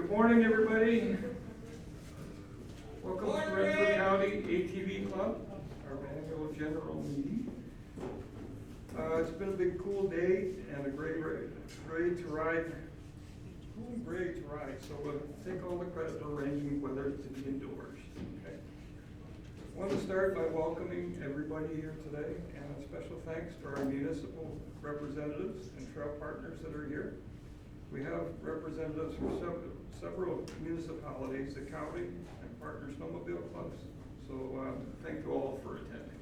Good morning, everybody. Welcome to Renfrew County ATV Club, our annual general meeting. It's been a big cool day and a great to ride. So we'll take all the credit for arranging weather to be indoors. Okay. I want to start by welcoming everybody here today, and a special thanks to our municipal representatives and trail partners that are here. We have representatives from several municipalities, the county, and partner snowmobile clubs. So thank you all for attending.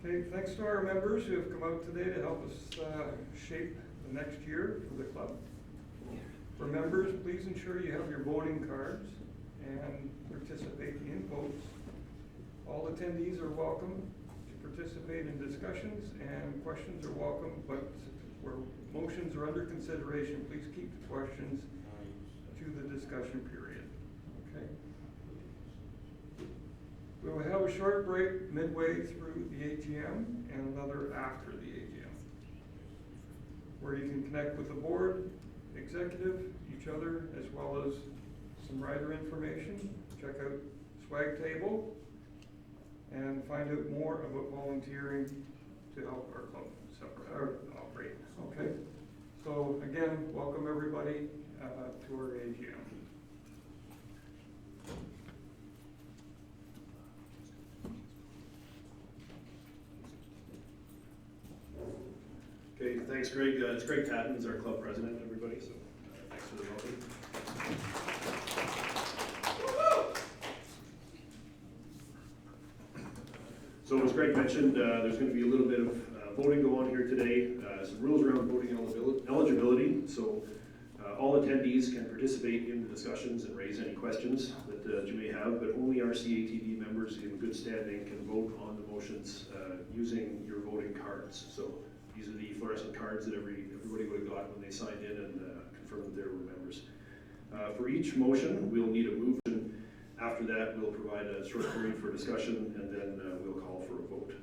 Okay, thanks to our members who have come out today to help us shape the next year for the club. For members, please ensure you have your voting cards and participate in votes. All attendees are welcome to participate in discussions, and questions are welcome, but where motions are under consideration, please keep the questions to the discussion period. Okay. We will have a short break midway through the AGM and another after the AGM, where you can connect with the board, executive, each other, as well as some rider information. Check out Swag Table and find out more about volunteering to help our club operate. Okay, so again, welcome everybody to our AGM. Okay, thanks Greg. It's Greg Tattens, our club president, everybody, so thanks for the welcome. So as Greg mentioned, there's going to be a little bit of voting go on here today. Some rules around voting eligibility. So all attendees can participate in the discussions and raise any questions that you may have, but only RCATV members in good standing can vote on the motions using your voting cards. So these are the fluorescent cards that everybody would have got when they signed in and confirmed that they were members. For each motion, we'll need a motion. After that, we'll provide a short period for discussion, and then we'll call for a vote.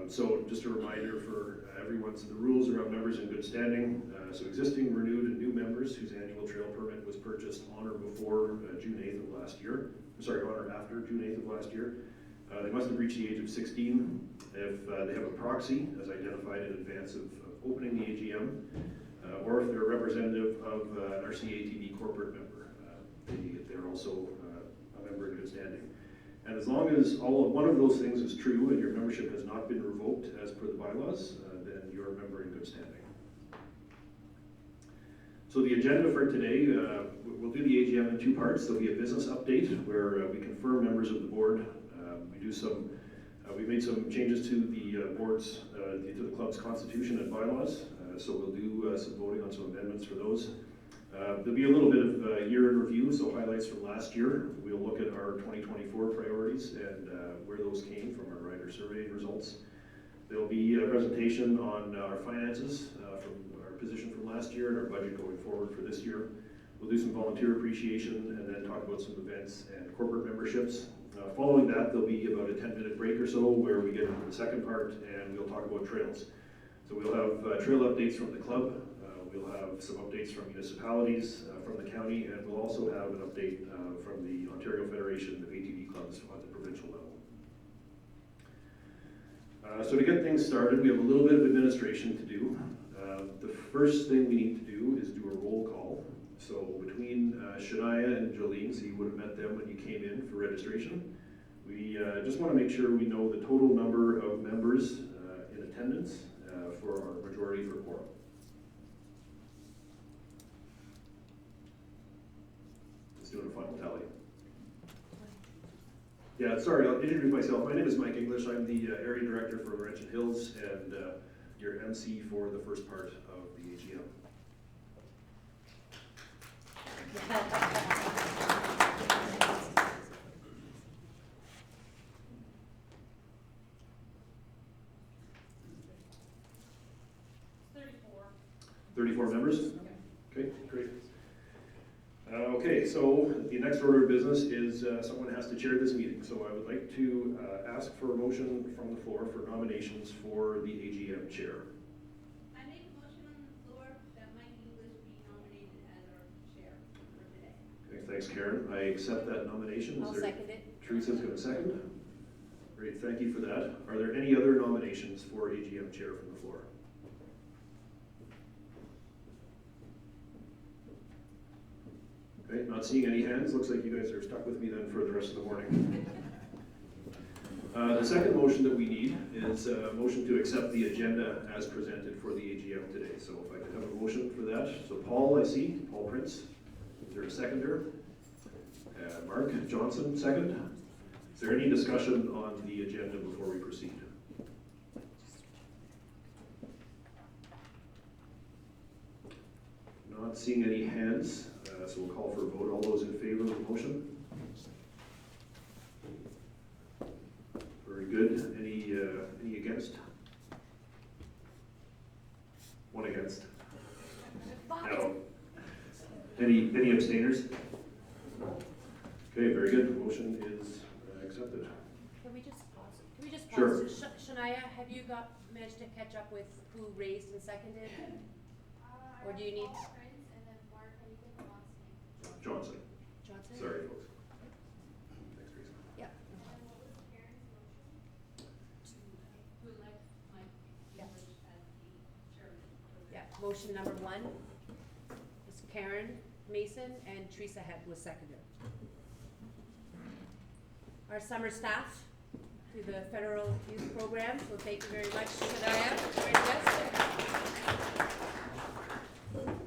So just a reminder for everyone, so the rules around members in good standing. So existing, renewed, and new members whose annual trail permit was purchased on or before June 8th of last year. Sorry, on or after June 8th of last year. They must have reached the age of 16 if they have a proxy as identified in advance of opening the AGM, or if they're a representative of an RCATV corporate member. They're also a member in good standing. And as long as one of those things is true and your membership has not been revoked as per the bylaws, then you're a member in good standing. So the agenda for today, we'll do the AGM in two parts. There'll be a business update where we confirm members of the board. We made some changes to the board's, to the club's constitution and bylaws. So we'll do some voting on some amendments for those. There'll be a little bit of year in review, so highlights from last year. We'll look at our 2024 priorities and where those came from our rider survey results. There'll be a presentation on our finances from our position from last year and our budget going forward for this year. We'll do some volunteer appreciation and then talk about some events and corporate memberships. Following that, there'll be about a 10-minute break or so where we get into the second part and we'll talk about trails. So we'll have trail updates from the club. We'll have some updates from municipalities, from the county, and we'll also have an update from the Ontario Federation of ATV clubs at the provincial level. So to get things started, we have a little bit of administration to do. The first thing we need to do is do a roll call. So between Shania and Jolene, so you would have met them when you came in for registration. We just want to make sure we know the total number of members in attendance for our majority for quorum. Doing a final tally. Yeah, sorry, I'll introduce myself. My name is Mike English. I'm the area director for Laurentian Hills and your MC for the first part of the AGM. Thirty-four members? Okay, great. Okay, so the next order of business is someone has to chair this meeting. So I would like to ask for a motion from the floor for nominations for the AGM chair. I make a motion on the floor that Mike English be nominated as Thanks, Karen. I accept that nomination. I'll second it. Teresa's going to second. Great, thank you for that. Are there any other nominations for AGM chair from the floor? Okay, not seeing any hands. Looks like you guys are stuck with me then for the rest of the morning. The second motion that we need is a motion to accept the agenda as presented for the AGM today. So if I could have a motion for that. So Paul, I see. Paul Prince. Is there a seconder? Mark Johnson, second. Is there any discussion on the agenda before we proceed? Not seeing any hands, so we'll call for a vote. All those in favor of the motion? Very good. Any against? One against. No. Any abstainers? Okay, very good. Motion is accepted. Can we just pause? Can we just pause? Sure. Shania, have you managed to catch up with who raised and seconded? Or do you need? And then Mark, I think the last name. Johnson. Johnson? Sorry, folks. Thanks, Teresa. Yeah. And then what was Karen's motion? To elect Mike English as the chairman. Yeah. Motion number 1 was Karen Mason and Teresa Head was seconded. Our summer staff through the Federal Youth Program, so thank you very much, Shania. Very good.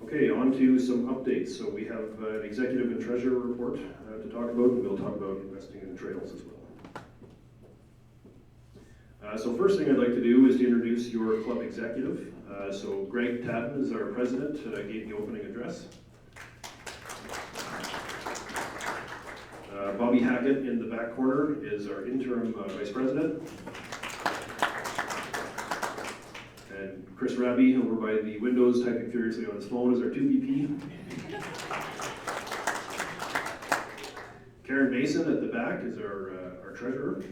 Okay, on to some updates. So we have an executive and treasurer report to talk about, and we'll talk about investing in the trails as well. So first thing I'd like to do is to introduce your club executive. So Greg Tatton is our president, gave the opening address. Bobby Hackett in the back corner is our interim vice president. And Chris Raby over by the windows typing furiously on his phone is our 2VP. Karen Mason at the back is our treasurer.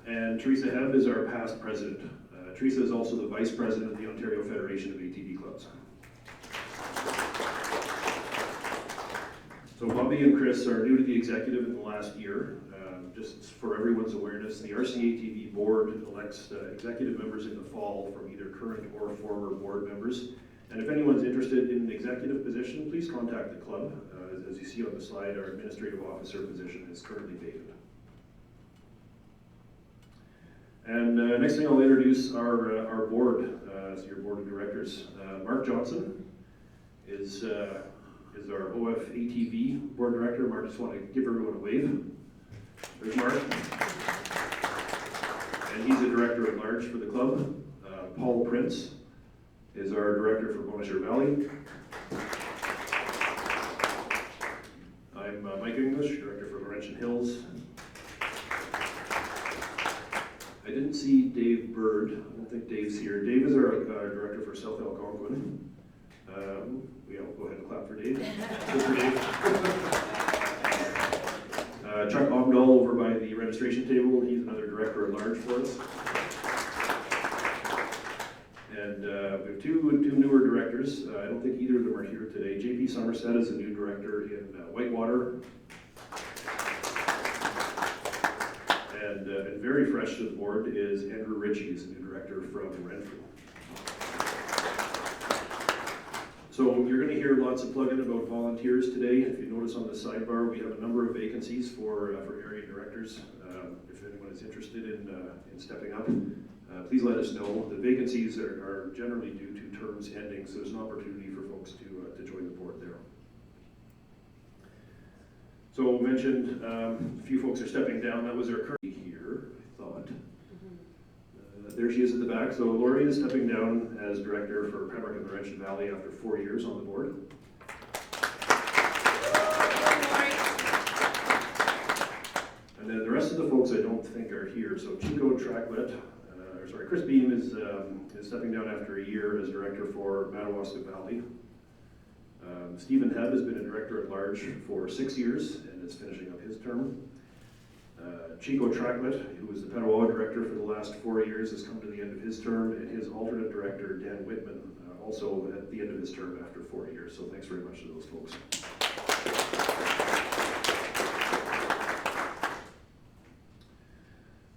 And Teresa Hebb is our past president. Teresa is also the vice president of the Ontario Federation of ATV Clubs. So Bobby and Chris are new to the executive in the last year. Just for everyone's awareness, the RCATV board elects executive members in the fall from either current or former board members. And if anyone's interested in an executive position, please contact the club. As you see on the slide, our administrative officer position is currently vacant. And next thing I'll introduce our board, so your board of directors. Mark Johnson is our OFATV board director. Mark, just want to give everyone a wave. There's Mark. And he's the director at large for the club. Paul Prince is our director for Bonaire Valley. I'm Mike English, director for Laurentian Hills. I didn't see Dave Bird. I don't think Dave's here. Dave is our director for South Algonquin. Yeah, we'll go ahead and clap for Dave. Good for Dave. Chuck Ogdahl over by the registration table. He's another director at large for us. And we have two newer directors. I don't think either of them are here today. JP Somerset is a new director in Whitewater. And very fresh to the board is Andrew Ritchie, is a new director from Renfrew. So you're going to hear lots of plug-in about volunteers today. If you notice on the sidebar, we have a number of vacancies for area directors. If anyone is interested in stepping up, please let us know. The vacancies are generally due to terms ending, so there's an opportunity for folks to join the board there. So mentioned, a few folks are stepping down. That was our current here, I thought. There she is at the back. So Lori is stepping down as director for Pembroke and Laurentian Valley after 4 years on the board. And then the rest of the folks I don't think are here. So Chico Traclet, Chris Beam is stepping down after a year as director for Madawaska Valley. Stephen Hebb has been a director at large for 6 years and is finishing up his term. Chico Trackmet, who was the Petawawa director for the last 4 years, has come to the end of his term, and his alternate director, Dan Whitman, also at the end of his term after 4 years. So thanks very much to those folks.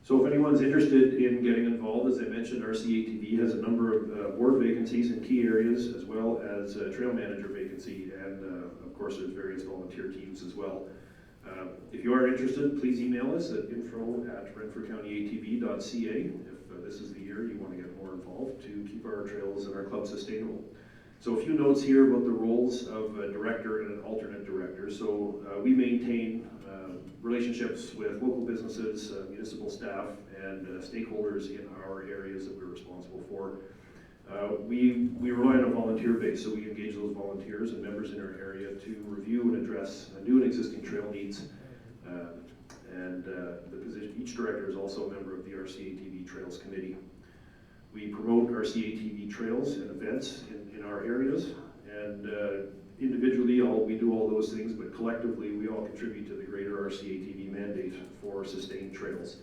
So if anyone's interested in getting involved, as I mentioned, RCATV has a number of board vacancies in key areas, as well as a trail manager vacancy, and of course there's various volunteer teams as well. If you are interested, please email us at info@renfrewcountyatv.ca if this is the year you want to get more involved to keep our trails and our club sustainable. So a few notes here about the roles of a director and an alternate director. So we maintain relationships with local businesses, municipal staff, and stakeholders in our areas that we're responsible for. We rely on a volunteer base, so we engage those volunteers and members in our area to review and address new and existing trail needs. Each director is also a member of the RCATV Trails Committee. We promote RCATV Trails and events in our areas, and individually we do all those things, but collectively we all contribute to the greater RCATV mandate for sustained trails.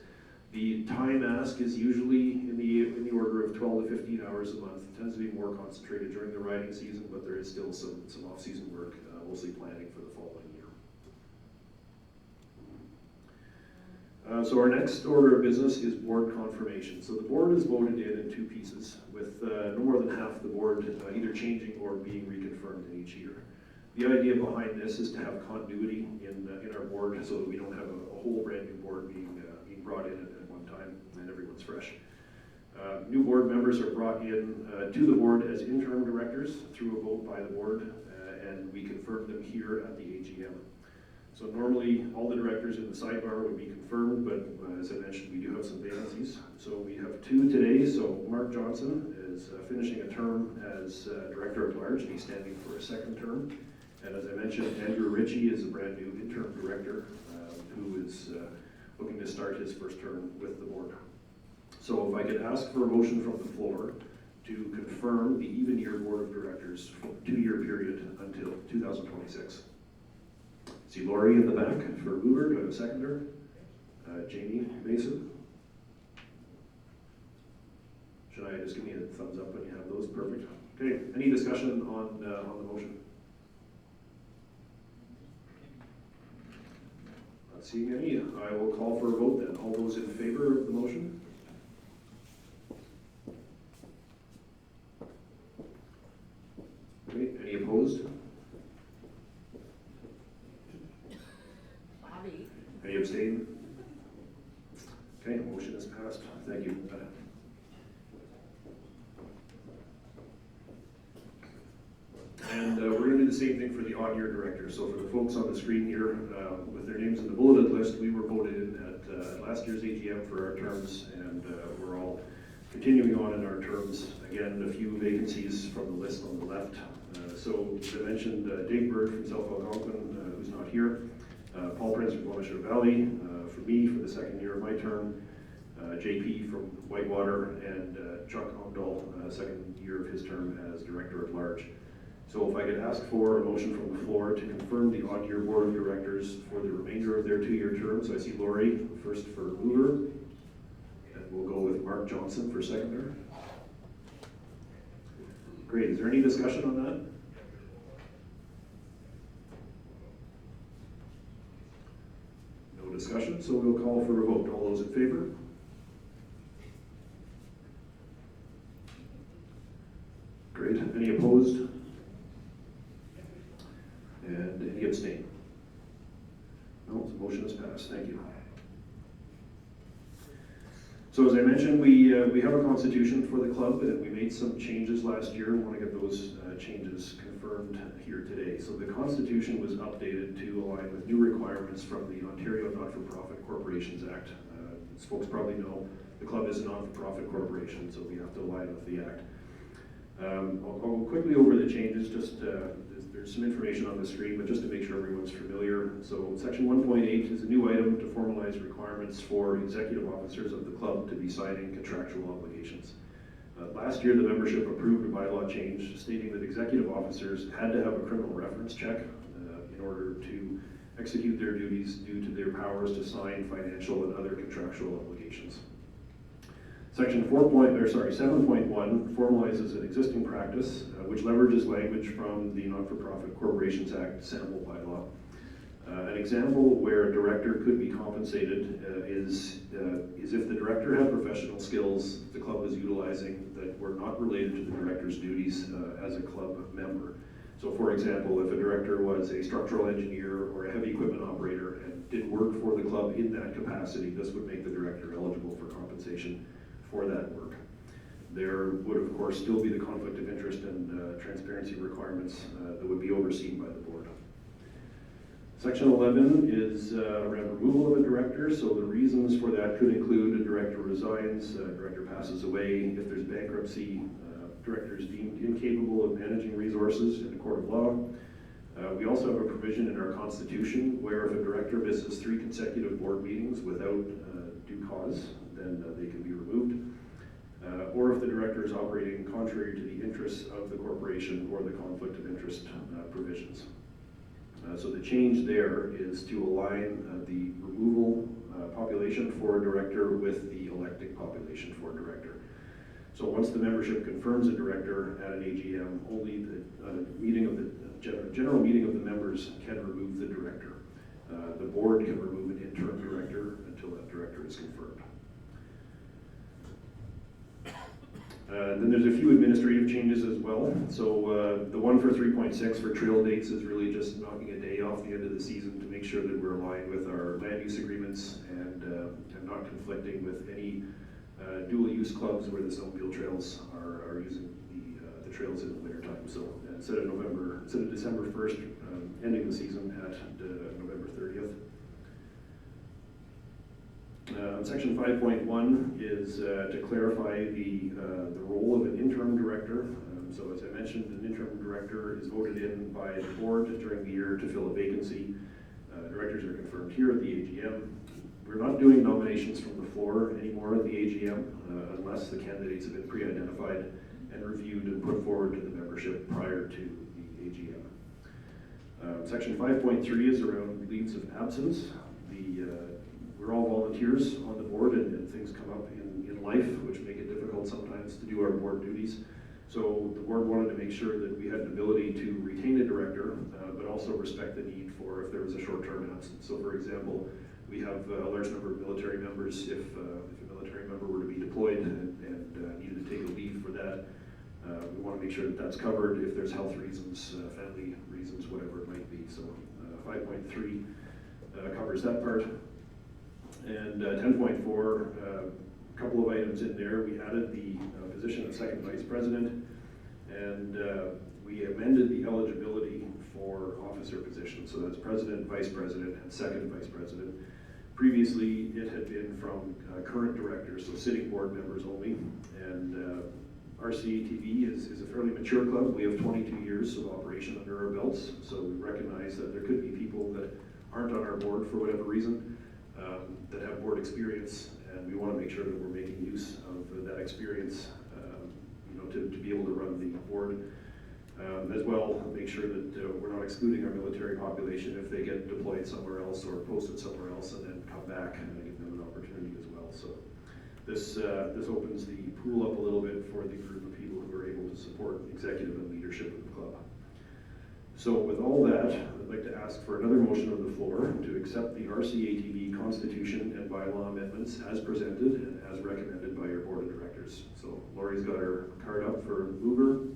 The time ask is usually in the order of 12 to 15 hours a month. It tends to be more concentrated during the riding season, but there is still some off-season work, mostly planning for the following year. So our next order of business is board confirmation. So the board is voted in 2 pieces, with no more than half the board either changing or being reconfirmed in each year. The idea behind this is to have continuity in our board, so that we don't have a whole brand new board being brought in at one time and everyone's fresh. New board members are brought in to the board as interim directors through a vote by the board, and we confirm them here at the AGM. So normally all the directors in the sidebar would be confirmed, but as I mentioned, we do have some vacancies. So we have 2 today. So Mark Johnson is finishing a term as director at large, and he's standing for a 2nd term. And as I mentioned, Andrew Ritchie is a brand new interim director who is looking to start his 1st term with the board. So if I could ask for a motion from the floor to confirm the even year board of directors for a 2-year period until 2026. See Laurie in the back for mover. Do I have a seconder? Jamie Mason. Should I just give me a thumbs up when you have those? Perfect. Okay, any discussion on the motion? Not seeing any. I will call for a vote then. All those in favor of the motion? Okay, any opposed? Bobby. Any abstain? Okay, motion is passed. Thank you. And we're going to do the same thing for the odd year director. So for the folks on the screen here, with their names in the bulleted list, we were voted in at last year's AGM for our terms, and we're all continuing on in our terms. Again, a few vacancies from the list on the left. So as I mentioned, Dave Bird from South Algonquin, who's not here. Paul Prince from Glacier Valley, for me for the 2nd year of my term. JP from Whitewater, and Chuck Omdahl, 2nd year of his term as director at large. So if I could ask for a motion from the floor to confirm the odd year board of directors for the remainder of their 2-year terms. I see Laurie first for mover, and we'll go with Mark Johnson for seconder. Great, is there any discussion on that? No discussion, so we'll call for a vote. All those in favor? Great, any opposed? And any abstain? No, the motion is passed. Thank you. So as I mentioned, we have a constitution for the club, and we made some changes last year. We want to get those changes confirmed here today. So the constitution was updated to align with new requirements from the Ontario Not-for-Profit Corporations Act. As folks probably know, the club is a not-for-profit corporation, so we have to align with the act. I'll go quickly over the changes. Just there's some information on the screen, but just to make sure everyone's familiar. So section 1.8 is a new item to formalize requirements for executive officers of the club to be signing contractual obligations. Last year, the membership approved a bylaw change stating that executive officers had to have a criminal reference check in order to execute their duties due to their powers to sign financial and other contractual obligations. Section 7.1 formalizes an existing practice which leverages language from the Not-for-Profit Corporations Act sample bylaw. An example where a director could be compensated is if the director had professional skills the club was utilizing that were not related to the director's duties as a club member. So for example, if a director was a structural engineer or a heavy equipment operator and did work for the club in that capacity, this would make the director eligible for compensation for that work. There would of course still be the conflict of interest and transparency requirements that would be overseen by the board. Section 11 is around removal of a director, so the reasons for that could include a director resigns, a director passes away, if there's bankruptcy, director is deemed incapable of managing resources in a court of law. We also have a provision in our constitution where if a director misses 3 consecutive board meetings without due cause, then they can be removed. Or if the director is operating contrary to the interests of the corporation or the conflict of interest provisions. So the change there is to align the removal population for a director with the electing population for a director. So once the membership confirms a director at an AGM, only the general meeting of the members can remove the director. The board can remove an interim director until that director is confirmed. Then there's a few administrative changes as well. So the one for 3.6 for trail dates is really just knocking a day off the end of the season to make sure that we're aligned with our land use agreements and not conflicting with any dual use clubs where the snowmobile trails are using the trails in the wintertime. So instead of December 1st, ending the season at November 30th. Section 5.1 is to clarify the role of an interim director. So as I mentioned, an interim director is voted in by the board during the year to fill a vacancy. Directors are confirmed here at the AGM. We're not doing nominations from the floor anymore at the AGM unless the candidates have been pre-identified and reviewed and put forward to the membership prior to the AGM. Section 5.3 is around leaves of absence. We're all volunteers on the board and things come up in life which make it difficult sometimes to do our board duties. So the board wanted to make sure that we had an ability to retain a director, but also respect the need for if there was a short-term absence. So for example, we have a large number of military members. If a military member were to be deployed and needed to take a leave for that, we want to make sure that that's covered if there's health reasons, family reasons, whatever it might be. So 5.3 covers that part. And 10.4, a couple of items in there. We added the position of second vice president, and we amended the eligibility for officer positions. So that's president, vice president, and second vice president. Previously, it had been from current directors, so sitting board members only. And RCATV is a fairly mature club. We have 22 years of operation under our belts, so we recognize that there could be people that aren't on our board for whatever reason. That have board experience, and we want to make sure that we're making use of that experience, to be able to run the board. As well, make sure that we're not excluding our military population if they get deployed somewhere else or posted somewhere else and then come back and give them an opportunity as well. So this opens the pool up a little bit for the group of people who are able to support executive and leadership of the club. So with all that, I'd like to ask for another motion on the floor to accept the RCATV Constitution and bylaw amendments as presented and as recommended by your board of directors. So Lori's got her card up for mover.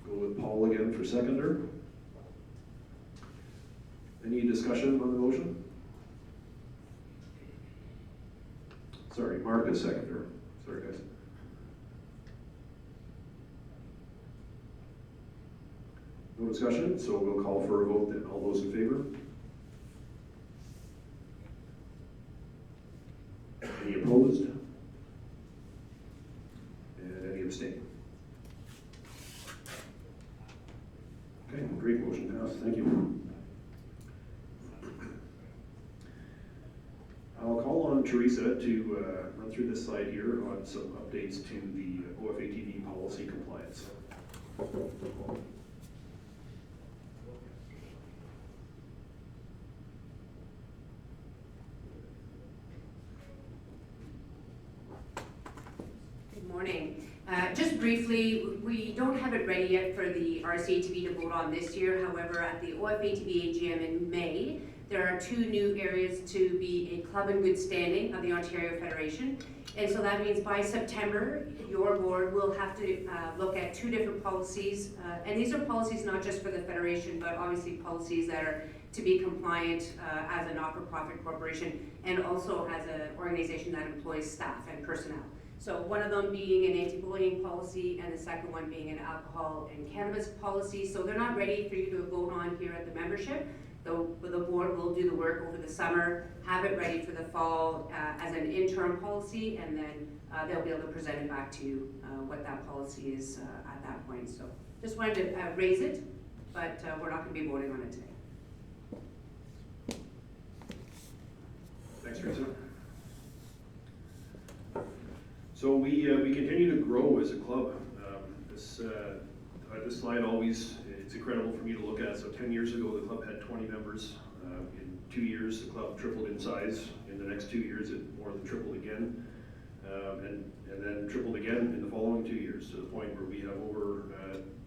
Go with Paul again for seconder. Any discussion on the motion? Sorry, Mark is seconder. Sorry guys. No discussion, so we'll call for a vote then. All those in favor? Any opposed? And any abstaining? Okay, great, motion passed. Thank you. I'll call on Teresa to run through this slide here on some updates to the OFATV policy compliance. just briefly, we don't have it ready yet for the RCATV to vote on this year. However, at the OFATV AGM in May, there are 2 new areas to be a club in good standing of the Ontario Federation. And so that means by September, your board will have to look at 2 different policies. And these are policies not just for the Federation, but obviously policies that are to be compliant as a not-for-profit corporation and also as an organization that employs staff and personnel. So one of them being an anti-bullying policy and the second one being an alcohol and cannabis policy. So they're not ready for you to vote on here at the membership. The board will do the work over the summer, have it ready for the fall as an interim policy, and then they'll be able to present it back to you what that policy is at that point. So just wanted to raise it, but we're not going to be voting on it today. Thanks, Teresa. So we continue to grow as a club. This slide always, it's incredible for me to look at. So 10 years ago, the club had 20 members. In 2 years, the club tripled in size. In the next 2 years, it more than tripled again. And then tripled again in the following 2 years, to the point where we have over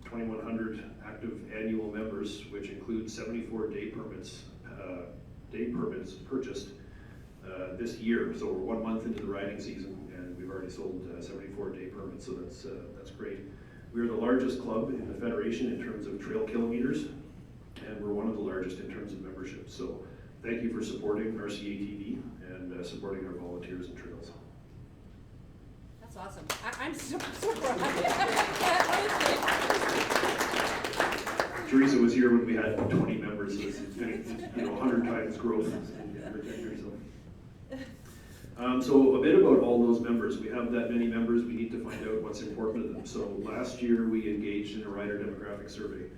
2,100 active annual members, which includes 74 day permits purchased this year. So we're 1 month into the riding season, and we've already sold 74 day permits, so that's great. We are the largest club in the Federation in terms of trail kilometers, and we're one of the largest in terms of membership. So thank you for supporting RCATV and supporting our volunteers and trails. That's awesome. I'm super proud. Teresa was here when we had 20 members, so it's been 100 times growth in every 10 years. So a bit about all those members. We have that many members, we need to find out what's important to them. So last year we engaged in a rider demographic survey.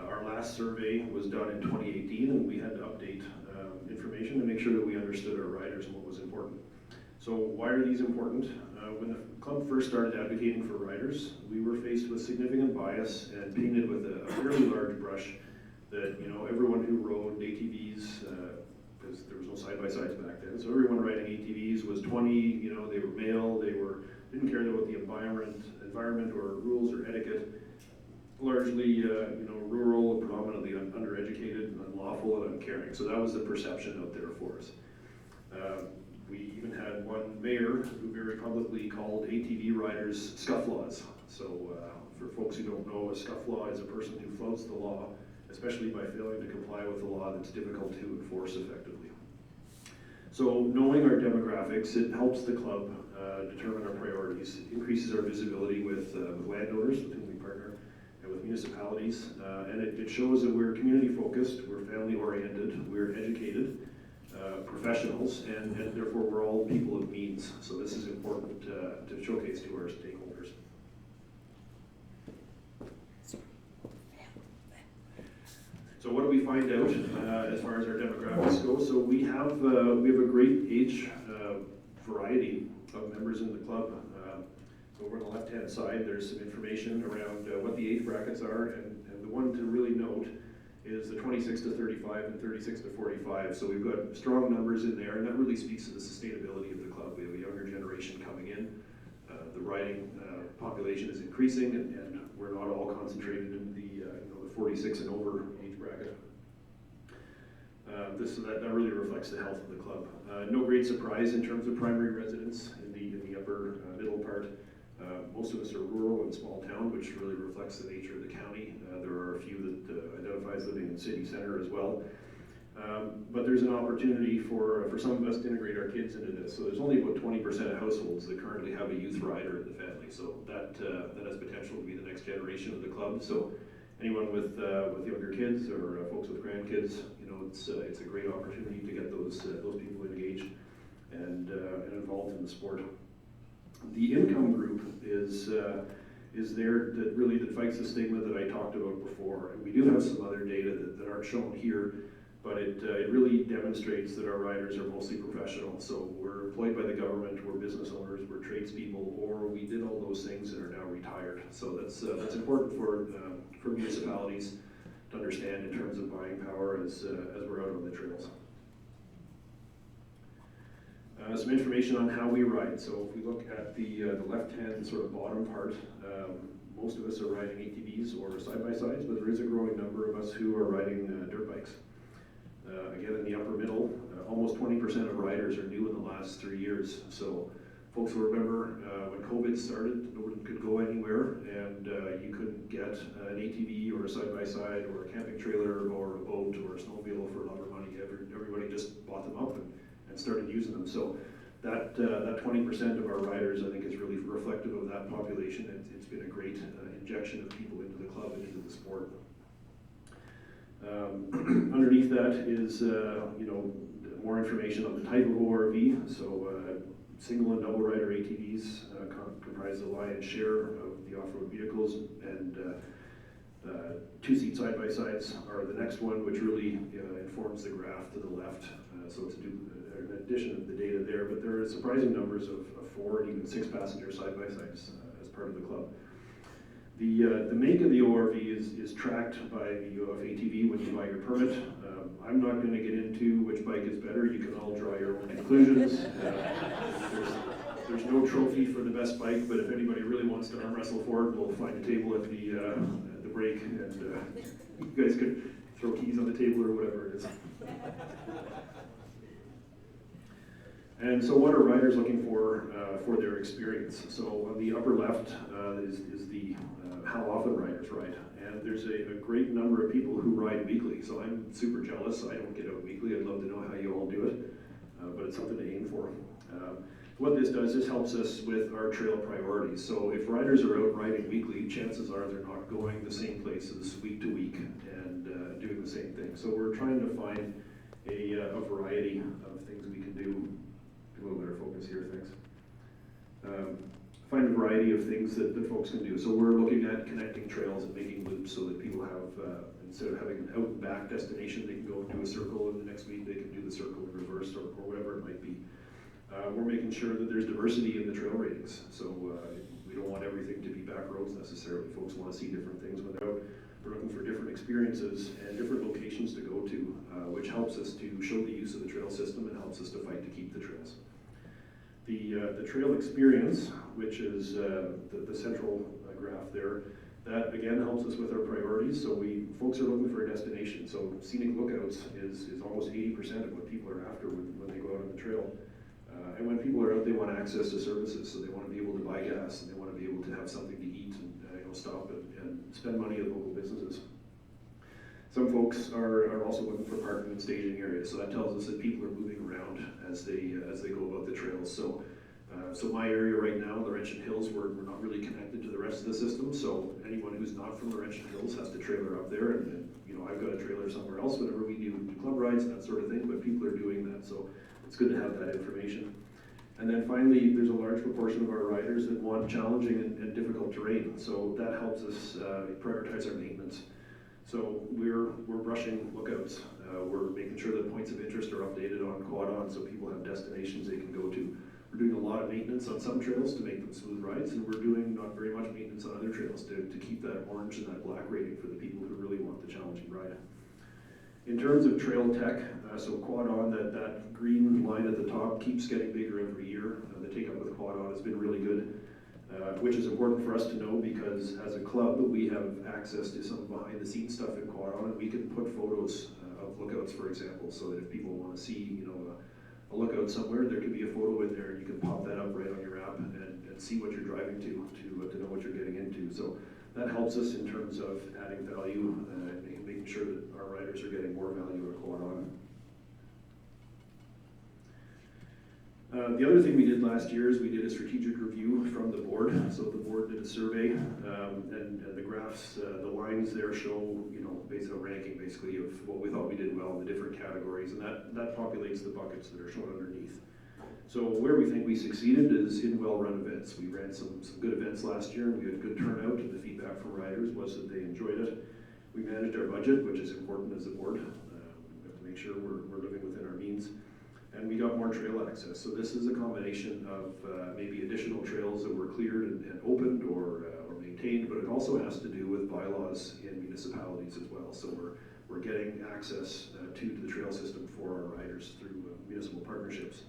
Our last survey was done in 2018, and we had to update information to make sure that we understood our riders and what was important. So why are these important? When the club first started advocating for riders, we were faced with significant bias and painted with a fairly large brush that everyone who rode ATVs, because there was no side-by-sides back then, so everyone riding ATVs was 20, they were male, didn't care about the environment or rules or etiquette, largely rural, predominantly undereducated, unlawful, and uncaring. So that was the perception out there for us. We even had one mayor who very publicly called ATV riders scufflaws. So for folks who don't know, a scufflaw is a person who flouts the law, especially by failing to comply with the law that's difficult to enforce effectively. So knowing our demographics, it helps the club determine our priorities. It increases our visibility with landowners, with whom we partner, and with municipalities. And it shows that we're community focused, we're family oriented, we're educated professionals, and therefore we're all people of means. So this is important to showcase to our stakeholders. So what do we find out as far as our demographics go? So we have a great age variety of members in the club. Over on the left-hand side, there's some information around what the age brackets are, and the one to really note is the 26 to 35 and 36 to 45. So we've got strong numbers in there, and that really speaks to the sustainability of the club. We have a younger generation coming in. The riding population is increasing, and we're not all concentrated in the 46 and over age bracket. That really reflects the health of the club. No great surprise in terms of primary residence in the upper middle part. Most of us are rural and small town, which really reflects the nature of the county. There are a few that identifies living in city center as well. But there's an opportunity for some of us to integrate our kids into this. So there's only about 20% of households that currently have a youth rider in the family. So that has potential to be the next generation of the club. So anyone with younger kids or folks with grandkids, it's a great opportunity to get those people engaged and involved in the sport. The income group is there that fights the stigma that I talked about before. And we do have some other data that aren't shown here, but it really demonstrates that our riders are mostly professional. So we're employed by the government, we're business owners, we're tradespeople, or we did all those things and are now retired. So that's important for municipalities to understand in terms of buying power as we're out on the trails. Some information on how we ride. So if we look at the left-hand sort of bottom part, most of us are riding ATVs or side-by-sides, but there is a growing number of us who are riding dirt bikes. Again, in the upper middle, almost 20% of riders are new in the last 3 years. So folks will remember when COVID started, no one could go anywhere, and you couldn't get an ATV or a side-by-side or a camping trailer or a boat or a snowmobile for a lot of money. Everybody just bought them up and started using them. So that 20% of our riders, I think, is really reflective of that population. It's been a great injection of people into the club and into the sport. Underneath that is, more information on the type of ORV. So single and double rider ATVs comprise the lion's share of the off-road vehicles, and two-seat side-by-sides are the next one, which really informs the graph to the left. So it's an addition of the data there, but there are surprising numbers of 4 and even 6 passenger side-by-sides as part of the club. The make of the ORV is tracked by the OFATV when you buy your permit. I'm not going to get into which bike is better. You can all draw your own conclusions. There's no trophy for the best bike, but if anybody really wants to arm wrestle for it, we'll find a table at the break, and you guys could throw keys on the table or whatever it is. And so what are riders looking for their experience? So on the upper left is the how often riders ride. And there's a great number of people who ride weekly. So I'm super jealous. I don't get out weekly. I'd love to know how you all do it, but it's something to aim for. What this does, this helps us with our trail priorities. So if riders are out riding weekly, chances are they're not going the same places week to week and doing the same thing. So we're trying to find a variety of things we can do. A little better focus here, thanks. Find a variety of things that folks can do. So we're looking at connecting trails and making loops so that people have, instead of having an out and back destination, they can go and do a circle, and the next week they can do the circle in reverse or whatever it might be. We're making sure that there's diversity in the trail ratings. So we don't want everything to be back roads necessarily. Folks want to see different things when they're out. We're looking for different experiences and different locations to go to, which helps us to show the use of the trail system and helps us to fight to keep the trails. The trail experience, which is the central graph there, that again helps us with our priorities. So folks are looking for a destination. So scenic lookouts is almost 80% of what people are after when they go out on the trail. And when people are out, they want access to services. So they want to be able to buy gas, and they want to be able to have something to eat and stop and spend money at local businesses. Some folks are also looking for parking and staging areas, so that tells us that people are moving around as they go about the trails. So my area right now, Laurentian Hills, we're not really connected to the rest of the system. So anyone who's not from Laurentian Hills has to trailer up there, and I've got a trailer somewhere else whenever we do club rides and that sort of thing. But people are doing that, so it's good to have that information. And then finally, there's a large proportion of our riders that want challenging and difficult terrain. So that helps us prioritize our maintenance. So we're brushing lookouts. We're making sure that points of interest are updated on Quad On so people have destinations they can go to. We're doing a lot of maintenance on some trails to make them smooth rides, and we're doing not very much maintenance on other trails to keep that orange and that black rating for the people who really want the challenging ride. In terms of trail tech, so Quad On, that green line at the top keeps getting bigger every year. The take-up with Quad On has been really good, which is important for us to know because as a club, we have access to some behind-the-scenes stuff in Quad On, and we can put photos of lookouts, for example, so that if people want to see, a lookout somewhere, there could be a photo in there, and you can pop that up right on your app and see what you're driving to know what you're getting into. So that helps us in terms of adding value and making sure that our riders are getting more value at Quad On. The other thing we did last year is we did a strategic review from the board. So the board did a survey, and the graphs, the lines there show, based on ranking basically of what we thought we did well in the different categories, and that populates the buckets that are shown underneath. So where we think we succeeded is in well-run events. We ran some good events last year, and we had good turnout, and the feedback from riders was that they enjoyed it. We managed our budget, which is important as a board. We have to make sure we're living within our means. And we got more trail access. So this is a combination of maybe additional trails that were cleared and opened or maintained, but it also has to do with bylaws in municipalities as well. So we're getting access to the trail system for our riders through municipal partnerships.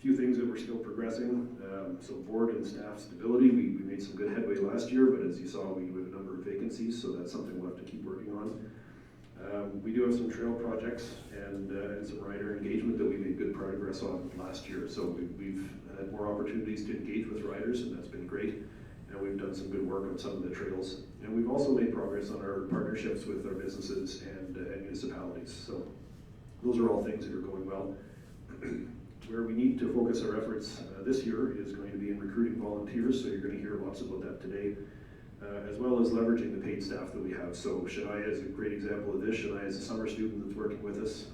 few things that we're still progressing. So board and staff stability, we made some good headway last year, but as you saw, we have a number of vacancies, so that's something we'll have to keep working on. We do have some trail projects and some rider engagement that we made good progress on last year. So we've had more opportunities to engage with riders, and that's been great. And we've done some good work on some of the trails. And we've also made progress on our partnerships with our businesses and municipalities. So those are all things that are going well. Where we need to focus our efforts this year is going to be in recruiting volunteers, so you're going to hear lots about that today, as well as leveraging the paid staff that we have. So Shania is a great example of this. Shania is a summer student that's working with us,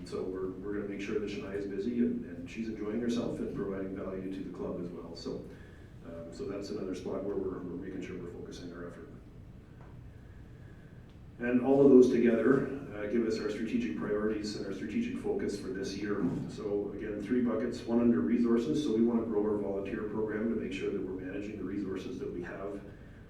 so we're going to make sure that Shania is busy and she's enjoying herself and providing value to the club as well. So that's another spot where we're making sure we're focusing our effort. And all of those together give us our strategic priorities and our strategic focus for this year. So again, 3 buckets, one under resources. So we want to grow our volunteer program to make sure that we're managing the resources that we have.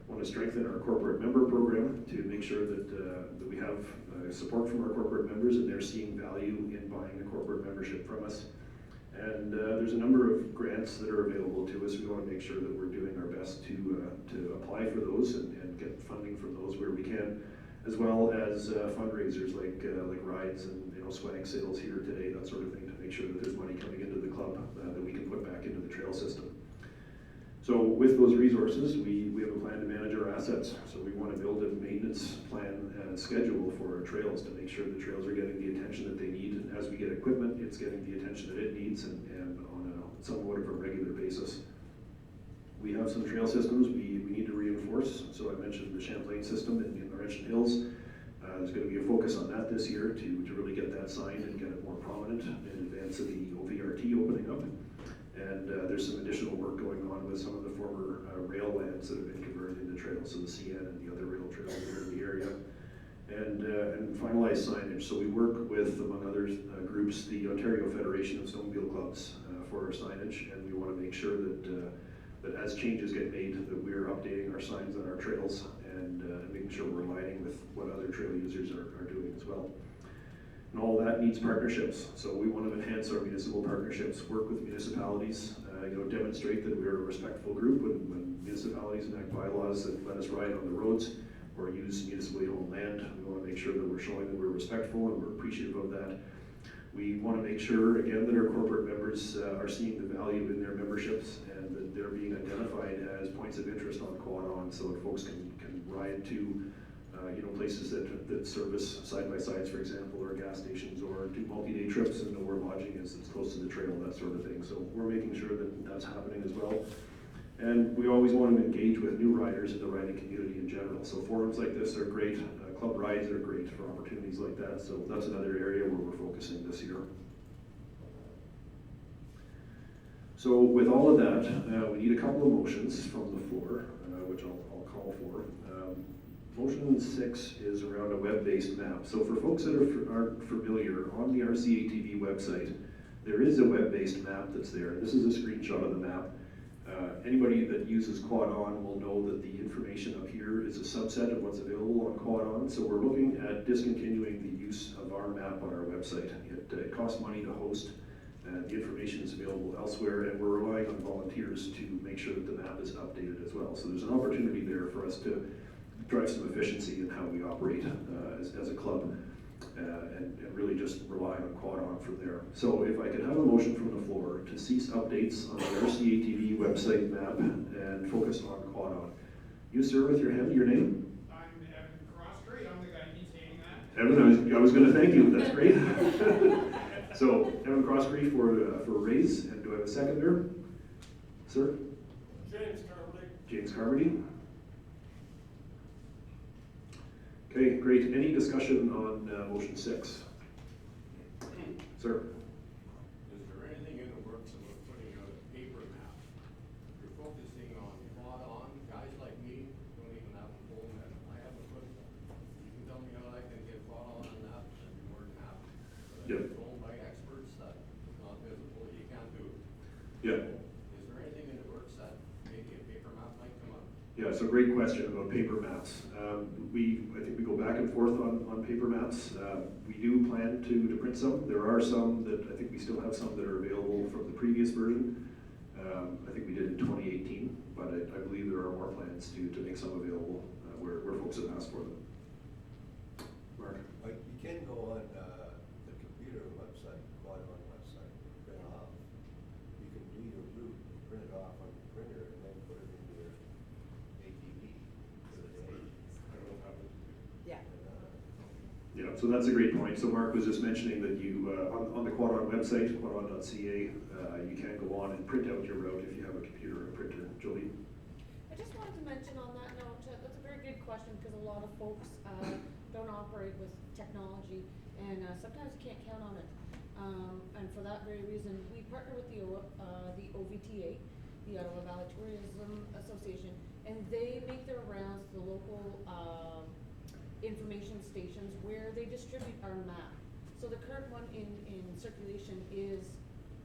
Want to strengthen our corporate member program to make sure that we have support from our corporate members and they're seeing value in buying a corporate membership from us. And there's a number of grants that are available to us. We want to make sure that we're doing our best to apply for those and get funding from those where we can, as well as fundraisers like rides and swag sales here today, that sort of thing, to make sure that there's money coming into the club that we can put back into the trail system. So with those resources, we have a plan to manage our assets. So we want to build a maintenance plan and schedule for our trails to make sure the trails are getting the attention that they need. And as we get equipment, it's getting the attention that it needs and on a somewhat of a regular basis. We have some trail systems we need to reinforce. So I mentioned the Champlain system in Laurentian Hills. There's going to be a focus on that this year to really get that signed and get it more prominent in advance of the OVRT opening up. And there's some additional work going on with some of the former rail lands that have been converted into trails, so the CN and the other rail trails that are in the area. And finalize signage. So we work with, among other groups, the Ontario Federation of Snowmobile Clubs for our signage, and we want to make sure that as changes get made, that we're updating our signs on our trails and making sure we're aligning with what other trail users are doing as well. And all that needs partnerships. So we want to enhance our municipal partnerships, work with municipalities, demonstrate that we're a respectful group when municipalities enact bylaws that let us ride on the roads or use municipally owned land. We want to make sure that we're showing that we're respectful and we're appreciative of that. We want to make sure, again, that our corporate members are seeing the value in their memberships and that they're being identified as points of interest on Quad-On, so that folks can ride to places that service side-by-sides, for example, or gas stations, or do multi-day trips and know where lodging is that's close to the trail, that sort of thing. So we're making sure that that's happening as well. And we always want to engage with new riders in the riding community in general. So forums like this are great. Club rides are great for opportunities like that. So that's another area where we're focusing this year. So with all of that, we need a couple of motions from the floor, which I'll call for. Motion 6 is around a web-based map. So for folks that aren't familiar, on the RCATV website, there is a web-based map that's there. This is a screenshot of the map. Anybody that uses Quad-On will know that the information up here is a subset of what's available on Quad-On. So we're looking at discontinuing the use of our map on our website. It costs money to host. The information is available elsewhere, and we're relying on volunteers to make sure that the map is updated as well. So there's an opportunity there for us to drive some efficiency in how we operate as a club and really just rely on Quad-On from there. So if I could have a motion from the floor to cease updates on the RCATV website map and focus on Quad-On. You, sir, with your hand, your name? I'm Evan Crossstreet. I'm the guy maintaining that. Evan, I was going to thank you. That's great. So Evan Crossstreet for a raise, and do I have a seconder? Sir? James Carmody. James Carmody. Okay, great. Any discussion on motion 6? Sir? Is there anything in the works about putting out a paper map? You're focusing on Quad-On. Guys like me don't even have a phone and I have a foot. You can tell me how I can get Quad-On on that, I'd be more than happy. But Yep. if it's owned by experts that is not visible, you can't do it. Yeah. Is there anything in the works that maybe a paper map might come up? Yeah, so great question about paper maps. I think we go back and forth on paper maps. We do plan to print some. There are some that, I think we still have some that are available from the previous version. I think we did in 2018, but I believe there are more plans to make some available where folks have asked for them. Mark? Like, you can go on the computer website, Quadron website, print off. You can do your route, print it off on your printer, and then put it in your ATV for the day. I don't know how to. Yeah. Yeah, so that's a great point. So Mark was just mentioning that you, on the Quadron website, quadron.ca, you can go on and print out your route if you have a computer or a printer. Jolene? I just wanted to mention on that note, that's a very good question, because a lot of folks don't operate with technology, and sometimes you can't count on it. And for that very reason, we partner with the OVTA, the Ottawa Valley Tourism Association, and they make their rounds to the local information stations where they distribute our map. So the current one in circulation is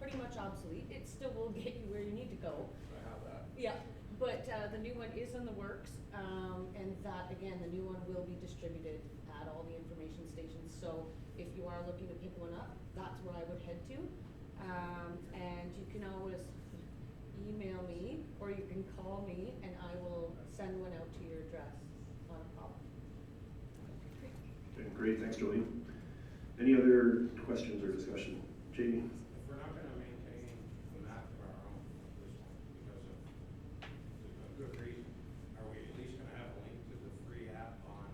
pretty much obsolete. It still will get you where you need to go. I have that. Yeah, but the new one is in the works, and that, again, the new one will be distributed at all the information stations. So if you are looking to pick one up, that's where I would head to. And you can always email me, or you can call me, and I will send one out to your address. Not a problem. Okay, great, thanks Jolene. Any other questions or discussion? Jamie? If we're not gonna maintain the map of our own, because of a good reason, are we at least gonna have a link to the free app on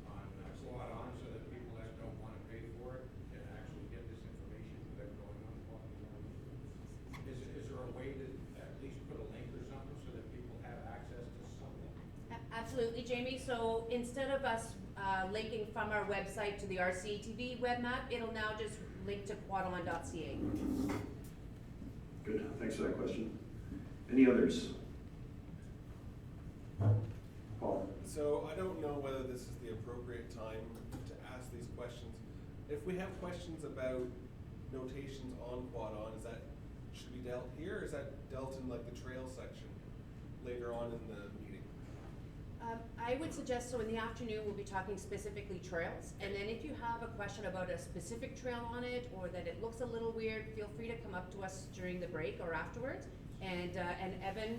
Quad On, so that people that don't wanna pay for it can actually get this information without going on Quad On? Is there a way to at least put a link or something so that people have access to something? Absolutely, Jamie. So instead of us linking from our website to the RCATV web map, it'll now just link to quadon.ca. Good, thanks for that question. Any others? Paul? So I don't know whether this is the appropriate time to ask these questions. If we have questions about notations on Quad On, should be dealt here, or is that dealt in like the trail section later on in the meeting? I would suggest, so in the afternoon, we'll be talking specifically trails, and then if you have a question about a specific trail on it, or that it looks a little weird, feel free to come up to us during the break or afterwards. And Evan,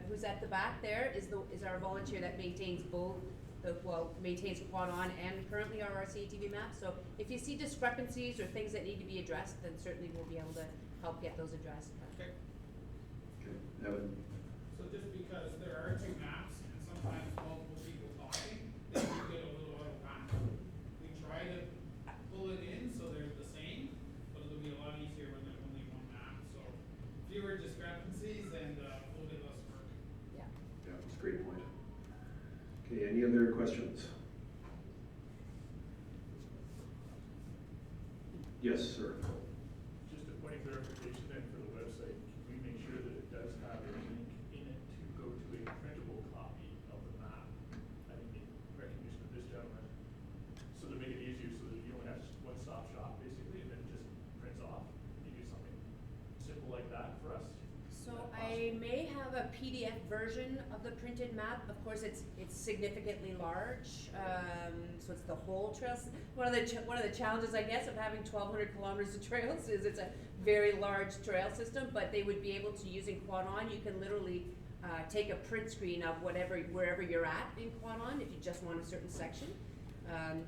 who's at the back there, is our volunteer that maintains both, maintains Quad On and currently our RCATV map. So if you see discrepancies or things that need to be addressed, then certainly we'll be able to help get those addressed. Okay. Okay, Evan? So just because there are two maps and sometimes multiple people talking, they can get a little out of whack. We try to pull it in so they're the same, but it'll be a lot easier when there's only one map. So fewer discrepancies and a little bit less work. Yeah. Yeah, that's a great point. Okay, any other questions? Yes, sir. Just a point of clarification then for the website, can we make sure that it does have a link in it to go to a printable copy of the map? I think in recognition of this gentleman, so to make it easier so that you don't have one-stop shop basically, and then it just prints off. You do something simple like that for us? So I may have a PDF version of the printed map. Of course, it's significantly large, so it's the whole trails. One of the challenges, I guess, of having 1,200 kilometers of trails is it's a very large trail system. But they would be able to, using Quad On, you can literally take a print screen of wherever you're at in Quad On if you just want a certain section.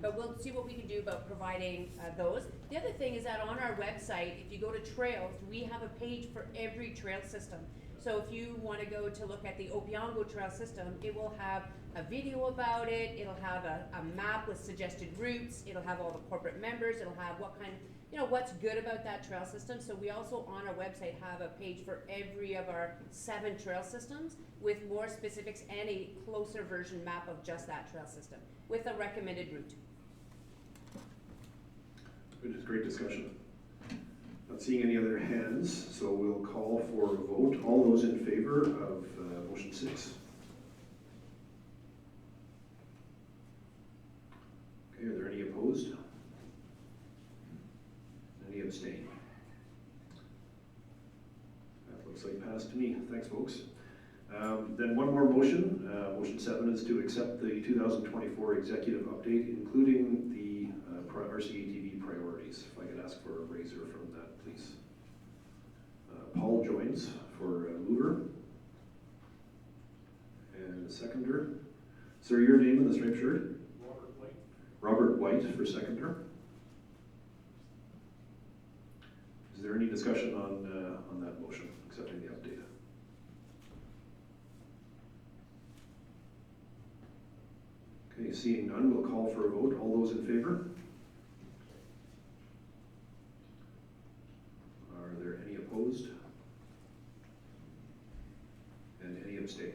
But we'll see what we can do about providing those. The other thing is that on our website, if you go to trails, we have a page for every trail system. So if you want to go to look at the Opeongo trail system, it will have a video about it, it'll have a map with suggested routes, it'll have all the corporate members, it'll have what's good about that trail system. So we also on our website have a page for every of our 7 trail systems with more specifics and a closer version map of just that trail system with a recommended route. Good, it's a great discussion. Not seeing any other hands, so we'll call for a vote. All those in favor of motion 6? Okay, are there any opposed? Any abstain? That looks like passed to me. Thanks, folks. Then one more motion. Motion 7 is to accept the 2024 executive update, including the RCATV priorities. If I could ask for a raiser from that, please. Paul joins for mover. And a seconder. Sir, your name in the striped shirt? Robert White. Robert White for seconder. Is there any discussion on that motion, accepting the update? Okay, seeing none, we'll call for a vote. All those in favor? Are there any opposed? And any abstain?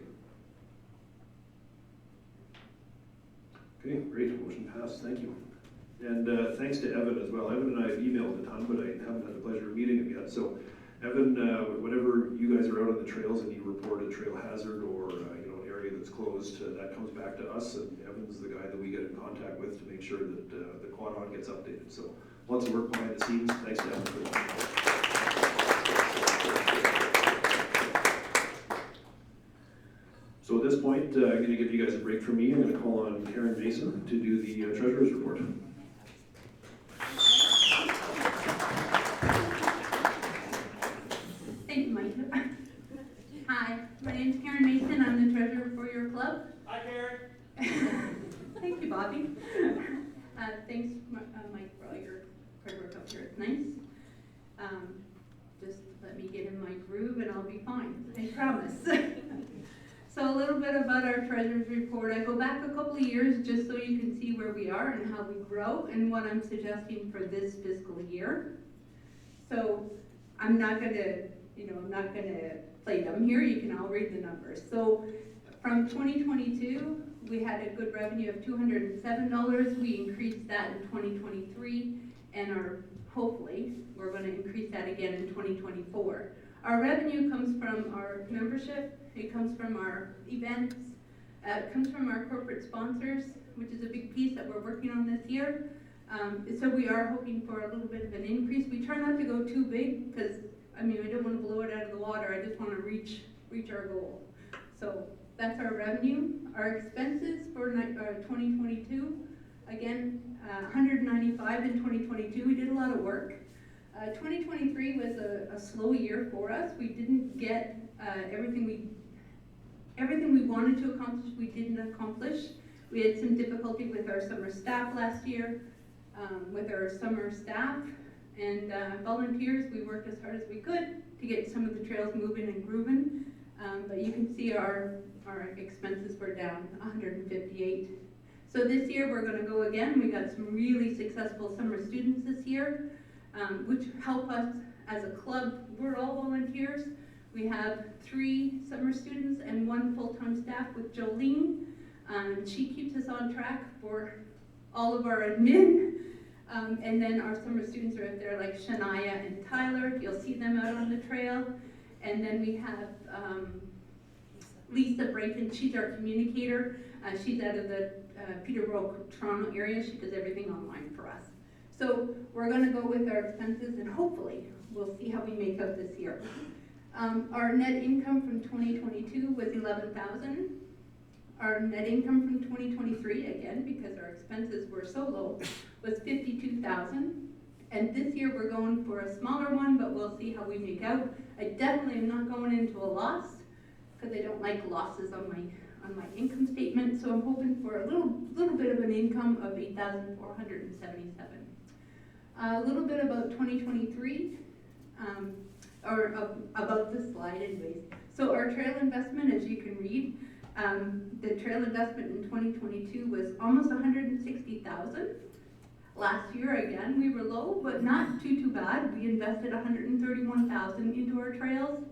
Okay, great, motion passed, thank you. And thanks to Evan as well. Evan and I have emailed a ton, but I haven't had the pleasure of meeting him yet. So Evan, whenever you guys are out on the trails and you report a trail hazard or an area that's closed, that comes back to us, and Evan's the guy that we get in contact with to make sure that the quad on gets updated. So lots of work behind the scenes. Thanks to Evan for that. So at this point, I'm going to give you guys a break from me. I'm going to call on Karen Mason to do the treasurer's report. Thank you, Mike. Hi, my name's Karen Mason. I'm the treasurer for your club. Hi, Karen. Thank you, Bobby. Thanks, Mike, for all your hard work up here. It's nice. Just let me get in my groove and I'll be fine. I promise. So a little bit about our treasurer's report. I go back a couple of years just so you can see where we are and how we grow and what I'm suggesting for this fiscal year. So I'm not gonna play dumb here. You can all read the numbers. So from 2022, we had a good revenue of $207. We increased that in 2023, and hopefully we're going to increase that again in 2024. Our revenue comes from our membership. It comes from our events. It comes from our corporate sponsors, which is a big piece that we're working on this year. So we are hoping for a little bit of an increase. We try not to go too big because, I don't want to blow it out of the water. I just want to reach our goal. So that's our revenue. Our expenses for 2022, again, 195 in 2022. We did a lot of work. 2023 was a slow year for us. We didn't get everything we wanted to accomplish, we didn't accomplish. We had some difficulty with our summer staff last year, with our summer staff and volunteers. We worked as hard as we could to get some of the trails moving and grooving, but you can see our expenses were down 158. So this year we're going to go again. We got some really successful summer students this year, which help us as a club. We're all volunteers. We have 3 summer students and 1 full-time staff with Jolene. She keeps us on track for all of our admin. And then our summer students are out there like Shania and Tyler. You'll see them out on the trail. And then we have Lisa Brayton. She's our communicator. She's out of the Peterborough, Toronto area. She does everything online for us. So we're going to go with our expenses, and hopefully we'll see how we make out this year. Our net income from 2022 was $11,000. Our net income from 2023, again, because our expenses were so low, was $52,000. And this year we're going for a smaller one, but we'll see how we make out. I definitely am not going into a loss, because I don't like losses on my income statement. So I'm hoping for a little bit of an income of $8,477. A little bit about 2023, about this slide anyways. So our trail investment, as you can read, the trail investment in 2022 was almost $160,000. Last year, again, we were low, but not too bad. We invested $131,000 into our trails.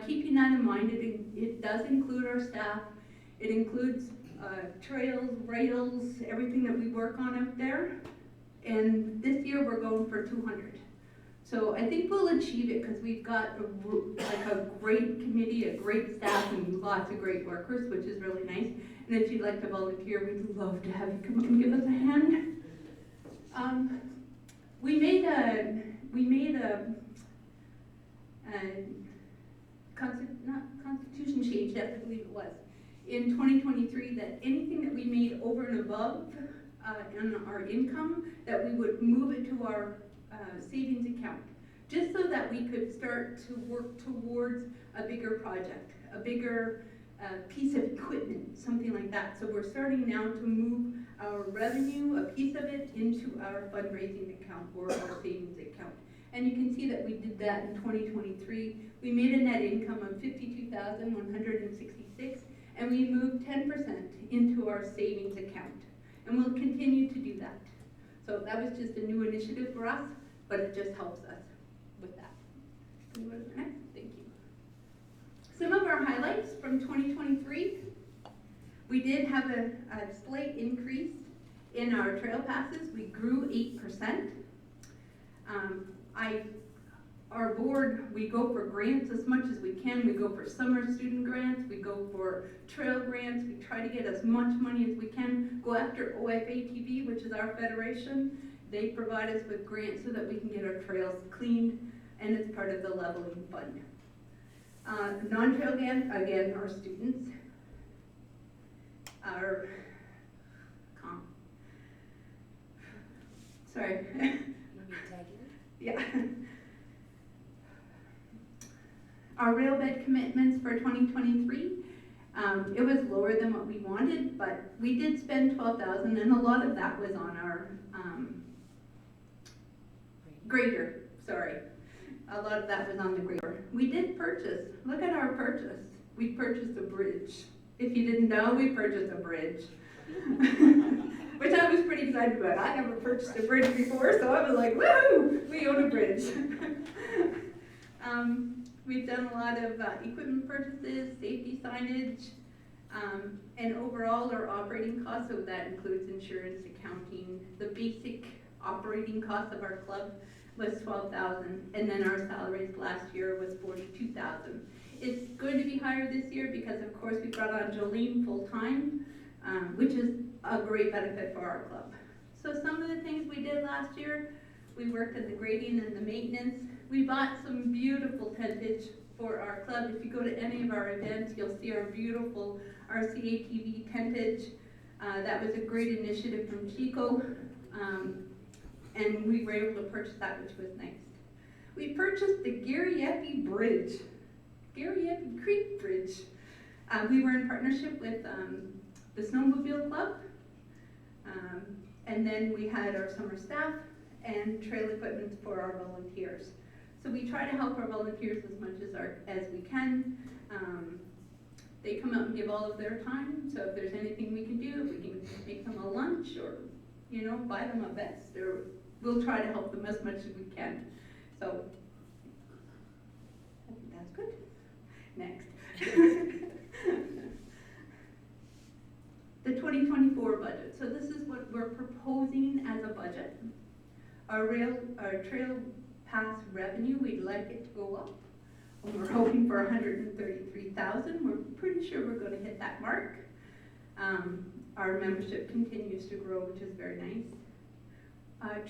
Keeping that in mind, it does include our staff. It includes trails, rails, everything that we work on out there. And this year we're going for 200. So I think we'll achieve it because we've got a great committee, a great staff, and lots of great workers, which is really nice. And if you'd like to volunteer, we'd love to have you come up and give us a hand. We made a constitution change, yes, I believe it was, in 2023, that anything that we made over and above in our income, that we would move it to our savings account, just so that we could start to work towards a bigger project, a bigger piece of equipment, something like that. So we're starting now to move our revenue, a piece of it, into our fundraising account or our savings account. And you can see that we did that in 2023. We made a net income of $52,166, and we moved 10% into our savings account. And we'll continue to do that. So that was just a new initiative for us, but it just helps us with that. Can you go to the next? Thank you. Some of our highlights from 2023. We did have a slight increase in our trail passes. We grew 8%. Our board, we go for grants as much as we can. We go for summer student grants. We go for trail grants. We try to get as much money as we can. Go after OFATV, which is our federation. They provide us with grants so that we can get our trails cleaned, and it's part of the leveling fund. Non-trail again, our students. Sorry. Yeah. Our rail bed commitments for 2023, it was lower than what we wanted, but we did spend $12,000, and a lot of that was on our grader. Sorry, a lot of that was on the grader. We did purchase. Look at our purchase. We purchased a bridge. If you didn't know, we purchased a bridge. Which I was pretty excited about. I never purchased a bridge before, so I was like, woohoo, we own a bridge. We've done a lot of equipment purchases, safety signage, and overall our operating costs, so that includes insurance, accounting, the basic operating cost of our club was $12,000, and then our salaries last year was $42,000. It's going to be higher this year because of course we brought on Jolene full-time, which is a great benefit for our club. So some of the things we did last year, we worked at the grading and the maintenance. We bought some beautiful tentage for our club. If you go to any of our events, you'll see our beautiful RCATV tentage. That was a great initiative from Chico, and we were able to purchase that, which was nice. We purchased the Garrieppe Bridge, Garrieppe Creek Bridge. We were in partnership with the Snowmobile Club, and then we had our summer staff and trail equipment for our volunteers. So we try to help our volunteers as much as we can. They come out and give all of their time, so if there's anything we can do, if we can make them a lunch or, you know, buy them a vest, or we'll try to help them as much as we can. So I think that's good. Next. The 2024 budget. So this is what we're proposing as a budget. Our trail pass revenue, we'd like it to go up. We're hoping for $133,000. We're pretty sure we're going to hit that mark. Our membership continues to grow, which is very nice.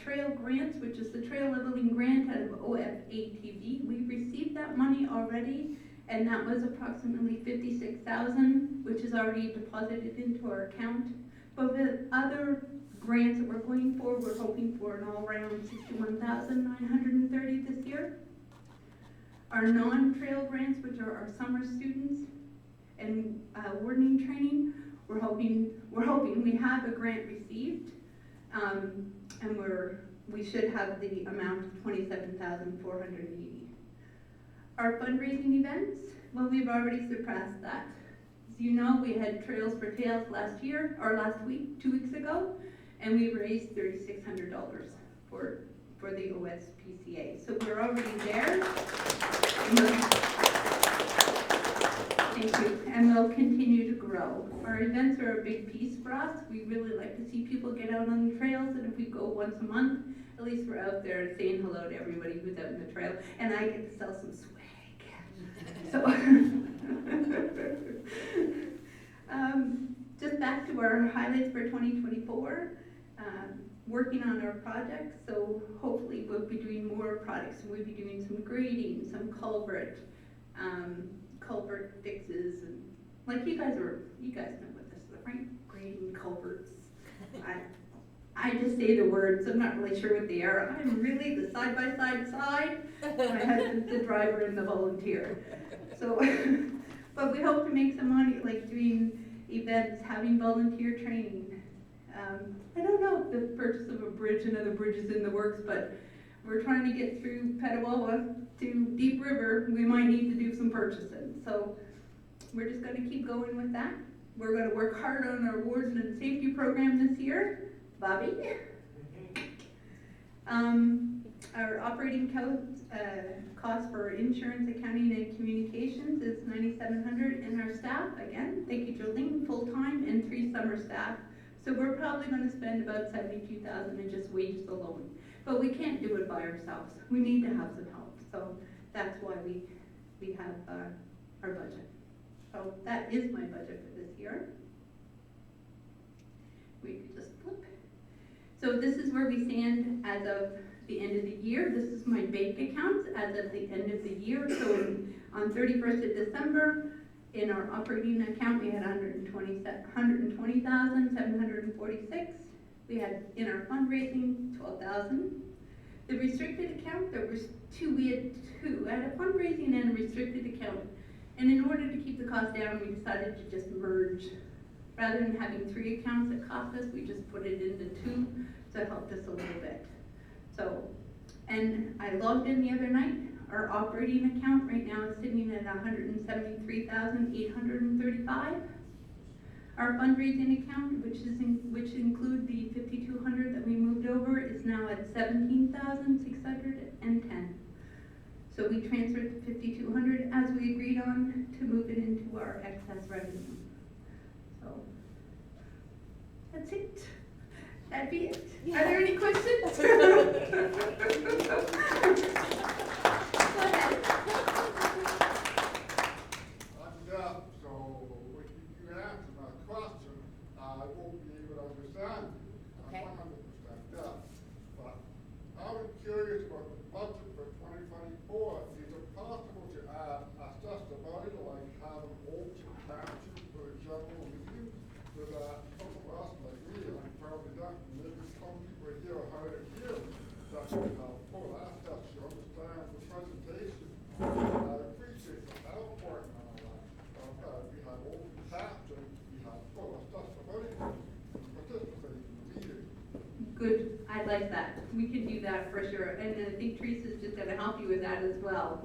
Trail grants, which is the trail leveling grant out of OFATV. We've received that money already, and that was approximately $56,000, which is already deposited into our account. But with other grants that we're going for, we're hoping for an all-round $61,930 this year. Our non-trail grants, which are our summer students and wardening training, we're hoping we have a grant received, and we should have the amount of $27,480. Our fundraising events, well, we've already surpassed that. As you know, we had Trails for Tails last week, 2 weeks ago, and we raised $3,600 for the OSPCA. So we're already there. Thank you. And we'll continue to grow. Our events are a big piece for us. We really like to see people get out on the trails, and if we go once a month, at least we're out there saying hello to everybody who's out in the trail, and I get to sell some swag. So, just back to our highlights for 2024. Working on our projects, so hopefully we'll be doing more projects. We'll be doing some grading, some culvert, culvert fixes, and like you guys know what this is, right? Grading culverts. I just say the words, I'm not really sure what they are. I'm really the side-by-side side. My husband's the driver and the volunteer. So, but we hope to make some money, like doing events, having volunteer training. I don't know if the purchase of a bridge and other bridges in the works, but we're trying to get through Petawawa to Deep River. We might need to do some purchasing. So we're just gonna keep going with that. We're gonna work hard on our warden and safety program this year. Bobby? Our operating cost for insurance, accounting, and communications is $9,700, and our staff, again, thank you, Jolene, full-time and 3 summer staff. So we're probably gonna spend about $72,000 in just wages alone. But we can't do it by ourselves. We need to have some help. So that's why we have our budget. So that is my budget for this year. We could just flip. So this is where we stand as of the end of the year. This is my bank accounts as of the end of the year. So on 31st of December, in our operating account, we had $120,746. We had in our fundraising 12,000. The restricted account, there was two. We had two. I had a fundraising and a restricted account. And in order to keep the cost down, we decided to just merge. Rather than having 3 accounts that cost us, we just put it into 2, so it helped us a little bit. So, and I logged in the other night. Our operating account right now is sitting at $173,835. Our fundraising account, which include the $5,200 that we moved over, is now at $17,610. So we transferred the $5,200 as we agreed on to move it into our excess revenue. So that's it. That'd be it. Are there any questions? Go ahead. So if you answer my question, I won't be able to understand you. Okay. I'm 100% deaf. But I was curious about the budget for 2024. Is it possible to add accessibility, like having open captions for the general meeting, so that some of us, like me, I'm probably deaf, and maybe some people here are hard of hearing, that can have full access to understand the presentation. I appreciate the PowerPoint and all that. We have open captions, we have full accessibility to participate in the meeting. Good. I like that. We can do that for sure. And I think Teresa's just going to help you with that as well.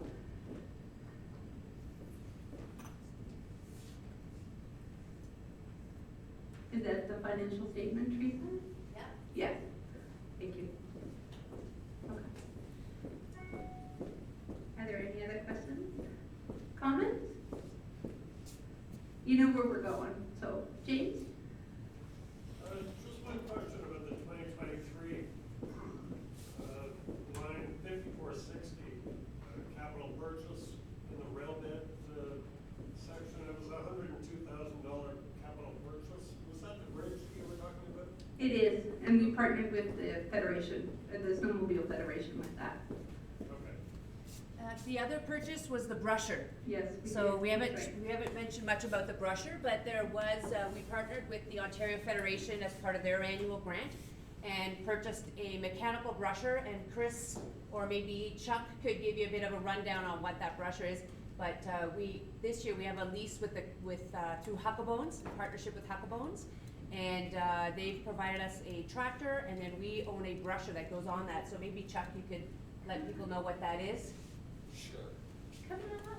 Is that the financial statement, Teresa? Yeah. Yes. Thank you. Okay. Are there any other questions? Comments? You know where we're going. So, James? Just one question about the 2023 line 5460 capital purchase in the rail bed section. It was $102,000 capital purchase. Was that the bridge you were talking about? It is, and we partnered with the Federation, the Snowmobile Federation with that. Okay. The other purchase was the brusher. Yes. So did. we haven't That's right. we haven't mentioned much about the brusher, but there was we partnered with the Ontario Federation as part of their annual grant and purchased a mechanical brusher. And Chris or maybe Chuck could give you a bit of a rundown on what that brusher is. But this year we have a lease with through Huckabones, a partnership with Huckabones, and they've provided us a tractor, and then we own a brusher that goes on that. So maybe Chuck, you could let people know what that is. Sure. Come on up.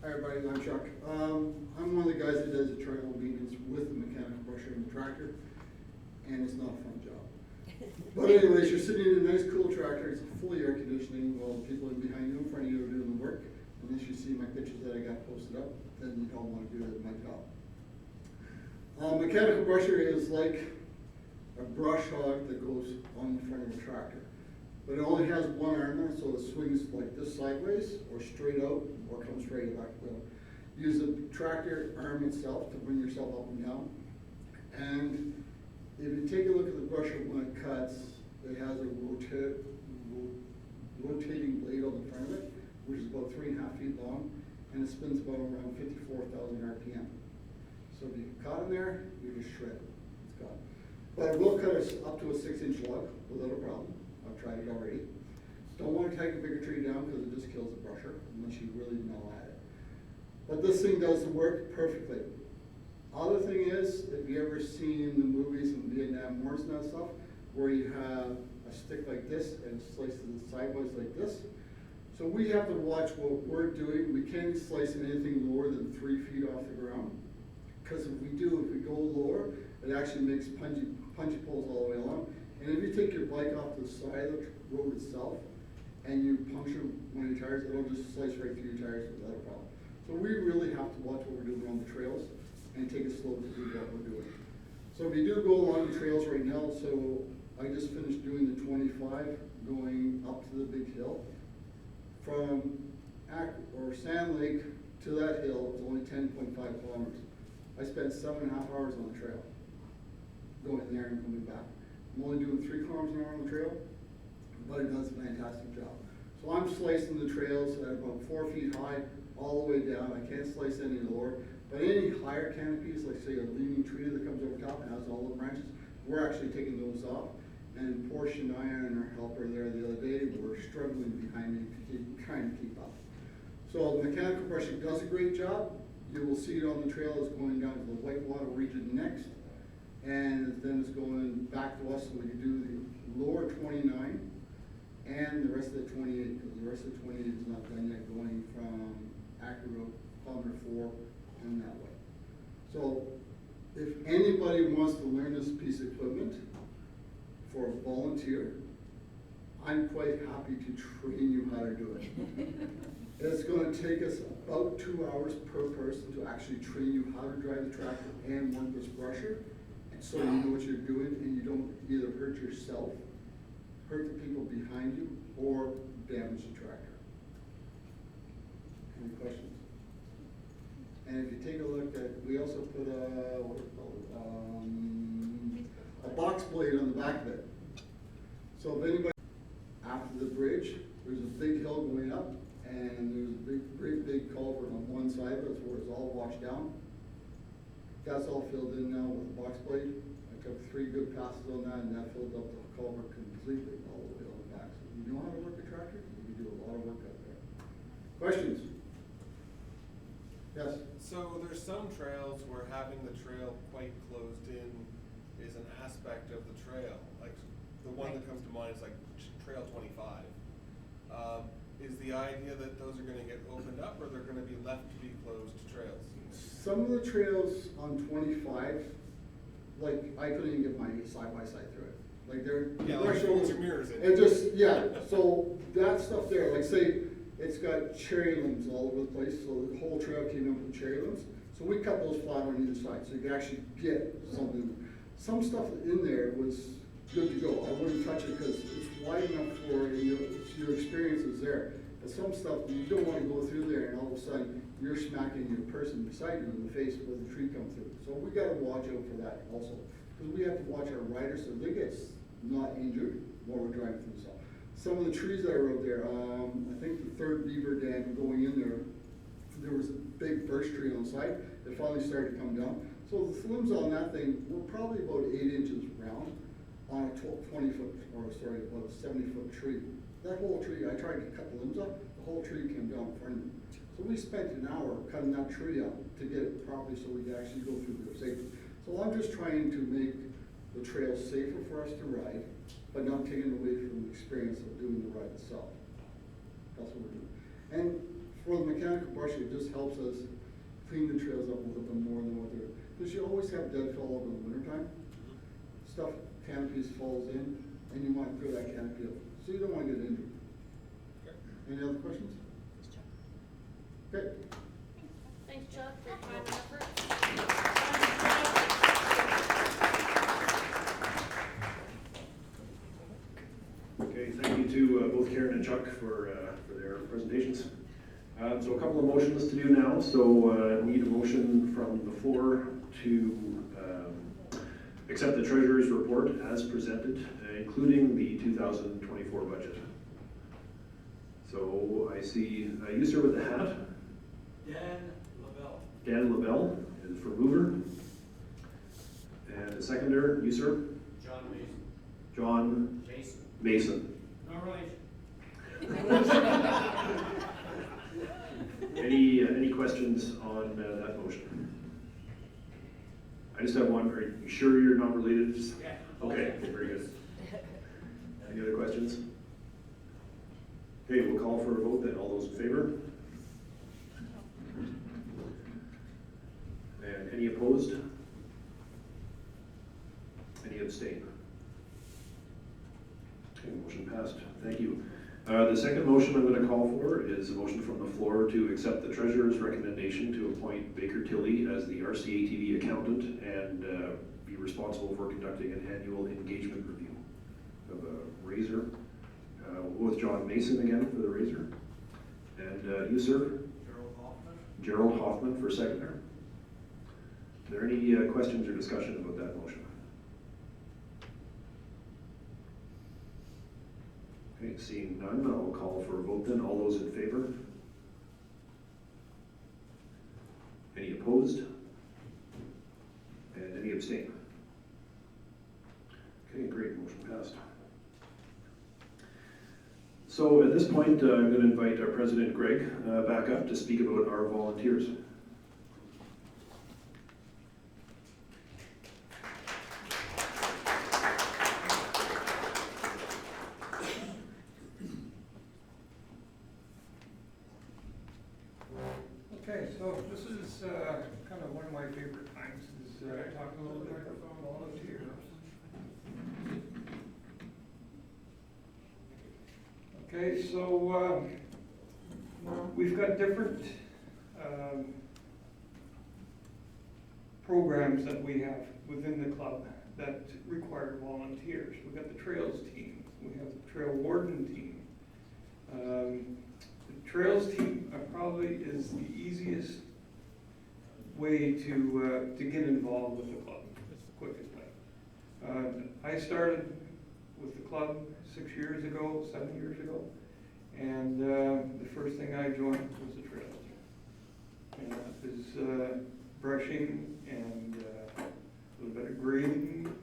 Hi everybody, I'm Chuck. I'm one of the guys that does the trail maintenance with the mechanical brusher and the tractor, and it's not a fun job. But anyways, you're sitting in a nice cool tractor, it's fully air conditioning, while the people in behind you, in front of you are doing the work. Unless you see my pictures that I got posted up, then you don't want to do my job. Mechanical brusher is like a brush hog that goes on the front of a tractor. But it only has one arm there, so it swings like this sideways, or straight out, or comes straight back. Use the tractor arm itself to bring yourself up and down. And if you take a look at the brusher when it cuts, it has a rotating blade on the front of it, which is about 3.5 feet long, and it spins about around 54,000 RPM. So if you get caught in there, you just shred it. It's gone. But it will cut us up to a 6-inch lug without a problem. I've tried it already. Don't want to take a bigger tree down because it just kills the brusher unless you really gnaw at it. But this thing does the work perfectly. Other thing is, if you ever seen the movies in Vietnam Wars and that stuff, where you have a stick like this and slices it sideways like this. So we have to watch what we're doing. We can't slice anything lower than 3 feet off the ground. Because if we go lower, it actually makes punchy pulls all the way along. And if you take your bike off the side of the road itself, and you puncture one of your tires, it'll just slice right through your tires without a problem. So we really have to watch what we're doing on the trails and take it slow to do what we're doing. So if you do go along the trails right now, so I just finished doing the 25 going up to the big hill. From Sand Lake to that hill is only 10.5 kilometers. I spent 7.5 hours on the trail, going there and coming back. I'm only doing 3 kilometers an hour on the trail, but it does a fantastic job. So I'm slicing the trails at about 4 feet high, all the way down. I can't slice any lower. But any higher canopies, like say a leaning tree that comes over top and has all the branches, we're actually taking those off. And poor Shania and her helper there the other day were struggling behind me, trying to keep up. So the mechanical brushing does a great job. You will see it on the trail. It's going down to the Whitewater region next. And then it's going back to us, so we can do the lower 29 and the rest of the 28, because the rest of the 28 is not done yet, going from Acre Road, kilometer 4, and that way. So if anybody wants to learn this piece of equipment for a volunteer, I'm quite happy to train you how to do it. It's going to take us about 2 hours per person to actually train you how to drive the tractor and work this brusher, so you know what you're doing and you don't either hurt yourself, hurt the people behind you, or damage the tractor. Any questions? And if you take a look at, we also put a box blade on the back of it. So if anybody, after the bridge, there's a big hill going up, and there's a great big culvert on one side of it where it's all washed down. That's all filled in now with a box blade. I took 3 good passes on that, and that filled up the culvert completely all the way on the back. So you know how to work a tractor? You can do a lot of work out there. Questions? Yes? So there's some trails where having the trail quite closed in is an aspect of the trail. Like the one that comes to mind is like Trail 25. Is the idea that those are gonna get opened up, or they're gonna be left to be closed trails? Some of the trails on 25, like I couldn't even get my side-by-side through it. Like they're, yeah, like your mirrors in. It just, yeah, so that stuff there, like say, it's got cherry limbs all over the place, so the whole trail came in with cherry limbs. So we cut those flat on either side, so you can actually get something. Some stuff in there was good to go. I wouldn't touch it because it's wide enough for your experience is there. But some stuff, you don't want to go through there and all of a sudden you're smacking your person beside you in the face with a tree come through. So we got to watch out for that also. Because we have to watch our riders so they get not injured while we're driving through the stuff. Some of the trees that are out there, I think the 3rd beaver dam going in there was a big birch tree on the side that finally started to come down. So the limbs on that thing were probably about 8 inches round on a about a 70-foot tree. That whole tree, I tried to cut the limbs up, the whole tree came down in front of me. So we spent an hour cutting that tree up to get it properly so we could actually go through there safely. So I'm just trying to make the trail safer for us to ride, but not taking away from the experience of doing the ride itself. That's what we're doing. And for the mechanical brushing, it just helps us clean the trails up a little bit more than what they're, because you always have deadfall over the wintertime. Stuff, canopies falls in, and you want to clear that canopy up. So you don't want to get injured. Okay. Any other questions? Okay. Thanks, Chuck, for your time and effort. Okay, thank you to both Karen and Chuck for their presentations. So a couple of motions to do now. So need a motion from the floor to accept the treasurer's report as presented, including the 2024 budget. So I see you, sir, with the hat. Dan LaBelle is for mover. And the seconder, you, sir? John Mason. John Mason. No relation. Any questions on that motion? I just have one. Are you sure you're not related? Yeah. Okay, very good. Any other questions? Okay, we'll call for a vote then. All those in favor? And any opposed? Any abstain? Okay, motion passed. Thank you. The second motion I'm going to call for is a motion from the floor to accept the treasurer's recommendation to appoint Baker Tilley as the RCATV accountant and be responsible for conducting an annual engagement review of a raiser. We'll go with John Mason again for the raiser. And you, sir? Gerald Hoffman for seconder. Are there any questions or discussion about that motion? Okay, seeing none, I'll call for a vote then. All those in favor? Any opposed? And any abstain? Okay, great, motion passed. So at this point, I'm going to invite our president, Greg, back up to speak about our volunteers. Okay, so this is kind of one of my favorite times, is talking a little bit about volunteers. Okay, so we've got different programs that we have within the club that require volunteers. We've got the Trails team, we have the Trail Warden team. The Trails team probably is the easiest way to get involved with the club. It's the quickest way. I started with the club 7 years ago, and the first thing I joined was the Trails. And that is brushing and a little bit of grading,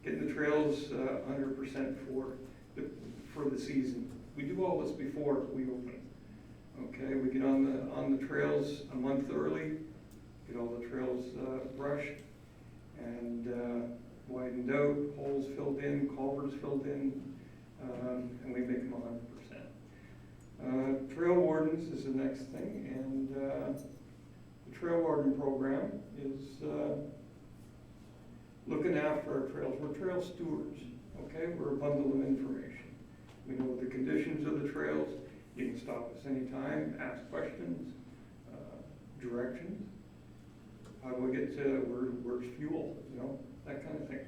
getting the trails 100% for the season. We do all this before we open. Okay, we get on the trails a month early, get all the trails brushed and widened out, holes filled in, culverts filled in, and we make them 100%. Trail wardens is the next thing, and the Trail Warden Program is looking after our trails. We're trail stewards, okay? We're a bundle of information. We know the conditions of the trails. You can stop us anytime, ask questions, directions. How do we get to where's fuel? You know, that kind of thing.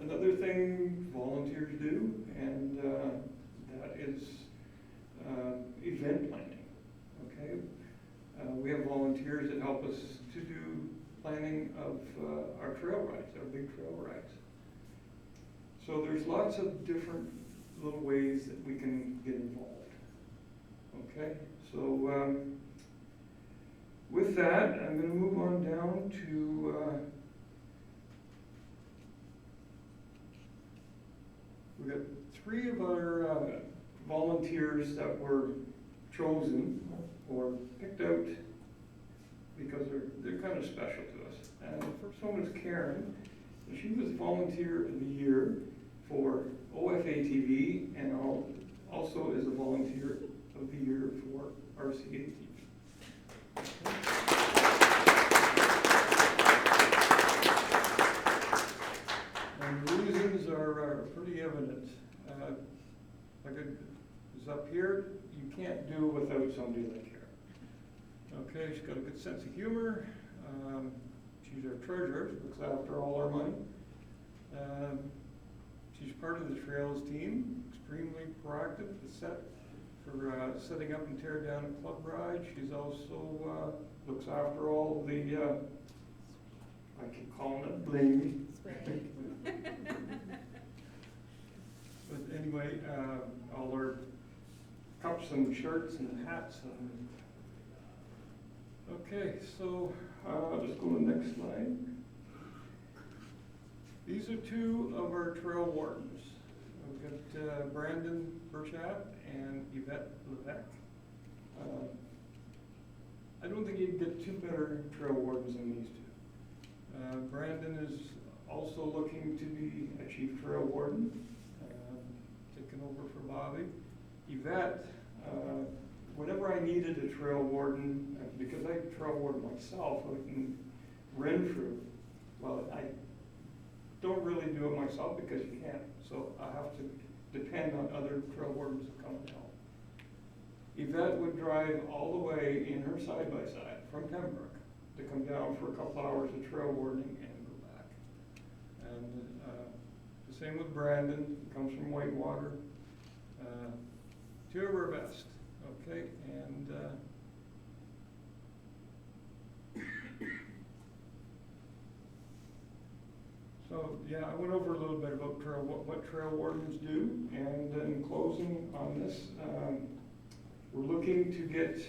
Another thing volunteers do, and that is event planning. Okay, we have volunteers that help us to do planning of our trail rides, our big trail rides. So there's lots of different little ways that we can get involved. Okay, so with that, I'm going to move on down to we've got 3 of our volunteers that were chosen or picked out because they're kind of special to us. And the first one was Karen, and she was Volunteer of the Year for OFATV and also is a Volunteer of the Year for RCATV. And the reasons are pretty evident. Like it is up here, you can't do without somebody like her. Okay, she's got a good sense of humor. She's our treasurer, she looks after all our money. She's part of the Trails team, extremely proactive, for setting up and tearing down a club ride. She's also looks after all the, I keep calling it bling. anyway, all our cups and shirts and hats and, okay, so, let's go to the next slide. These are two of our trail wardens. We've got Brandon Burchat and Yvette Levesque. I don't think you can get two better trail wardens than these two. Brandon is also looking to be a chief trail warden, taking over for Bobby. Yvette, whenever I needed a trail warden, because I trail warden myself in Renfrew, well, I don't really do it myself because you can't, so I have to depend on other trail wardens to come and help. Yvette would drive all the way in her side-by-side from Pembroke to come down for a couple hours of trail wardening and go back. And the same with Brandon, he comes from Whitewater. Two of our best, okay? And so, yeah, I went over a little bit about what trail wardens do, and in closing on this, we're looking to get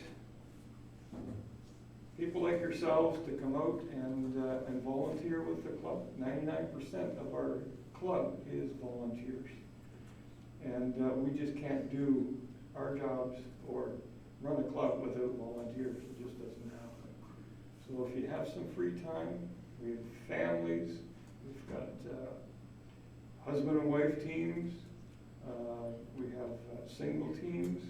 people like yourselves to come out and volunteer with the club. 99% of our club is volunteers. And we just can't do our jobs or run a club without volunteers. It just doesn't happen. So if you have some free time, we have families, we've got husband and wife teams, we have single teams.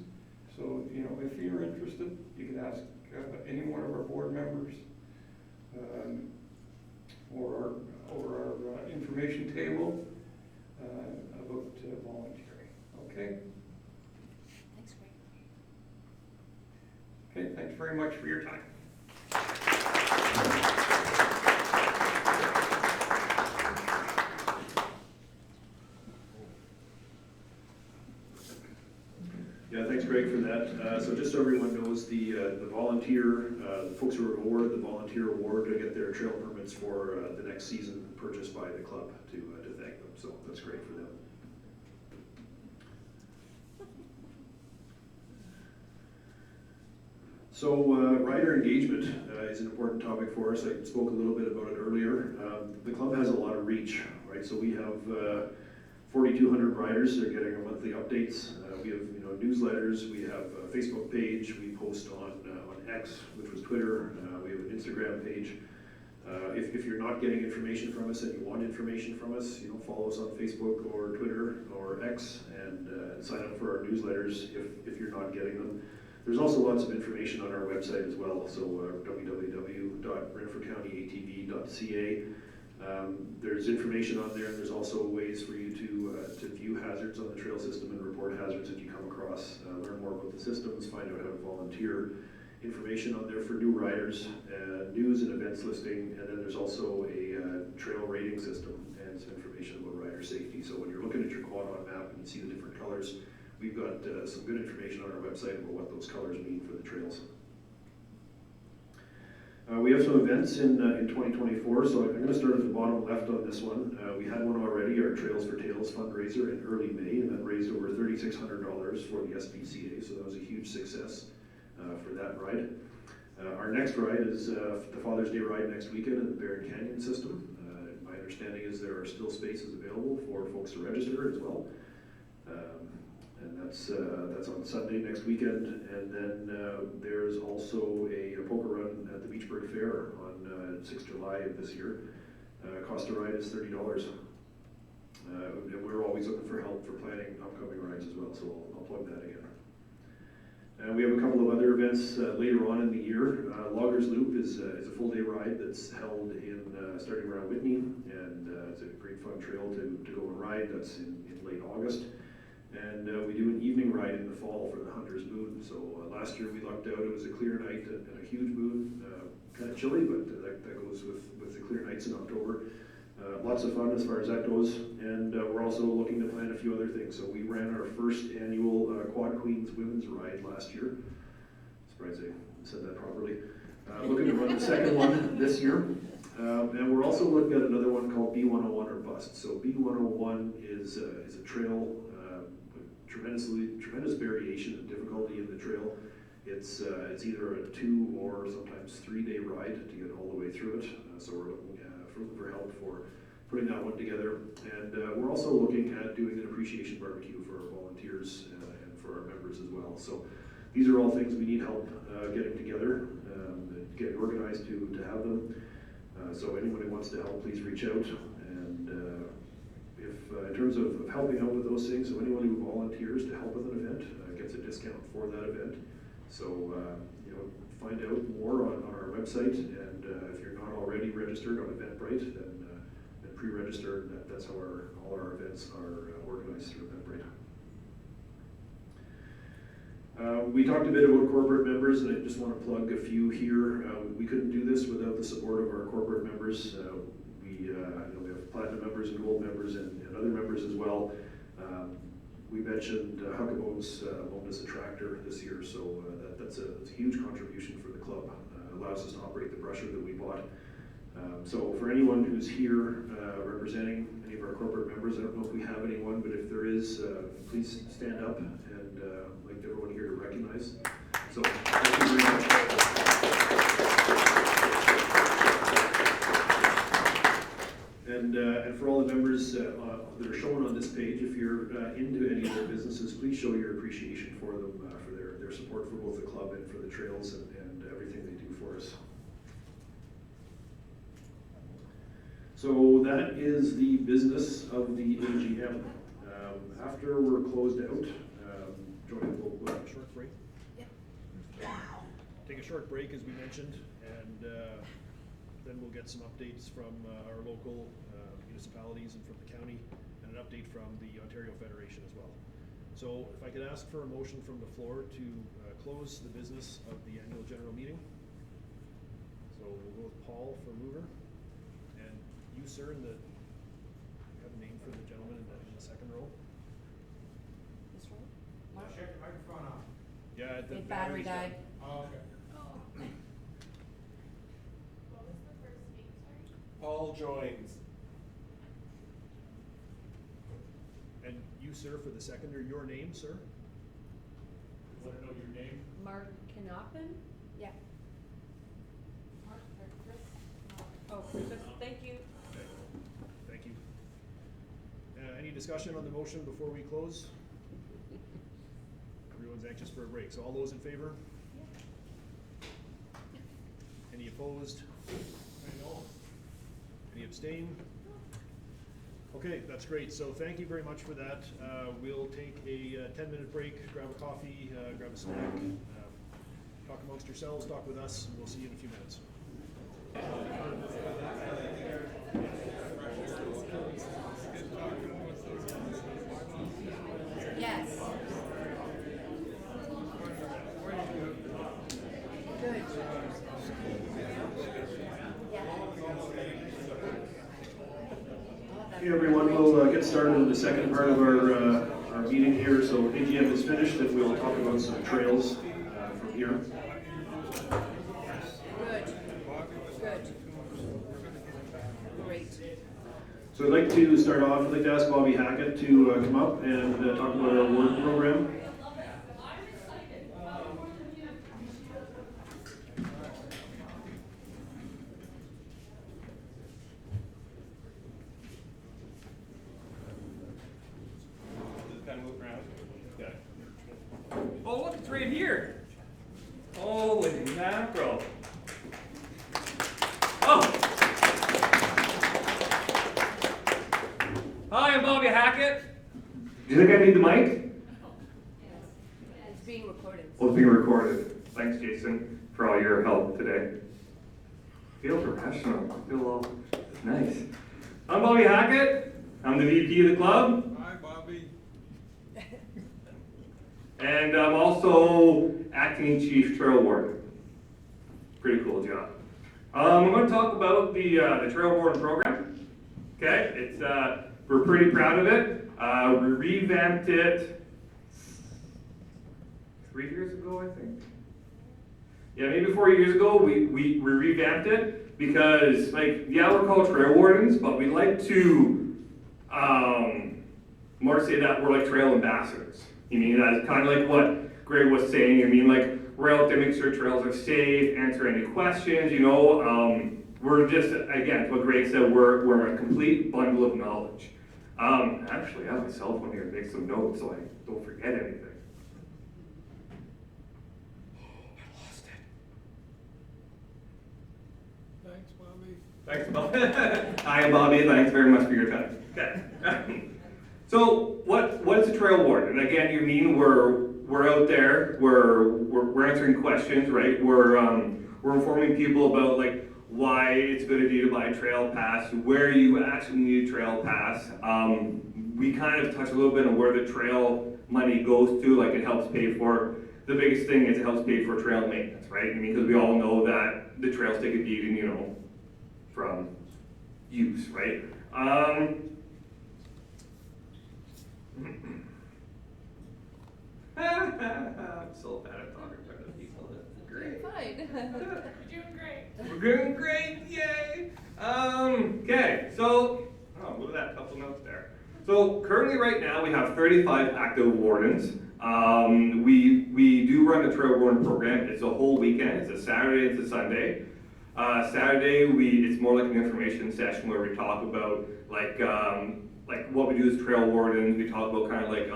So, you know, if you're interested, you can ask any one of our board members or our information table about volunteering. Okay? Thanks, Greg. Okay, thanks very much for your time. Yeah, thanks Greg for that. So just so everyone knows, the volunteer, the folks who are awarded the volunteer award to get their trail permits for the next season purchased by the club to thank them. So that's great for them. So rider engagement is an important topic for us. I spoke a little bit about it earlier. The club has a lot of reach, right? So we have 4,200 riders. They're getting our monthly updates. We have newsletters. We have a Facebook page. We post on X, which was Twitter. We have an Instagram page. If you're not getting information from us and you want information from us, follow us on Facebook or Twitter or X and sign up for our newsletters if you're not getting them. There's also lots of information on our website as well, so www.renfrewcountyatv.ca. There's information on there, and there's also ways for you to view hazards on the trail system and report hazards that you come across, learn more about the systems, find out how to volunteer, information on there for new riders, news and events listing, and then there's also a trail rating system and some information about rider safety. So when you're looking at your quad on map and you see the different colors, we've got some good information on our website about what those colors mean for the trails. We have some events in 2024, so I'm going to start at the bottom left on this one. We had one already, our Trails for Tales fundraiser in early May, and that raised over $3,600 for the SPCA, so that was a huge success for that ride. Our next ride is the Father's Day ride next weekend in the Barron Canyon system. My understanding is there are still spaces available for folks to register as well. And that's on Sunday next weekend, and then there's also a poker run at the Beachburg Fair on 6th July of this year. Cost to ride is $30. And we're always looking for help for planning upcoming rides as well, so I'll plug that again. And we have a couple of other events later on in the year. Loggers Loop is a full-day ride that's held in starting around Whitney, and it's a great fun trail to go and ride. That's in late August. And we do an evening ride in the fall for the Hunter's Moon. So last year we lucked out. It was a clear night and a huge moon. Kind of chilly, but that goes with the clear nights in October. Lots of fun as far as that goes. And we're also looking to plan a few other things. So we ran our first annual Quad Queens Women's Ride last year. Surprised I said that properly. Looking to run the second one this year. And we're also looking at another one called B101 or Bust. So B101 is a trail tremendous variation and difficulty in the trail. It's either a 2 or sometimes 3 day ride to get all the way through it. So we're looking for help for putting that one together. And we're also looking at doing an appreciation barbecue for our volunteers and for our members as well. So these are all things we need help getting together, getting organized to have them. So anyone who wants to help, please reach out. And if in terms of helping out with those things, so anyone who volunteers to help with an event gets a discount for that event. So find out more on our website, and if you're not already registered on Eventbrite, then pre-register. That's how all our events are organized through Eventbrite. We talked a bit about corporate members, and I just want to plug a few here. We couldn't do this without the support of our corporate members. We have platinum members and gold members and other members as well. We mentioned Huckabones loaned us a tractor this year, so that's a huge contribution for the club. Allows us to operate the brusher that we bought. So for anyone who's here representing any of our corporate members, I don't know if we have anyone, but if there is, please stand up, and I'd like everyone here to recognize. So thank you very much. And for all the members that are shown on this page, if you're into any of their businesses, please show your appreciation for them, for their support for both the club and for the trails and everything they do for us. So that is the business of the AGM. After we're closed out, Joanne, we'll have a short break. Yep. Take a short break, as we mentioned, and then we'll get some updates from our local municipalities and from the county, and an update from the Ontario Federation as well. So if I could ask for a motion from the floor to close the business of the annual general meeting. So we'll go with Paul for mover, and you, sir, you have a name for the gentleman in the second row? This one? Check your microphone on. Yeah, the The battery died. Oh, okay. What was the first name, sorry? Paul joins. And you, sir, for the second, or your name, sir? Want to know your name? Mark Knappen? Yeah. Mark or Chris? Oh, thank you. Okay. Thank you. Any discussion on the motion before we close? Everyone's anxious for a break, so all those in favor? Any opposed? Any abstain? Okay, that's great. So thank you very much for that. We'll take a 10-minute break, grab a coffee, grab a snack, talk amongst yourselves, talk with us, and we'll see you in a few minutes. Yes. Good. Hey everyone, we'll get started in the second part of our meeting here. So AGM is finished, and we'll talk about some trails from here. Good. Good. Great. So I'd like to start off, I'd like to ask Bobby Hackett to come up and talk about our Warden Program. Oh, look, it's right here. Holy mackerel. Oh. Hi, I'm Bobby Hackett. Do you think I need the mic? It's being recorded. Well, it's being recorded. Thanks, Jason, for all your help today. Feel professional. Feel all nice. I'm Bobby Hackett. I'm the VP of the club. Hi, Bobby. And I'm also acting chief trail warden. Pretty cool job. I'm going to talk about the trail warden program. Okay, it's we're pretty proud of it. We revamped it 3 years ago, I think. Yeah, maybe 4 years ago. We revamped it because, like, yeah, we're called trail wardens, but we like to more say that we're like trail ambassadors. You mean, that's kind of like what Greg was saying. I mean, like, we're out there making sure trails are safe, answer any questions, you know. We're just, again, what Greg said, we're a complete bundle of knowledge. Actually, I have my cell phone here to make some notes so I don't forget anything. I lost it. Thanks, Bobby. Thanks, Bobby. Hi, Bobby. Thanks very much for your time. Okay. So, what is a trail warden? And again, you mean we're out there, we're answering questions, right? We're informing people about like why it's a good idea to buy a trail pass, where you actually need a trail pass. We kind of touch a little bit on where the trail money goes to, like it helps pay for, the biggest thing is it helps pay for trail maintenance, right? I mean, because we all know that the trails take a beating, you know, from use, right? I'm so bad at talking in front of people. That's great. Fine. You're doing great. We're doing great, yay! Okay, so, look at that, couple notes there. So currently right now we have 35 active wardens. We do run the Trail Warden Program. It's a whole weekend. It's a Saturday, it's a Sunday. Saturday, it's more like an information session where we talk about like what we do as trail wardens. We talk about kind of like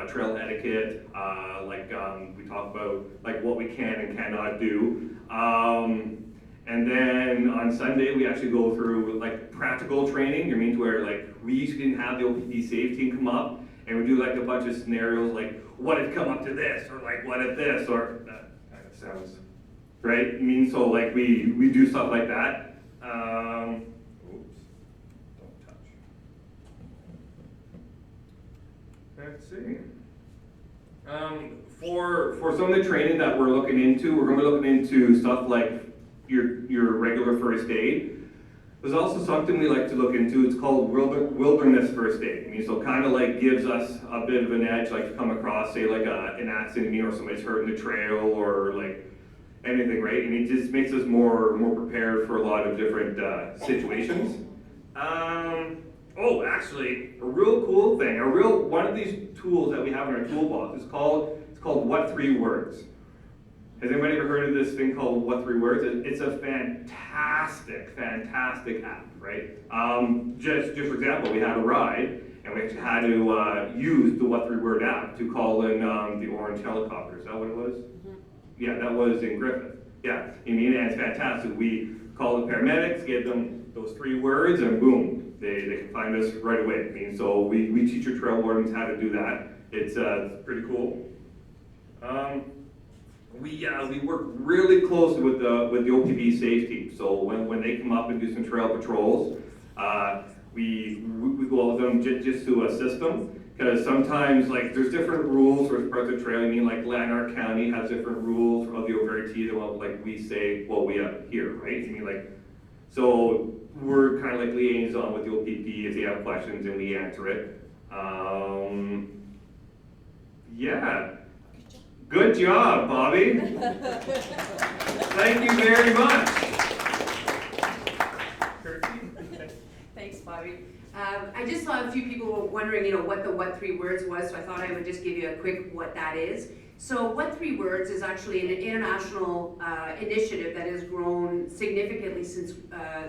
trail etiquette. We talk about like what we can and cannot do. And then on Sunday, we actually go through like practical training. You mean to where like we usually didn't have the OPP safe team come up and we do like a bunch of scenarios like what if come up to this or like what if this or that kind of sounds right. I mean, so like we do stuff like that. Oops, don't touch. Let's see. For some of the training that we're looking into, we're going to be looking into stuff like your regular first aid. There's also something we like to look into. It's called wilderness first aid. I mean, so kind of like gives us a bit of an edge, like to come across, say, like an accident, or somebody's hurt in the trail, or like anything, right? And it just makes us more prepared for a lot of different situations. Oh, actually, a real cool thing, one of these tools that we have in our toolbox is called What 3 Words. Has anybody ever heard of this thing called What 3 Words? It's a fantastic app, right? Just for example, we had a ride, and we actually had to use the What 3 Word app to call in the orange helicopter. Is that what it was? Mm-hmm. Yeah, that was in Griffith. Yeah, I mean, and it's fantastic. We call the paramedics, give them those 3 words, and boom, they can find us right away. I mean, so we teach our trail wardens how to do that. It's pretty cool. We work really closely with the OPP safe team. So when they come up and do some trail patrols, we go out with them just to assist them. Because sometimes like there's different rules for parts of the trail. I mean, like Lanark County has different rules of the OVRT than what like we say what we have here, right? I mean, like, so we're kind of like liaison with the OPP if they have questions and we answer it. Yeah. Good job, Bobby. Thank you very much. Thanks, Bobby. I just saw a few people were wondering, what the What 3 Words was, so I thought I would just give you a quick what that is. So What 3 Words is actually an international initiative that has grown significantly since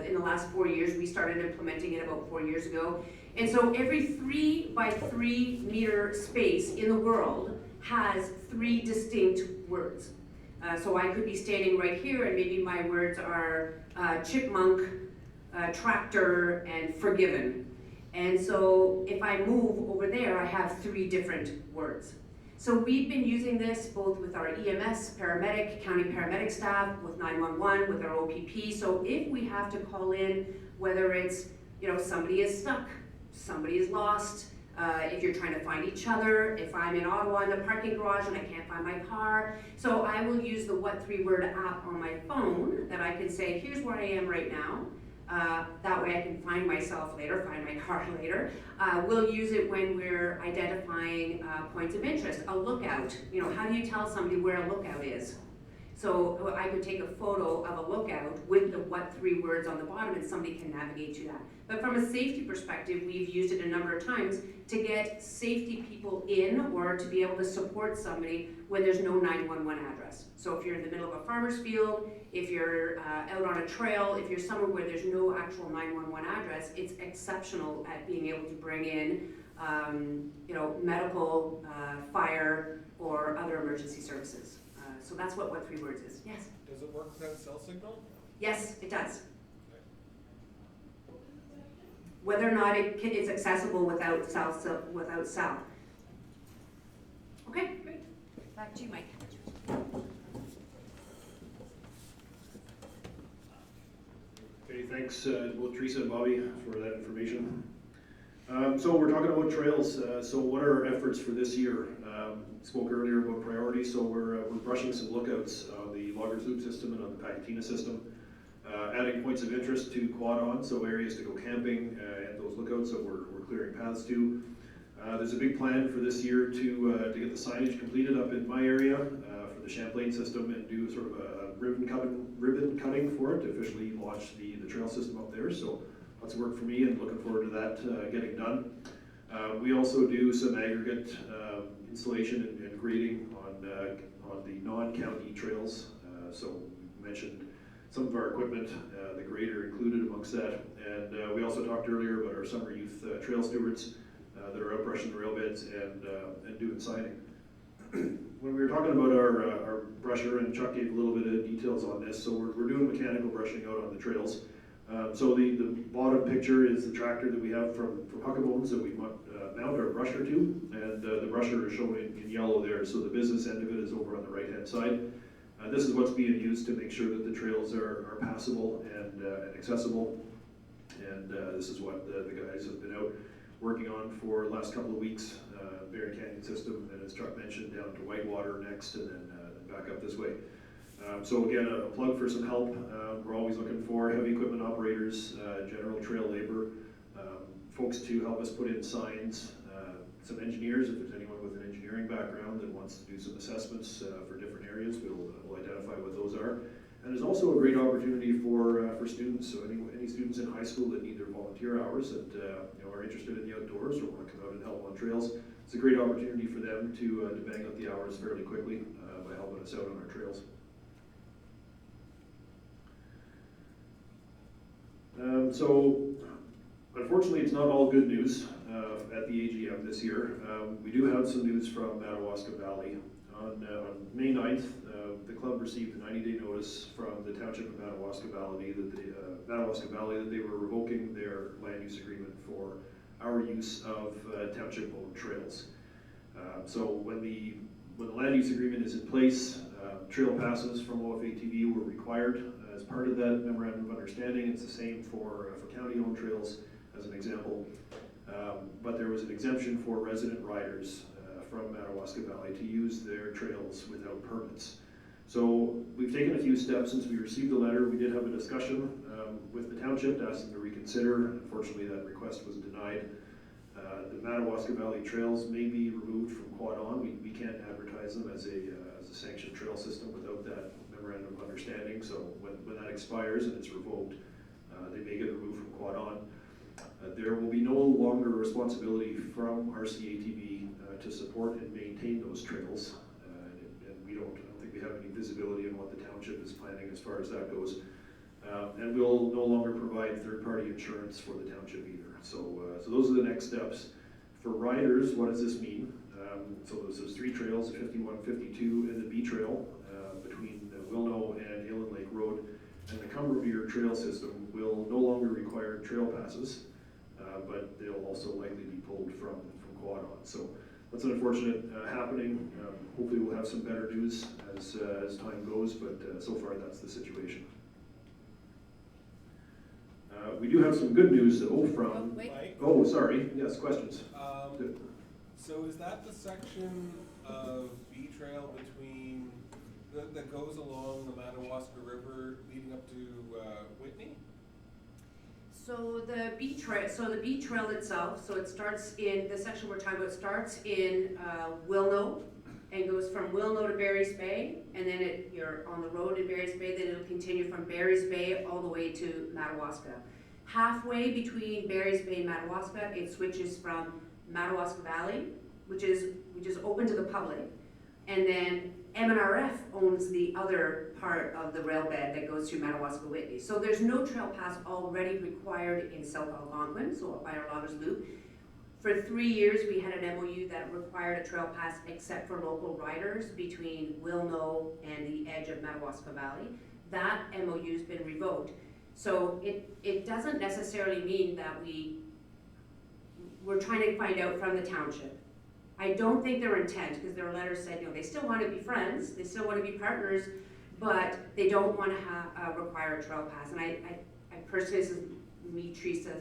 in the last 4 years. We started implementing it about 4 years ago. And so every 3 by 3 meter space in the world has 3 distinct words. So I could be standing right here and maybe my words are chipmunk, tractor, and forgiven. And so if I move over there, I have 3 different words. So we've been using this both with our EMS, paramedic, county paramedic staff, with 911, with our OPP. So if we have to call in, whether it's, somebody is stuck, somebody is lost, if you're trying to find each other, if I'm in Ottawa in the parking garage and I can't find my car. So I will use the What 3 Word app on my phone that I can say, here's where I am right now. That way I can find myself later, find my car later. We'll use it when we're identifying points of interest. A lookout, how do you tell somebody where a lookout is? So I could take a photo of a lookout with the What 3 words on the bottom and somebody can navigate to that. But from a safety perspective, we've used it a number of times to get safety people in or to be able to support somebody when there's no 911 address. So if you're in the middle of a farmer's field, if you're out on a trail, if you're somewhere where there's no actual 911 address, it's exceptional at being able to bring in medical, fire, or other emergency services. So that's what 3 words is. Yes? Does it work without cell signal? Yes, it does. Whether or not it's accessible without cell. Okay, great. Back to you, Mike. Okay, thanks both Teresa and Bobby for that information. So we're talking about trails. So what are our efforts for this year? Spoke earlier about priorities, so we're brushing some lookouts on the Loggers Loop system and on the Pacatina system. Adding points of interest to quad on, so areas to go camping and those lookouts that we're clearing paths to. There's a big plan for this year to get the signage completed up in my area for the Champlain system and do sort of a ribbon cutting for it to officially launch the trail system up there. So lots of work for me and looking forward to that getting done. We also do some aggregate installation and grading on the non-county trails. So we mentioned some of our equipment, the grader included amongst that. And we also talked earlier about our summer youth trail stewards that are out brushing the rail beds and doing signing. When we were talking about our brusher, and Chuck gave a little bit of details on this, so we're doing mechanical brushing out on the trails. So the bottom picture is the tractor that we have from Huckabones that we mount our brusher to, and the brusher is shown in yellow there, so the business end of it is over on the right-hand side. This is what's being used to make sure that the trails are passable and accessible, and this is what the guys have been out working on for the last couple of weeks. Barry Canyon system, and as Chuck mentioned, down to Whitewater next, and then back up this way. So again, a plug for some help. We're always looking for heavy equipment operators, general trail labor, folks to help us put in signs, some engineers, if there's anyone with an engineering background that wants to do some assessments for different areas, we'll identify what those are. And there's also a great opportunity for students, so any students in high school that need their volunteer hours that are interested in the outdoors or want to come out and help on trails. It's a great opportunity for them to bang out the hours fairly quickly by helping us out on our trails. So unfortunately, it's not all good news at the AGM this year. We do have some news from Madawaska Valley. On May 9th, the club received a 90-day notice from the Township of Madawaska Valley that they were revoking their land use agreement for our use of township-owned trails. So when the land use agreement is in place, trail passes from OFATV were required as part of that memorandum of understanding. It's the same for county-owned trails, as an example. But there was an exemption for resident riders from Madawaska Valley to use their trails without permits. So we've taken a few steps since we received the letter. We did have a discussion with the township to ask them to reconsider. Unfortunately, that request was denied. The Madawaska Valley trails may be removed from Quad On. We can't advertise them as a sanctioned trail system without that memorandum of understanding. So when that expires and it's revoked, they may get removed from Quad On. There will be no longer responsibility from RCATV to support and maintain those trails, and I don't think we have any visibility on what the township is planning as far as that goes. And we'll no longer provide third-party insurance for the township either. So those are the next steps. For riders, what does this mean? So there's 3 trails, 51, 52, and the B Trail between Wilno and Halen Lake Road. And the Cumbervere trail system will no longer require trail passes, but they'll also likely be pulled from Quad On. So that's an unfortunate happening. Hopefully we'll have some better news as time goes, but so far that's the situation. We do have some good news though from... Oh, sorry. Yes, questions? So is that the section of B Trail between, that goes along the Madawaska River leading up to Whitney? So the B Trail itself, so it starts in, the section we're talking about starts in Wilno and goes from Wilno to Barry's Bay, and then you're on the road in Barry's Bay, then it'll continue from Barry's Bay all the way to Madawaska. Halfway between Barry's Bay and Madawaska, it switches from Madawaska Valley, which is open to the public, and then MNRF owns the other part of the rail bed that goes through Madawaska Whitney. So there's no trail pass already required in South Algonquin, so up by our Loggers Loop. For 3 years, we had an MOU that required a trail pass except for local riders between Wilno and the edge of Madawaska Valley. That MOU's been revoked. So it doesn't necessarily mean that we're trying to find out from the township. I don't think their intent, because their letter said, they still want to be friends, they still want to be partners, but they don't want to require a trail pass. And I personally, this is me, Teresa,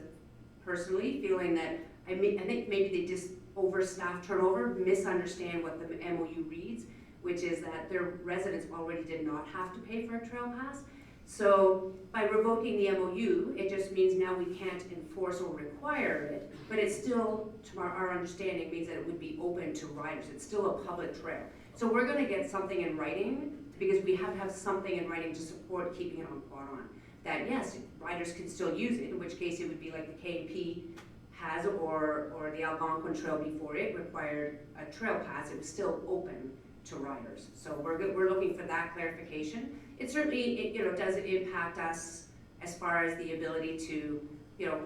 personally, feeling that I think maybe they just overstaff turnover, misunderstand what the MOU reads, which is that their residents already did not have to pay for a trail pass. So by revoking the MOU, it just means now we can't enforce or require it, but it's still, to our understanding, means that it would be open to riders. It's still a public trail. So we're gonna get something in writing, because we have to have something in writing to support keeping it on quad on. That yes, riders can still use it, in which case it would be like the K&P has, or the Algonquin Trail before it required a trail pass. It was still open to riders. So we're looking for that clarification. It certainly does impact us as far as the ability to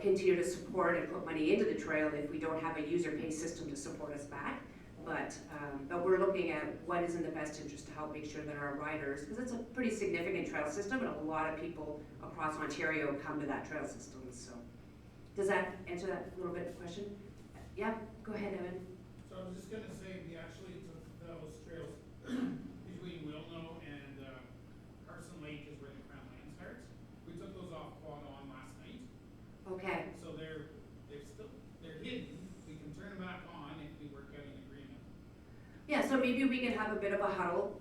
continue to support and put money into the trail if we don't have a user pay system to support us back. But we're looking at what is in the best interest to help make sure that our riders, because it's a pretty significant trail system, and a lot of people across Ontario come to that trail system. So does that answer that little bit of question? Yeah, go ahead, Evan. So I was just gonna say, we actually took those trails between Wilno and Carson Lake is where the Crown Land starts. We took those off quad on last night. Okay. So they're hidden. We can turn them back on if we work out an agreement. Yeah, so maybe we can have a bit of a huddle.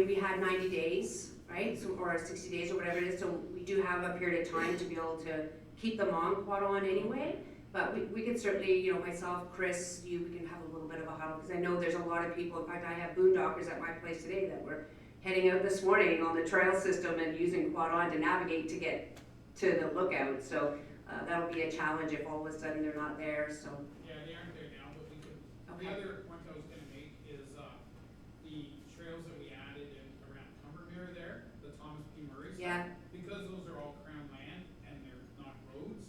We had 90 days, right? So, or 60 days or whatever it is. So we do have a period of time to be able to keep them on quad on anyway. But we could certainly, myself, Chris, we can have a little bit of a huddle, because I know there's a lot of people. In fact, I have boondockers at my place today that were heading out this morning on the trail system and using quad on to navigate to get to the lookout. So that'll be a challenge if all of a sudden they're not there. So Yeah, they aren't there now, but we could. Okay. The other point I was gonna make is the trails that we added around Cumbermere there, the Thomas P. Murray stuff. Yeah. Because those are all crown land and they're not roads,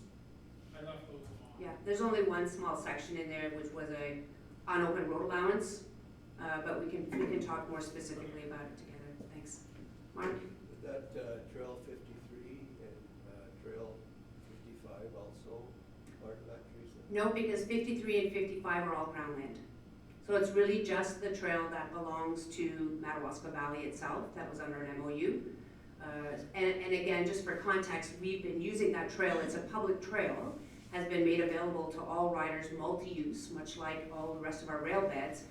I left those alone. yeah, there's only one small section in there which was a unopened road allowance, but we can talk more specifically about it together. Thanks, Mark. That Trail 53 and Trail 55 also part of that, Teresa? No, because 53 and 55 are all crown land. So it's really just the trail that belongs to Madawaska Valley itself that was under an MOU. And again, just for context, we've been using that trail. It's a public trail, has been made available to all riders, multi-use, much like all the rest of our rail beds,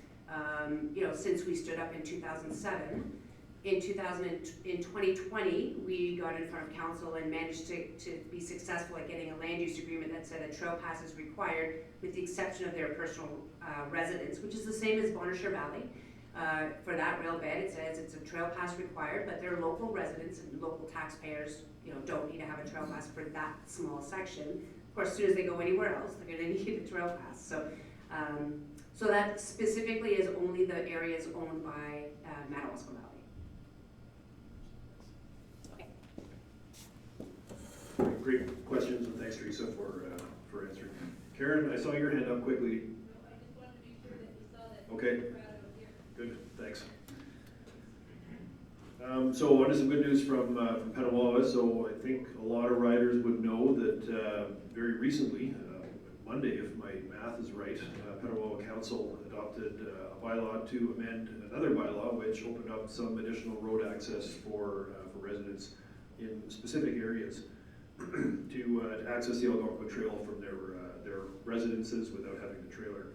since we stood up in 2007. In 2020, we got in front of council and managed to be successful at getting a land use agreement that said a trail pass is required with the exception of their personal residence, which is the same as Bonnechere Valley. For that rail bed, it says it's a trail pass required, but their local residents and local taxpayers, don't need to have a trail pass for that small section. Of course, as soon as they go anywhere else, they're gonna need a trail pass. So that specifically is only the areas owned by Madawaska Valley. Great questions, and thanks, Teresa, for answering. Karen, I saw your hand up quickly. No, I just wanted to be sure that you saw that. Okay. We're proud of it here. Good, thanks. So on to some good news from Petawawa. So I think a lot of riders would know that very recently, Monday, if my math is right, Petawawa Council adopted a bylaw to amend another bylaw which opened up some additional road access for residents in specific areas to access the Algonquin Trail from their residences without having the trailer.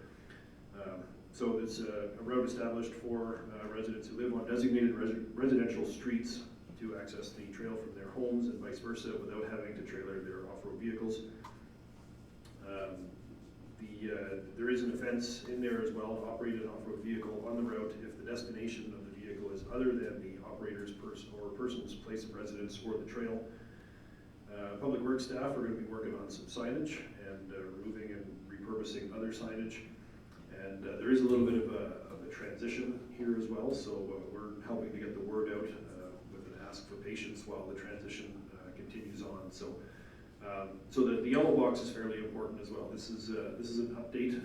So it's a road established for residents who live on designated residential streets to access the trail from their homes and vice versa without having to trailer their off-road vehicles. There is an offense in there as well, to operate an off-road vehicle on the route if the destination of the vehicle is other than the operator's person's place of residence or the trail. Public Works staff are going to be working on some signage and removing and repurposing other signage. And there is a little bit of a transition here as well, so we're helping to get the word out with an ask for patience while the transition continues on. So the yellow box is fairly important as well. This is an update.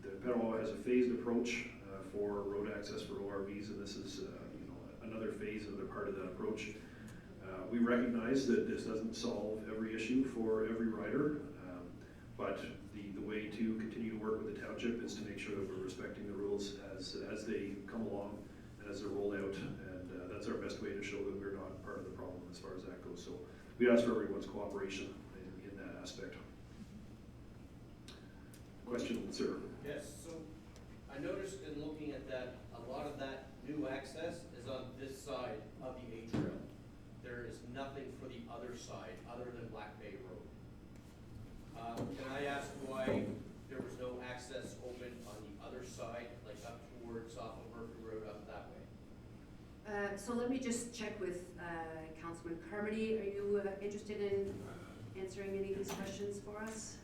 The Petawawa has a phased approach for road access for ORVs, and this is another phase, another part of that approach. We recognize that this doesn't solve every issue for every rider, but the way to continue to work with the township is to make sure that we're respecting the rules as they come along and as they're rolled out, and that's our best way to show that we're not part of the problem as far as that goes. So we ask for everyone's cooperation in that aspect. Question, sir? Yes, so I noticed in looking at that, a lot of that new access is on this side of the A Trail. There is nothing for the other side other than Black Bay Road. Can I ask why there was no access open on the other side, like up towards off of Renfrew Road up that way? So let me just check with Councilman Carmody. Are you interested in answering any of these questions for us?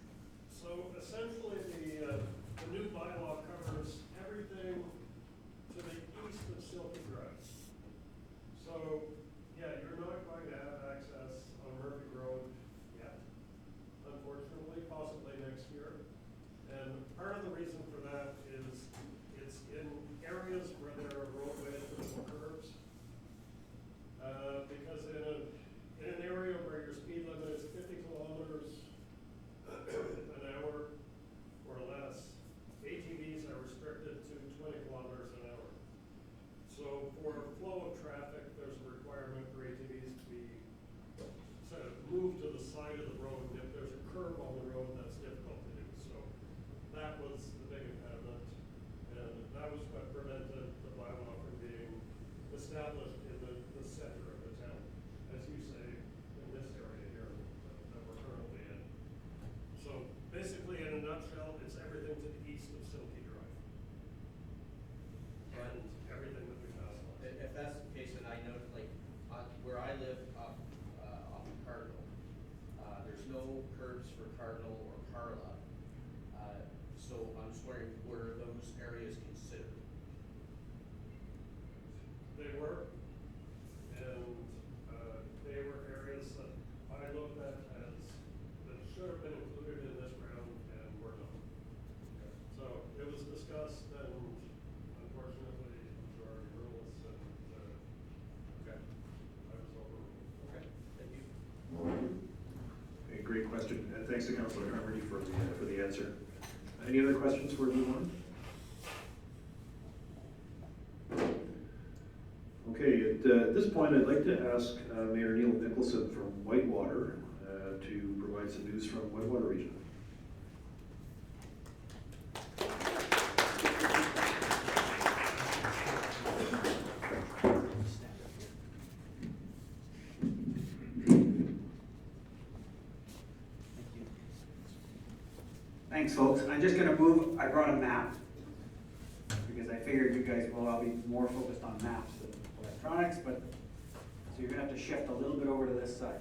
So essentially, the new bylaw covers everything to the east of Silky Drive. So, yeah, you're not going to have access on Murphy Road yet, unfortunately, possibly next year. And part of the reason for that is it's in areas where there are roadways with no curbs. Because in an area where your speed limit is 50 kilometers an hour or less, ATVs are restricted to 20 kilometers an hour. So for flow of traffic, there's a requirement for ATVs to be sort of moved to the side of the road. And if there's a curb on the road, that's difficult to do. So that was the big impediment. And that was what prevented the bylaw from being established in the center of the town, as you say, in this area here that we're currently in. So basically, in a nutshell, it's everything to the east of Silky Drive. And everything that we pass on. If that's the case, then I know, like, where I live off of Cardinal, there's no curbs for Cardinal or Carla. So I'm just wondering, were those areas considered? They were, and they were areas that I looked at as that should have been included in this round and were not. So it was discussed, and unfortunately, majority rules, and I was overruled. Okay, thank you. Okay, great question, and thanks to Councilor Carmody for the answer. Any other questions for we move on? Okay, at this point, I'd like to ask Mayor Neil Nicholson from Whitewater to provide some news from Whitewater region. Thanks, folks. I'm just gonna move, I brought a map, because I figured you guys will all be more focused on maps than electronics, but, so you're gonna have to shift a little bit over to this side.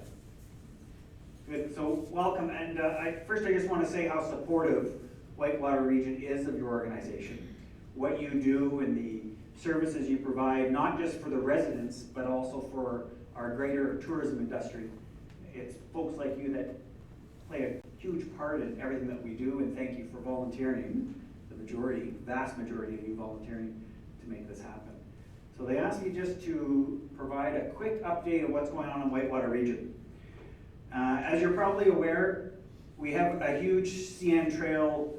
Good, so welcome, and first I just wanna say how supportive Whitewater Region is of your organization. What you do and the services you provide, not just for the residents, but also for our greater tourism industry. It's folks like you that play a huge part in everything that we do, and thank you for volunteering, the vast majority of you volunteering to make this happen. So they asked me just to provide a quick update of what's going on in Whitewater Region. As you're probably aware, we have a huge CN Trail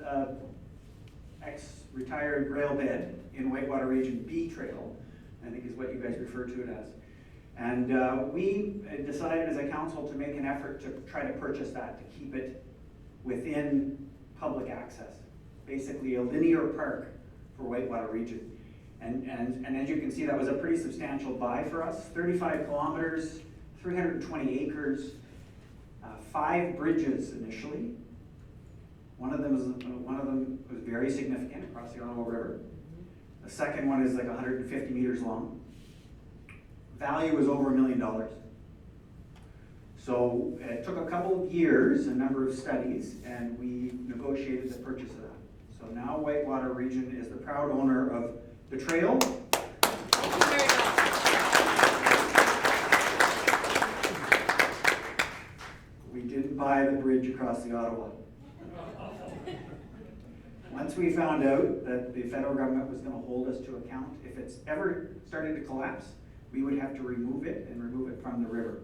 ex-retired rail bed in Whitewater Region, B Trail, I think is what you guys refer to it as. And we decided as a council to make an effort to try to purchase that, to keep it within public access. Basically a linear park for Whitewater Region. And as you can see, that was a pretty substantial buy for us. 35 kilometers, 320 acres, 5 bridges initially, One of them was very significant across the Ottawa River. The second one is like 150 meters long. Value was over $1 million. So it took a couple of years, a number of studies, and we negotiated the purchase of that. So now Whitewater Region is the proud owner of the trail. Thank you very much. We didn't buy the bridge across the Ottawa. Once we found out that the federal government was going to hold us to account, if it's ever starting to collapse, we would have to remove it and remove it from the river.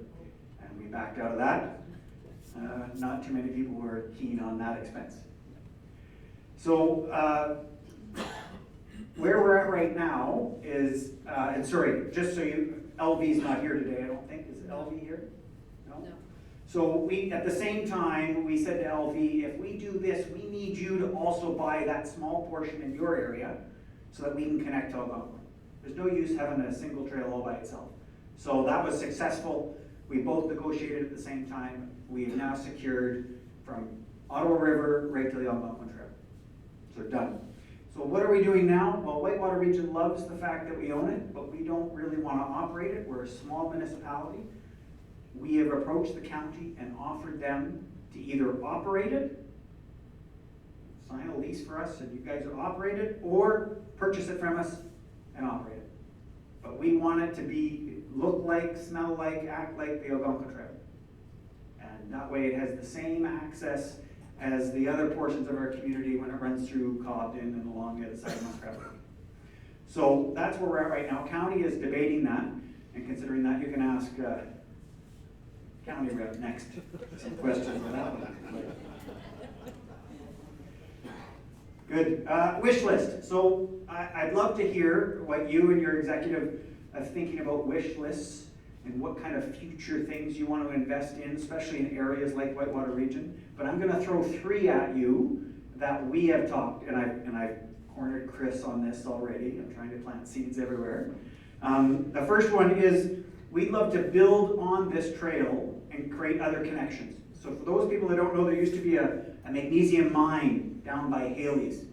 And we backed out of that. Not too many people were keen on that expense. So where we're at right now is, and sorry, just so you, LV's not here today, I don't think. Is LV here? No? No. So we, at the same time, we said to LV, if we do this, we need you to also buy that small portion in your area so that we can connect to Algonquin. There's no use having a single trail all by itself. So that was successful. We both negotiated at the same time. We have now secured from Ottawa River right to the Algonquin Trail. So done. So what are we doing now? Well, Whitewater Region loves the fact that we own it, but we don't really want to operate it. We're a small municipality. We have approached the county and offered them to either operate it, sign a lease for us and you guys will operate it, or purchase it from us and operate it. But we want it to be, look like, smell like, act like the Algonquin Trail. And that way it has the same access as the other portions of our community when it runs through Cobden and along the other side of Muskrat. So that's where we're at right now. County is debating that, and considering that, you can ask County Rep next some questions on that one. Good. Wish list. So I'd love to hear what you and your executive are thinking about wish lists and what kind of future things you want to invest in, especially in areas like Whitewater Region. But I'm going to throw 3 at you that we have talked, and I've cornered Chris on this already. I'm trying to plant seeds everywhere. The first one is we'd love to build on this trail and create other connections. So for those people that don't know, there used to be a magnesium mine down by Haley's,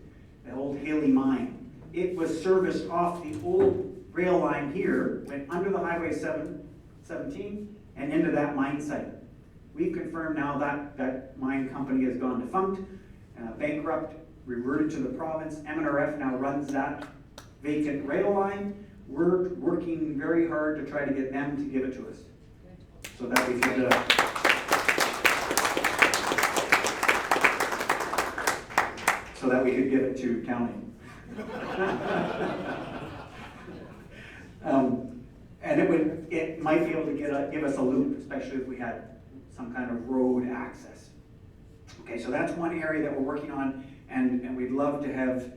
the old Haley mine. It was serviced off the old rail line here, went under the Highway 17 and into that mine site. We've confirmed now that that mine company has gone defunct, bankrupt, reverted to the province. MNRF now runs that vacant rail line. We're working very hard to try to get them to give it to us, so that we could give it to county. And it might be able to give us a loop, especially if we had some kind of road access. Okay, so that's one area that we're working on, and we'd love to have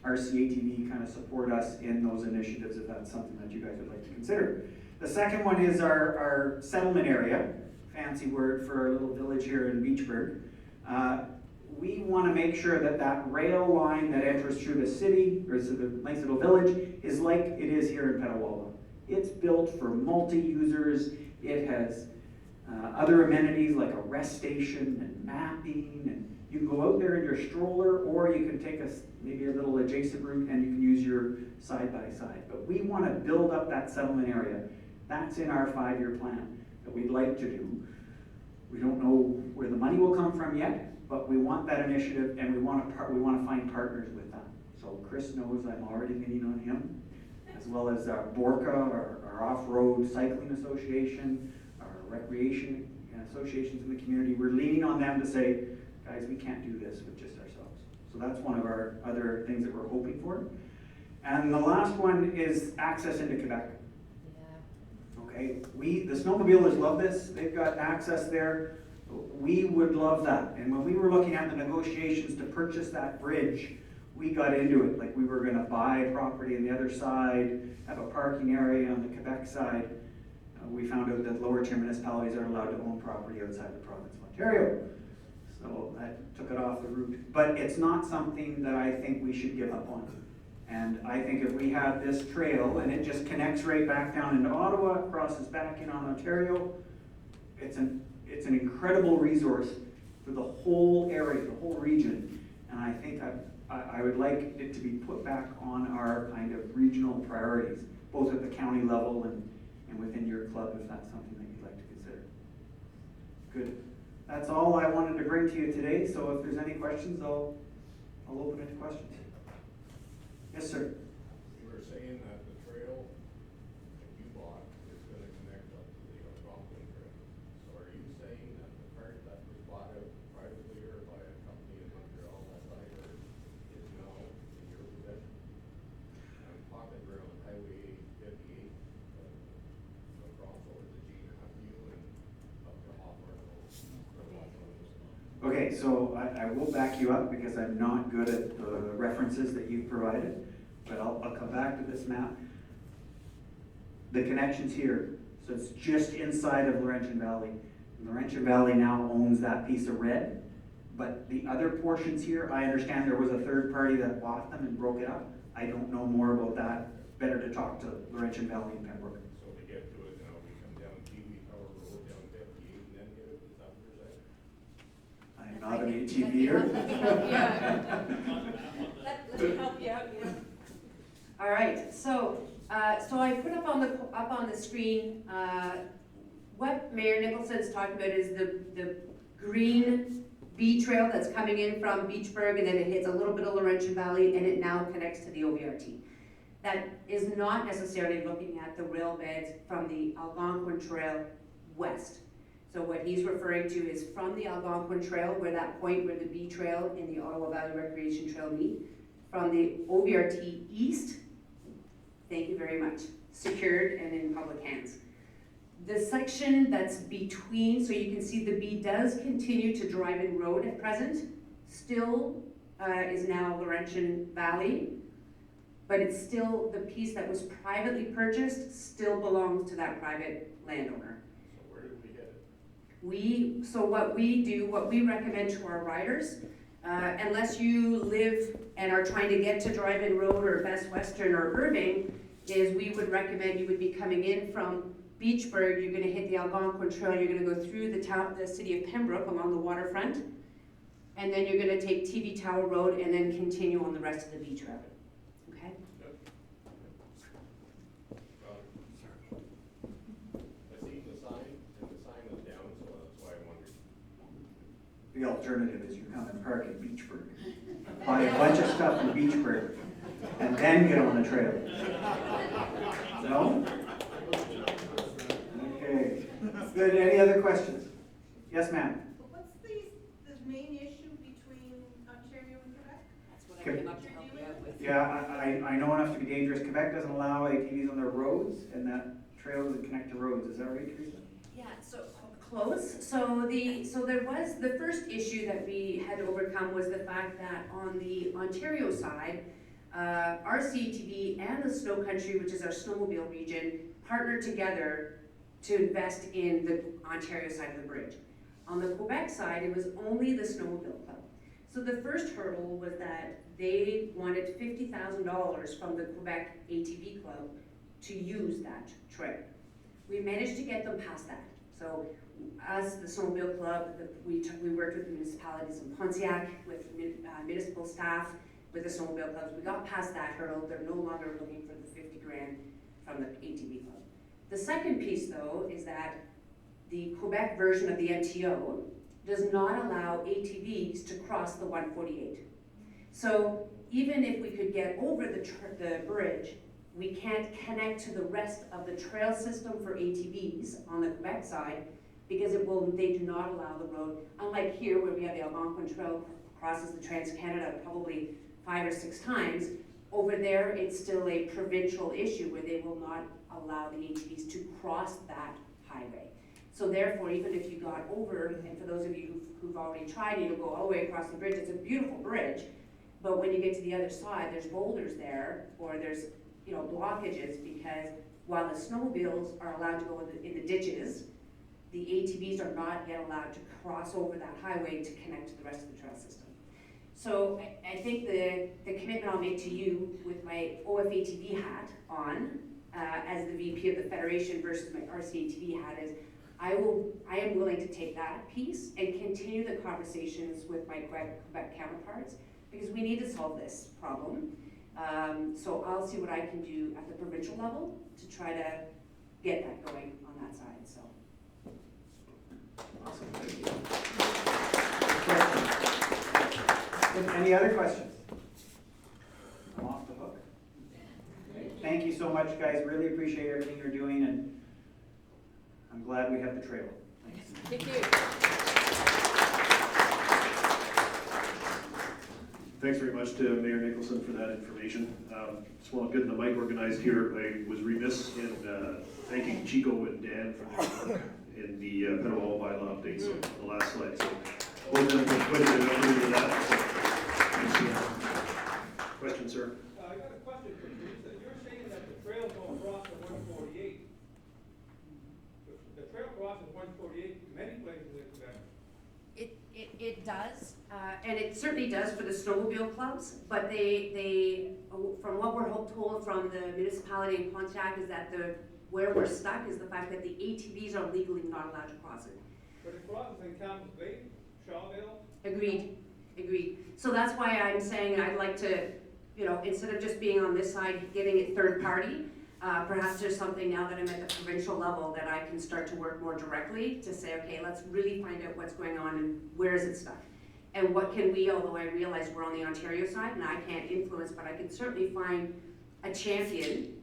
RCATV kind of support us in those initiatives if that's something that you guys would like to consider. The second one is our settlement area, fancy word for our little village here in Beachburg. We want to make sure that that rail line that enters through the city, or the nice little village, is like it is here in Petawawa. It's built for multi-users. It has other amenities like a rest station and mapping, and you can go out there in your stroller, or you can take maybe a little adjacent route and you can use your side-by-side. But we want to build up that settlement area. That's in our 5-year plan that we'd like to do. We don't know where the money will come from yet, but we want that initiative, and we want to find partners with that. So Chris knows I'm already leaning on him, as well as our BORCA, our Off-Road Cycling Association, our recreation associations in the community. We're leaning on them to say, guys, we can't do this with just ourselves. So that's one of our other things that we're hoping for. And the last one is access into Quebec. Yeah. Okay, the snowmobilers love this. They've got access there. We would love that. And when we were looking at the negotiations to purchase that bridge, we got into it. Like, we were going to buy property on the other side, have a parking area on the Quebec side. We found out that lower tier municipalities aren't allowed to own property outside the province of Ontario. So that took it off the route. But it's not something that I think we should give up on. And I think if we have this trail and it just connects right back down into Ottawa, crosses back in on Ontario, it's an incredible resource for the whole area, the whole region. And I think I would like it to be put back on our kind of regional priorities, both at the county level and within your club, if that's something that you'd like to consider. Good. That's all I wanted to bring to you today, so if there's any questions, I'll open it to questions. Yes, sir. You were saying that the trail that you bought is gonna connect up to the Algonquin Trail. So are you saying that the part that was bought out privately or by a company in Montreal, that side, or is now in your possession? I'm talking around Highway 58, across over to Gene Avenue and up to Hawthorne Road. Okay, so I will back you up because I'm not good at the references that you've provided, but I'll come back to this map. The connection's here, so it's just inside of Laurentian Valley. Laurentian Valley now owns that piece of red, but the other portions here, I understand there was a third party that bought them and broke it up. I don't know more about that. Better to talk to Laurentian Valley and Pembroke. So to get to it now, we come down TV Tower Road, down 58, and then get it, is that what you're saying? I'm not an ATVer. Let me help you out, yeah. All right, so I put up on the screen, what Mayor Nicholson's talking about is the green B trail that's coming in from Beachburg, and then it hits a little bit of Laurentian Valley, and it now connects to the OVRT. That is not necessarily looking at the rail beds from the Algonquin Trail west. So what he's referring to is from the Algonquin Trail, where that point where the B Trail and the Ottawa Valley Recreation Trail meet, from the OVRT east, thank you very much, secured and in public hands. The section that's between, so you can see the B does continue to drive-in road at present, still is now Laurentian Valley, but it's still, the piece that was privately purchased still belongs to that private landowner. So where did we get it? So what we recommend to our riders, unless you live and are trying to get to drive-in road or Best Western or Irving, is we would recommend you would be coming in from Beachburg, you're gonna hit the Algonquin Trail, you're gonna go through the city of Pembroke along the waterfront, and then you're gonna take TV Tower Road and then continue on the rest of the beach route, okay? I seen the sign, and the sign was down, so that's why I wondered. The alternative is you come and park in Beachburg, buy a bunch of stuff in Beachburg, and then get on the trail. No? Okay. Good. Any other questions? Yes, ma'am. What's the main issue between Ontario and Quebec? That's what I came up to help you out with. Yeah, I know enough to be dangerous. Quebec doesn't allow ATVs on their roads, and that trail doesn't connect to roads. Is that right, Teresa? Yeah, so close. So there was, the first issue that we had to overcome was the fact that on the Ontario side, RCATV and the Snow Country, which is our snowmobile region, partnered together to invest in the Ontario side of the bridge. On the Quebec side, it was only the snowmobile club. So the first hurdle was that they wanted $50,000 from the Quebec ATV club to use that trail. We managed to get them past that. So us, the snowmobile club, we worked with the municipalities in Pontiac, with municipal staff, with the snowmobile clubs. We got past that hurdle. They're no longer looking for the 50 grand from the ATV club. The second piece, though, is that the Quebec version of the MTO does not allow ATVs to cross the 148. So even if we could get over the bridge, we can't connect to the rest of the trail system for ATVs on the Quebec side because they do not allow the road. Unlike here, where we have the Algonquin Trail crosses the Trans-Canada probably 5 or 6 times, over there it's still a provincial issue where they will not allow the ATVs to cross that highway. So therefore, even if you got over, and for those of you who've already tried, you'll go all the way across the bridge, it's a beautiful bridge, but when you get to the other side, there's boulders there, or there's blockages, because while the snowmobiles are allowed to go in the ditches, the ATVs are not yet allowed to cross over that highway to connect to the rest of the trail system. So I think the commitment I'll make to you with my OFATV hat on, as the VP of the Federation versus my RCATV hat, is I am willing to take that piece and continue the conversations with my Quebec counterparts, because we need to solve this problem. So I'll see what I can do at the provincial level to try to get that going on that side, so. Awesome, thank you. Good. Any other questions? I'm off the hook. Thank you so much, guys. Really appreciate everything you're doing, and I'm glad we have the trail. Thanks. Thank you. Thanks very much to Mayor Nicholson for that information. Just want to get the mic organized here. I was remiss in thanking Chico and Dan for their work in the Petawawa bylaw update, so the last slide. So both of them put quite a bit of effort into that. So, thanks for that. Question, sir? I got a question for you. You're saying that the trail don't cross the 148. The trail crosses 148 many places in Quebec. It does, and it certainly does for the snowmobile clubs, but they from what we're told from the municipality in Pontiac is that where we're stuck is the fact that the ATVs are legally not allowed to cross it. But it crosses in Campbell's Bay, Shawville. Agreed. So that's why I'm saying I'd like to, instead of just being on this side, getting it third party, perhaps there's something now that I'm at the provincial level that I can start to work more directly to say, okay, let's really find out what's going on and where is it stuck. And what can we, although I realize we're on the Ontario side and I can't influence, but I can certainly find a champion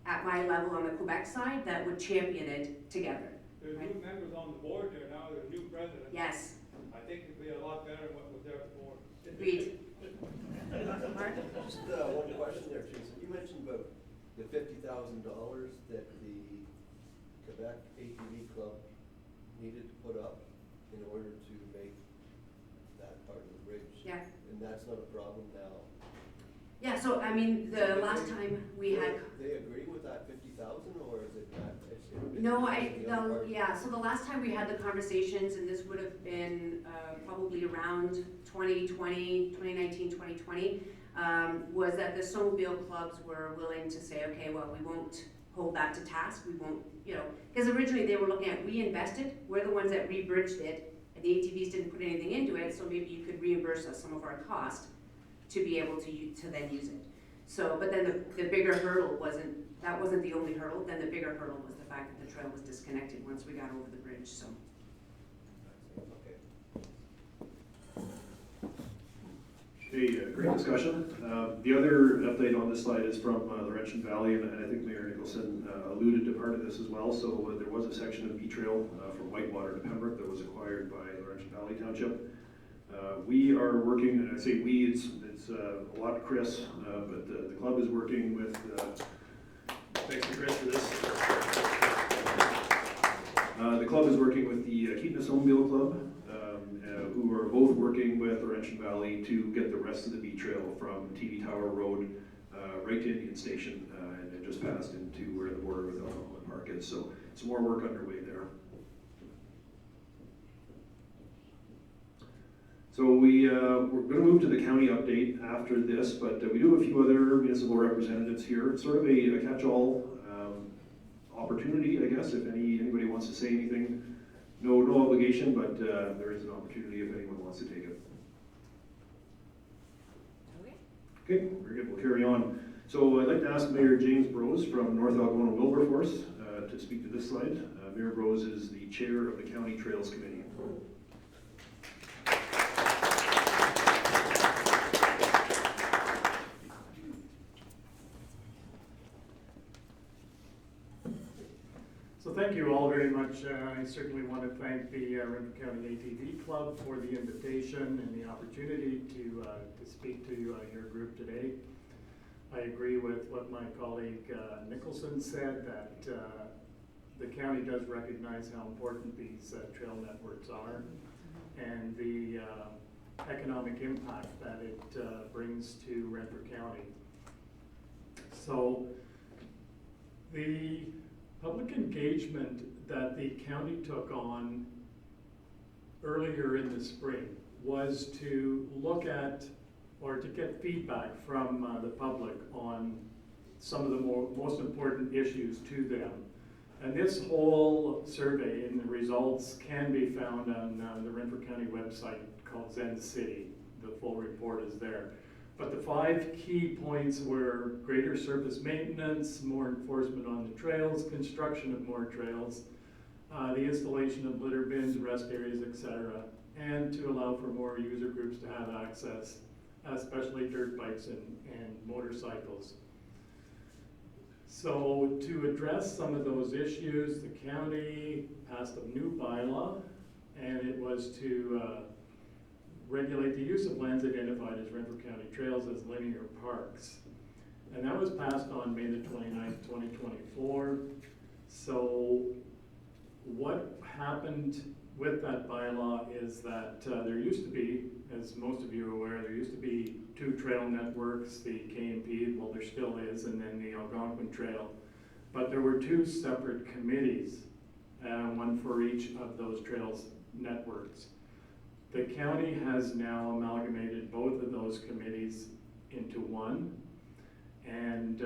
at my level on the Quebec side that would champion it together. There's new members on the board there now, there's a new president. Yes. I think it'd be a lot better than what was there before. Agreed. Mark? Just one question there, Jason. You mentioned about the $50,000 that the Quebec ATV Club needed to put up in order to make that part of the bridge. Yeah. And that's not a problem now. Yeah, so I mean, the last time we had. They agree with that 50,000, or is it not? No, so the last time we had the conversations, and this would have been probably around 2019, 2020, was that the snowmobile clubs were willing to say, okay, well, we won't hold that to task, we won't, because originally they were looking at, we invested, we're the ones that re-bridged it, and the ATVs didn't put anything into it, so maybe you could reimburse us some of our cost to be able to then use it. So, but then the bigger hurdle wasn't the only hurdle, then the bigger hurdle was the fact that the trail was disconnected once we got over the bridge, so. Hey, great discussion. The other update on this slide is from Laurentian Valley, and I think Mayor Nicholson alluded to part of this as well. So there was a section of B-Trail from Whitewater to Pembroke that was acquired by Laurentian Valley Township. We are working, and I say we, it's a lot of Chris, but the club is working with, thanks to Chris for this. The club is working with the Keaton Snowmobile Club, who are both working with Laurentian Valley to get the rest of the B-Trail from TV Tower Road right to Indian Station, and it just passed into where the border with Algonquin Park is. So some more work underway there. So we're going to move to the county update after this, but we do have a few other municipal representatives here. It's sort of a catch-all opportunity, I guess, if anybody wants to say anything. No obligation, but there is an opportunity if anyone wants to take it. Okay, very good. We'll carry on. So I'd like to ask Mayor James Brose from North Algona Wilberforce to speak to this slide. Mayor Brose is the chair of the County Trails Committee. So thank you all very much. I certainly want to thank the Renfrew County ATV Club for the invitation and the opportunity to speak to your group today. I agree with what my colleague Nicholson said, that the county does recognize how important these trail networks are and the economic impact that it brings to Renfrew County. So the public engagement that the county took on earlier in the spring was to look at or to get feedback from the public on some of the most important issues to them. And this whole survey and the results can be found on the Renfrew County website called Zen City. The full report is there. But the 5 key points were greater surface maintenance, more enforcement on the trails, construction of more trails, the installation of litter bins, rest areas, etc., and to allow for more user groups to have access, especially dirt bikes and motorcycles. So to address some of those issues, the county passed a new bylaw, and it was to regulate the use of lands identified as Renfrew County trails as linear parks. And that was passed on May the 29th, 2024. So what happened with that bylaw is that there used to be, as most of you are aware, there used to be 2 trail networks, the K&P, well there still is, and then the Algonquin Trail. But there were 2 separate committees, one for each of those trails networks. The county has now amalgamated both of those committees into one, and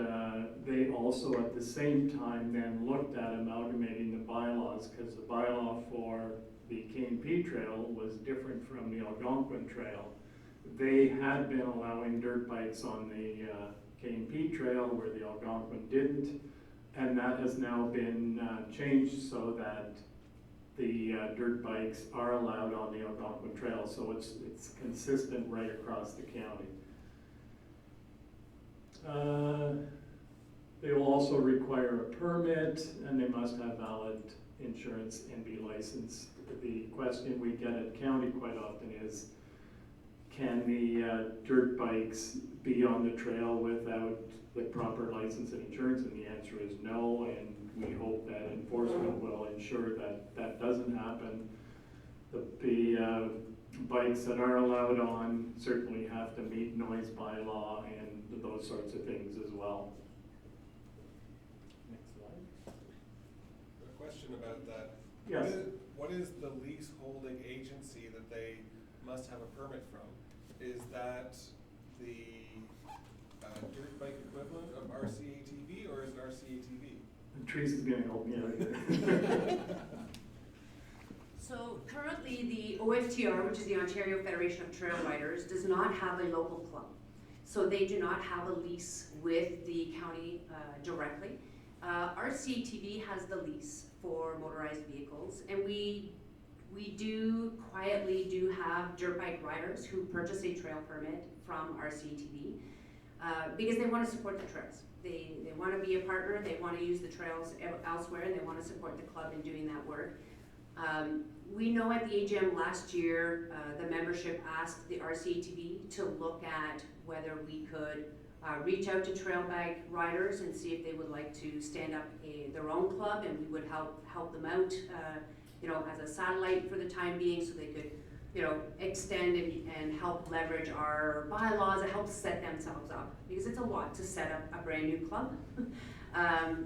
they also at the same time then looked at amalgamating the bylaws, because the bylaw for the K&P Trail was different from the Algonquin Trail. They had been allowing dirt bikes on the K&P Trail where the Algonquin didn't, and that has now been changed so that the dirt bikes are allowed on the Algonquin Trail, so it's consistent right across the county. They will also require a permit, and they must have valid insurance and be licensed. The question we get at county quite often is, can the dirt bikes be on the trail without the proper license and insurance? And the answer is no, and we hope that enforcement will ensure that that doesn't happen. The bikes that are allowed on certainly have to meet noise bylaw and those sorts of things as well. Next slide. A question about that. Yes. What is the lease holding agency that they must have a permit from? Is that the dirt bike equivalent of RCATV, or is it RCATV? Teresa's gonna help me out here. So currently the OFTR, which is the Ontario Federation of Trail Riders, does not have a local club. So they do not have a lease with the county directly. RCATV has the lease for motorized vehicles, and we do quietly have dirt bike riders who purchase a trail permit from RCATV because they want to support the trails. They want to be a partner, they want to use the trails elsewhere, and they want to support the club in doing that work. We know at the AGM last year, the membership asked the RCATV to look at whether we could reach out to trail bike riders and see if they would like to stand up their own club, and we would help them out, as a satellite for the time being, so they could, extend and help leverage our bylaws and help set themselves up, because it's a lot to set up a brand new club.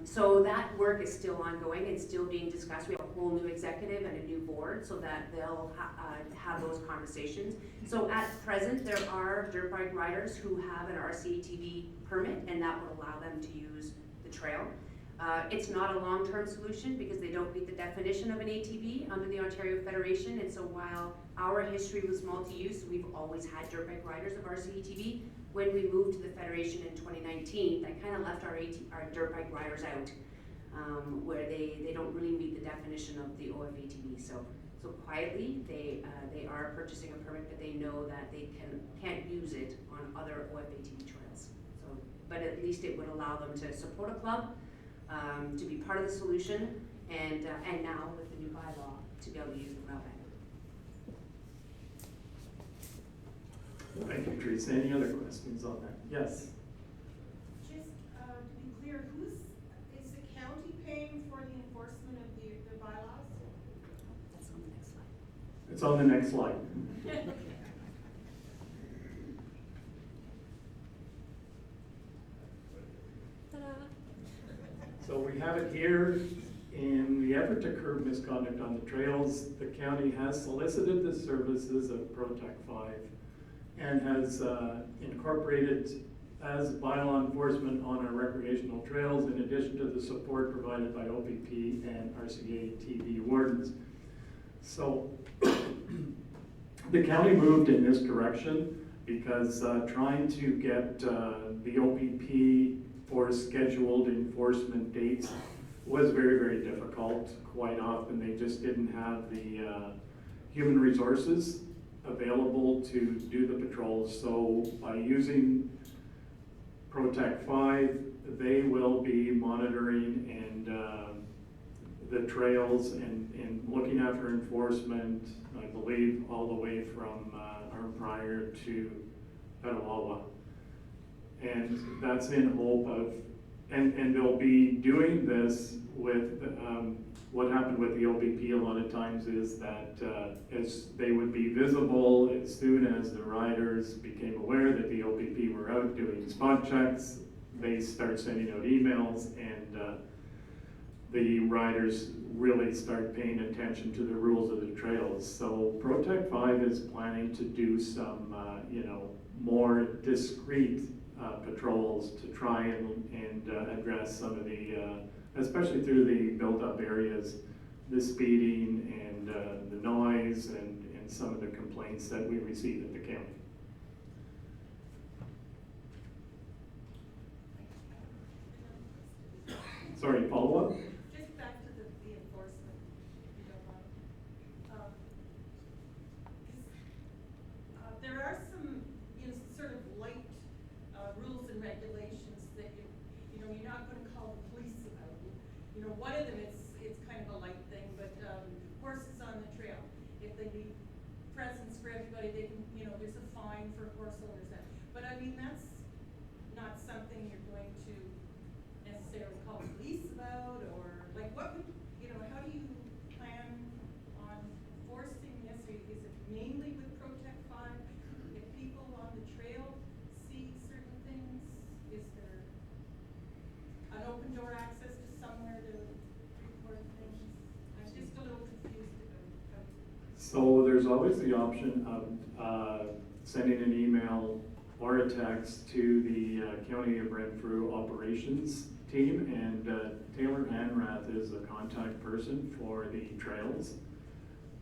So that work is still ongoing. It's still being discussed. We have a whole new executive and a new board, so that they'll have those conversations. So at present, there are dirt bike riders who have an RCATV permit, and that would allow them to use the trail. It's not a long-term solution because they don't meet the definition of an ATV under the Ontario Federation, and so while our history was multi-use, we've always had dirt bike riders of RCATV. When we moved to the Federation in 2019, that kind of left our dirt bike riders out, where they don't really meet the definition of the OFATV. So quietly, they are purchasing a permit, but they know that they can't use it on other OFATV trails. So, but at least it would allow them to support a club, to be part of the solution, and now with the new bylaw, to be able to use the rail bank. Thank you, Teresa. Any other questions on that? Yes. Just to be clear, is the county paying for the enforcement of the bylaws? That's on the next slide. It's on the next slide. So we have it here. In the effort to curb misconduct on the trails, the county has solicited the services of Protect 5 and has incorporated as bylaw enforcement on our recreational trails, in addition to the support provided by OPP and RCATV wardens. So the county moved in this direction because trying to get the OPP for scheduled enforcement dates was very, very difficult. Quite often they just didn't have the human resources available to do the patrols. So by using Protect 5, they will be monitoring and the trails and looking after enforcement, I believe, all the way from Prior to Petawawa. And that's in hope of, and they'll be doing this with, what happened with the OPP a lot of times is that as they would be visible as soon as the riders became aware that the OPP were out doing spot checks, they start sending out emails, and the riders really start paying attention to the rules of the trails. So Protect 5 is planning to do some, more discreet patrols to try and address some of the, especially through the built-up areas, the speeding and the noise and some of the complaints that we receive at the county. Sorry, follow-up? Just back to the enforcement, if you don't mind. There are some, sort of light rules and regulations that you're not going to call the police about. One of them it's kind of a light thing, but horses on the trail, if they leave presents for everybody, they can, there's a fine for horse owners. But I mean, that's not something you're going to necessarily call the police about, or like what would, how do you plan on enforcing this? Is it mainly with Protect 5? If people on the trail see certain things, is there an open door access to somewhere to report things? I'm just a little confused about how. So there's always the option of sending an email or a text to the County of Renfrew operations team, and Taylor Hanrath is a contact person for the trails,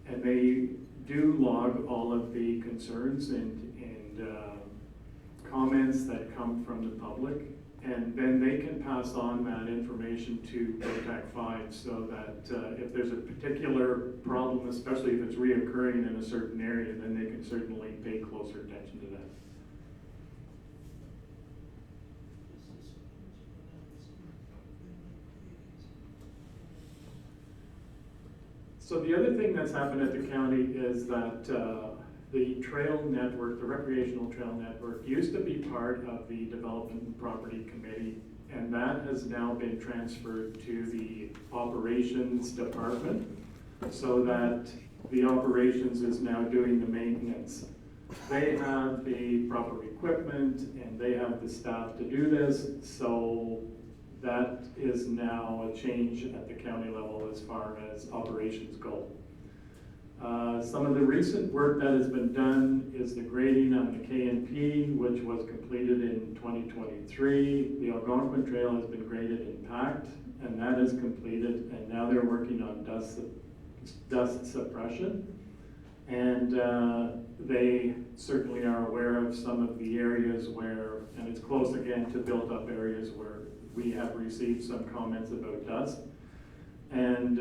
and they do log all of the concerns and comments that come from the public, and then they can pass on that information to Protect 5 so that if there's a particular problem, especially if it's reoccurring in a certain area, then they can certainly pay closer attention to that. So the other thing that's happened at the county is that the trail network, the recreational trail network, used to be part of the Development and Property Committee, and that has now been transferred to the Operations Department, so that the operations is now doing the maintenance. They have the proper equipment and they have the staff to do this, so that is now a change at the county level as far as operations go. Some of the recent work that has been done is the grading on the KNP, which was completed in 2023. The Algonquin Trail has been graded and packed, and that is completed, and now they're working on dust suppression. And they certainly are aware of some of the areas where, and it's close again to built up areas where we have received some comments about dust. And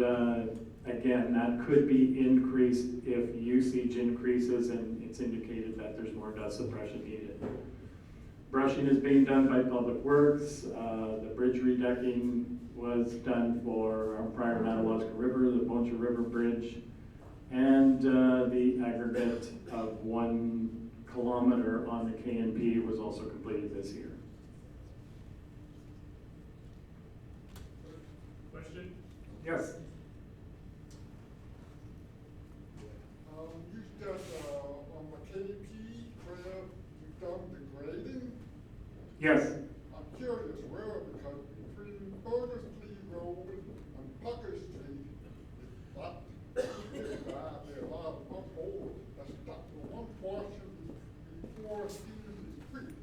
again, that could be increased if usage increases and it's indicated that there's more dust suppression needed. Brushing is being done by Public Works. The bridge redecking was done for our prior Madawaska River, the Boncha River Bridge, and the aggregate of 1 kilometer on the KNP was also completed this year. Question? Yes. You said on the KP where you've done the grading? Yes. I'm curious where, because between Burgersley Road and Pucker Street, there's a lot of potholes. That's the one portion before Stevens Creek.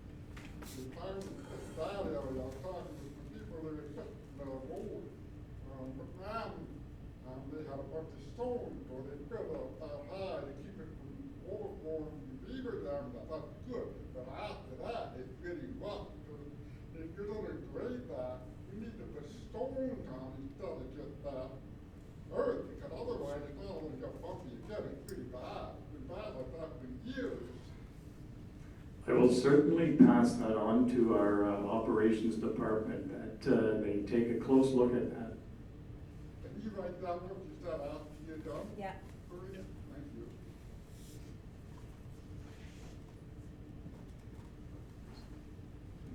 You I'm at that area, I was talking to some people that were sitting in a road, McMahon, they had a bunch of stones, or they built up that high to keep it from overflowing from the beaver dam, that's good, but after that, it's really rough, because if you're gonna grade that, you need to put stones on instead of just that earth, because otherwise it's not only got bumpy again, it's pretty bad. It's been bad like that for years. I will certainly pass that on to our operations department, that they take a close look at that. Can you write down what you said after you're done? Yeah. Maria? Thank you.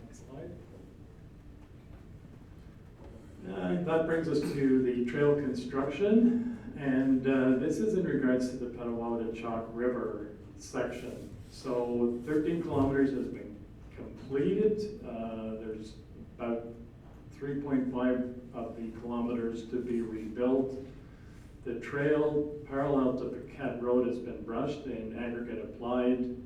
Next slide. That brings us to the trail construction, and this is in regards to the Petawawa to Chalk River section. So 13 kilometers has been completed. There's about 3.5 of the kilometers to be rebuilt. The trail parallel to Paquette Road has been brushed and aggregate applied.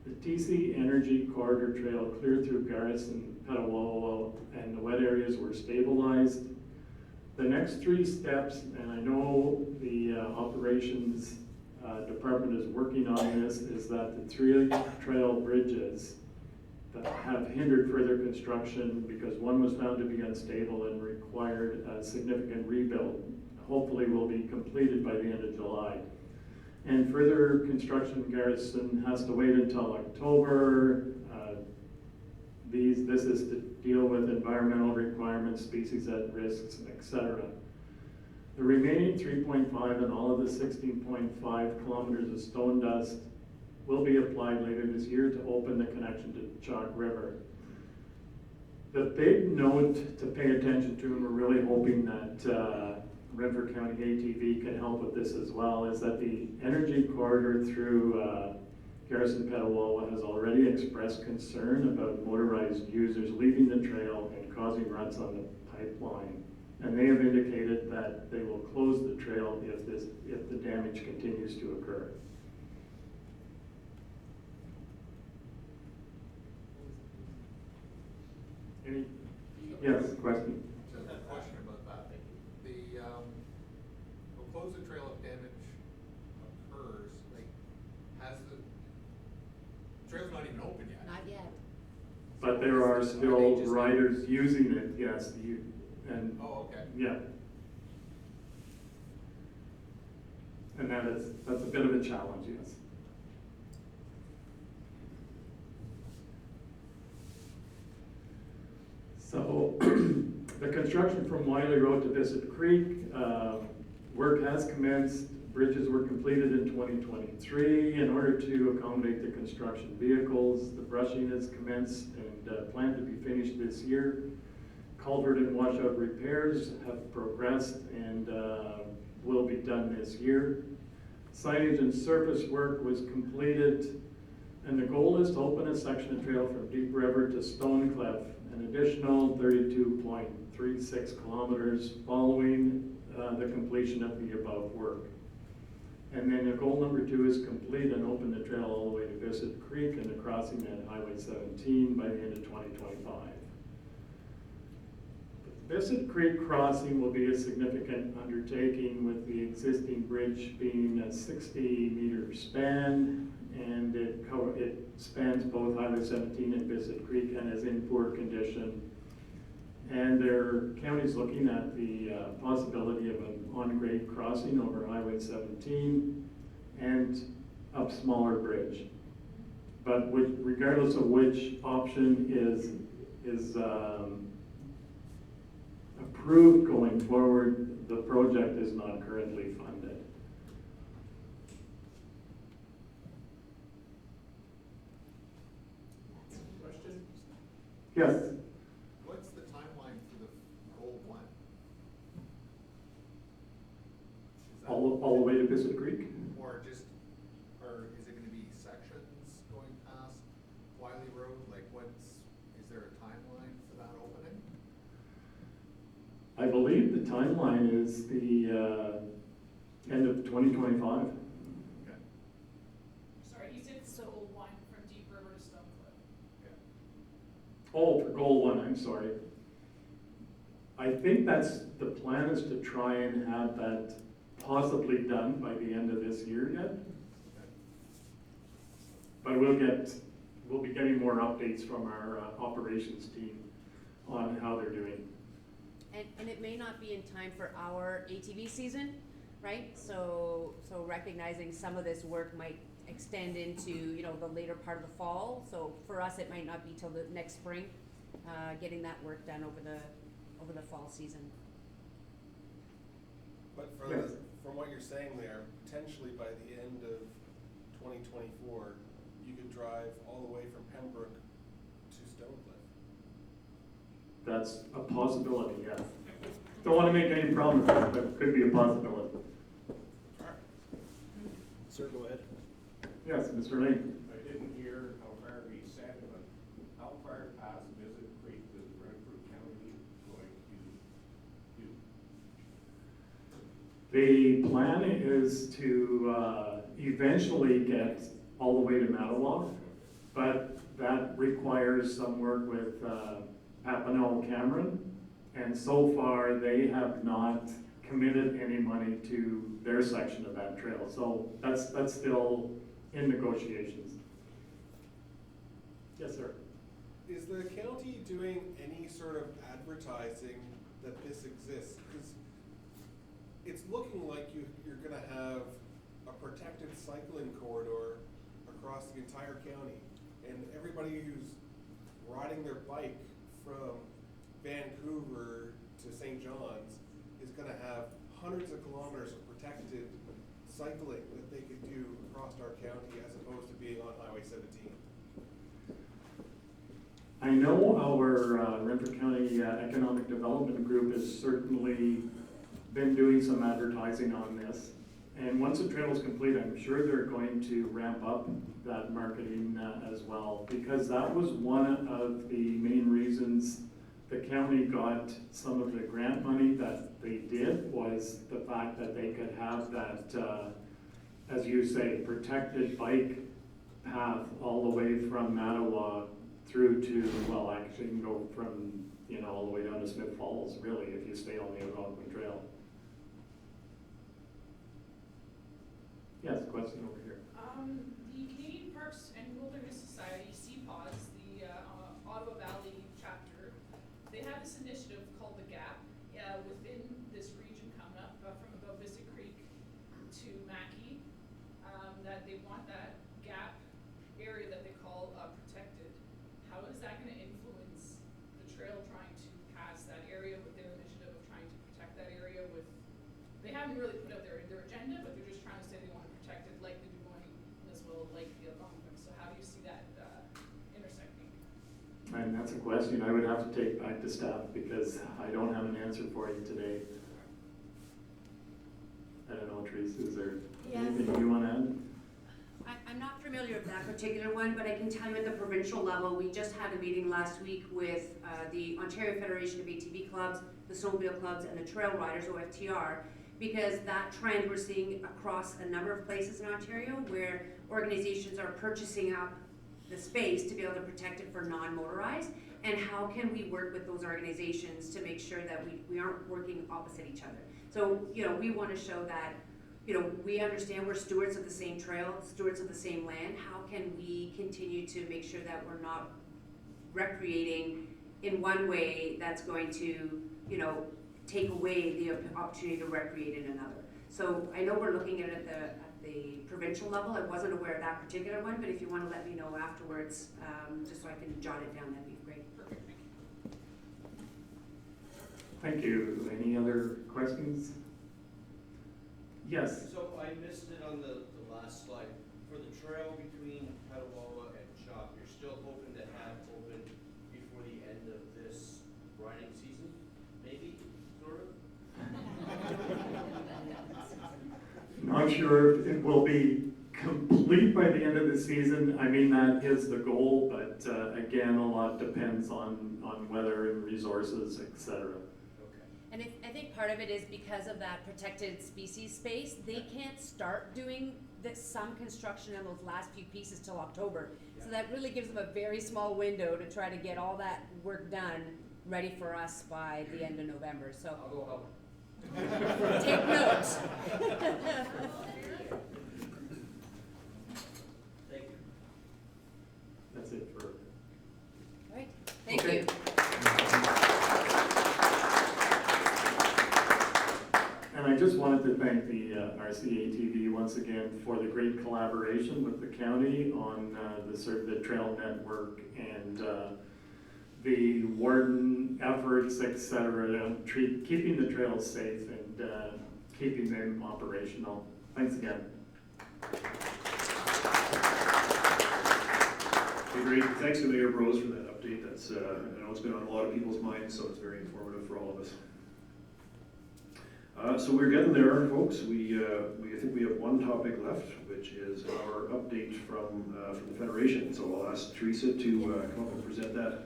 The TC Energy Corridor Trail clear through Garrison, Petawawa, and the wet areas were stabilized. The next 3 steps, and I know the operations department is working on this, is that the 3 trail bridges that have hindered further construction because one was found to be unstable and required a significant rebuild, hopefully will be completed by the end of July. And further construction in Garrison has to wait until October. This is to deal with environmental requirements, species at risks, etc. The remaining 3.5 and all of the 16.5 kilometers of stone dust will be applied later this year to open the connection to Chalk River. The big note to pay attention to, and we're really hoping that Renfrew County ATV can help with this as well, is that the energy corridor through Garrison Petawawa has already expressed concern about motorized users leaving the trail and causing ruts on the pipeline. And they have indicated that they will close the trail if the damage continues to occur. Any? Yes, question? Just a question about that. We'll close the trail if damage occurs, like, has the trail's not even open yet? Not yet. But there are still riders using it, yes, and. Oh, okay. Yeah. And that's a bit of a challenge, yes. So the construction from Wiley Road to Bissett Creek, work has commenced. Bridges were completed in 2023 in order to accommodate the construction vehicles. The brushing has commenced and planned to be finished this year. Culvert and washout repairs have progressed and will be done this year. Signage and surface work was completed, and the goal is to open a section of trail from Deep River to Stonecliff, an additional 32.36 kilometers following the completion of the above work. And then the goal number 2 is complete and open the trail all the way to Bissett Creek and the crossing at Highway 17 by the end of 2025. The Bissett Creek crossing will be a significant undertaking, with the existing bridge being a 60-meter span, and it spans both Highway 17 and Bissett Creek and is in poor condition. And their county's looking at the possibility of an on-grade crossing over Highway 17 and a smaller bridge. But regardless of which option is approved going forward, the project is not currently funded. Question? Yes? What's the timeline for the goal 1? All the way to Bissett Creek? Or is it gonna be sections going past Wiley Road? Like is there a timeline for that opening? I believe the timeline is the end of 2025. Okay. Sorry, you said so 1 from Deep River to Stonecliff. Oh, for goal 1, I'm sorry. I think the plan is to try and have that possibly done by the end of this year yet. But we'll be getting more updates from our operations team on how they're doing. And it may not be in time for our ATV season, right? So recognizing some of this work might extend into, you know, the later part of the fall. So for us, it might not be till the next spring, getting that work done over the fall season. But from what you're saying there, potentially by the end of 2024, you could drive all the way from Pembroke to Stonecliff. That's a possibility, yes. Don't want to make any promises, but it could be a possibility. Sir, go ahead. Yes, Mr. Lane. I didn't hear how far he said, but how far past Visit Creek is Renfrew County going to do? The plan is to eventually get all the way to Madawaska, but that requires some work with Papineau Cameron, and so far they have not committed any money to their section of that trail. So that's still in negotiations. Yes, sir. Is the county doing any sort of advertising that this exists? Because it's looking like you're going to have a protected cycling corridor across the entire county, and everybody who's riding their bike from Vancouver to St. John's is going to have hundreds of kilometers of protected cycling that they could do across our county as opposed to being on Highway 17. I know our Renfrew County Economic Development Group has certainly been doing some advertising on this. And once the trail is complete, I'm sure they're going to ramp up that marketing as well, because that was one of the main reasons the county got some of the grant money that they did, was the fact that they could have that, as you say, protected bike path all the way from Madawaska through to, well, actually you can go from, you know, all the way down to Smith Falls, really, if you stay on the Algonquin Trail. Yes, question over here. The Canadian Parks and Wilderness Society, CPAWS, the Ottawa Valley chapter, they have this initiative called the GAP within this region coming up from about Visit Creek to Mackay, that they want that GAP area that they call protected. How is that going to influence the trail trying to pass that area with their initiative of trying to protect that area with, they haven't really put out their agenda, but they're just trying to say they want to protect it like they do going Municipal, like the Algonquin. So how do you see that intersecting? And that's a question I would have to take back to staff, because I don't have an answer for you today. I don't know, Teresa, is there anything you want to add? I'm not familiar with that particular one, but I can tell you at the provincial level, we just had a meeting last week with the Ontario Federation of ATV Clubs, the Snowmobile Clubs, and the Trail Riders, OFTR, because that trend we're seeing across a number of places in Ontario where organizations are purchasing up the space to be able to protect it for non-motorized, and how can we work with those organizations to make sure that we aren't working opposite each other. So, you know, we want to show that, you know, we understand we're stewards of the same trail, stewards of the same land. How can we continue to make sure that we're not recreating in one way that's going to, you know, take away the opportunity to recreate in another. So I know we're looking at it at the provincial level. I wasn't aware of that particular one, but if you want to let me know afterwards, just so I can jot it down, that'd be great. Perfect, Thank you. Any other questions? Yes. So I missed it on the last slide. For the trail between Petawawa and Shop, you're still hoping to have open before the end of this riding season? Maybe, sort of? Not sure if it will be complete by the end of the season. I mean, that is the goal, but again, a lot depends on weather and resources, etc. And I think part of it is because of that protected species space, they can't start doing some construction on those last few pieces till October. So that really gives them a very small window to try to get all that work done, ready for us by the end of November, so. I'll go help. Take notes. Thank you. That's it for. All right, thank Okay. you. And I just wanted to thank the RCATV once again for the great collaboration with the county on the trail network and the warden efforts, etc., keeping the trails safe and keeping them operational. Thanks again. Okay, great. Thanks to Mayor Rose for that update. That's, I know it's been on a lot of people's minds, so it's very informative for all of us. So we're getting there, folks. I think we have one topic left, which is our update from the Federation. So I'll ask Teresa to come up and present that.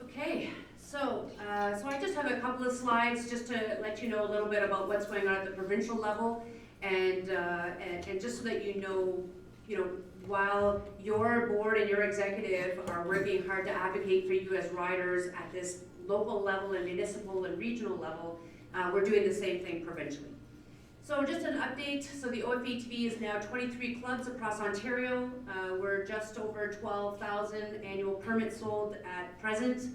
Okay, so I just have a couple of slides just to let you know a little bit about what's going on at the provincial level, and just so that you know, while your board and your executive are working hard to advocate for you as riders at this local level and municipal and regional level, we're doing the same thing provincially. So just an update, so the OFATV is now 23 clubs across Ontario. We're just over 12,000 annual permits sold at present.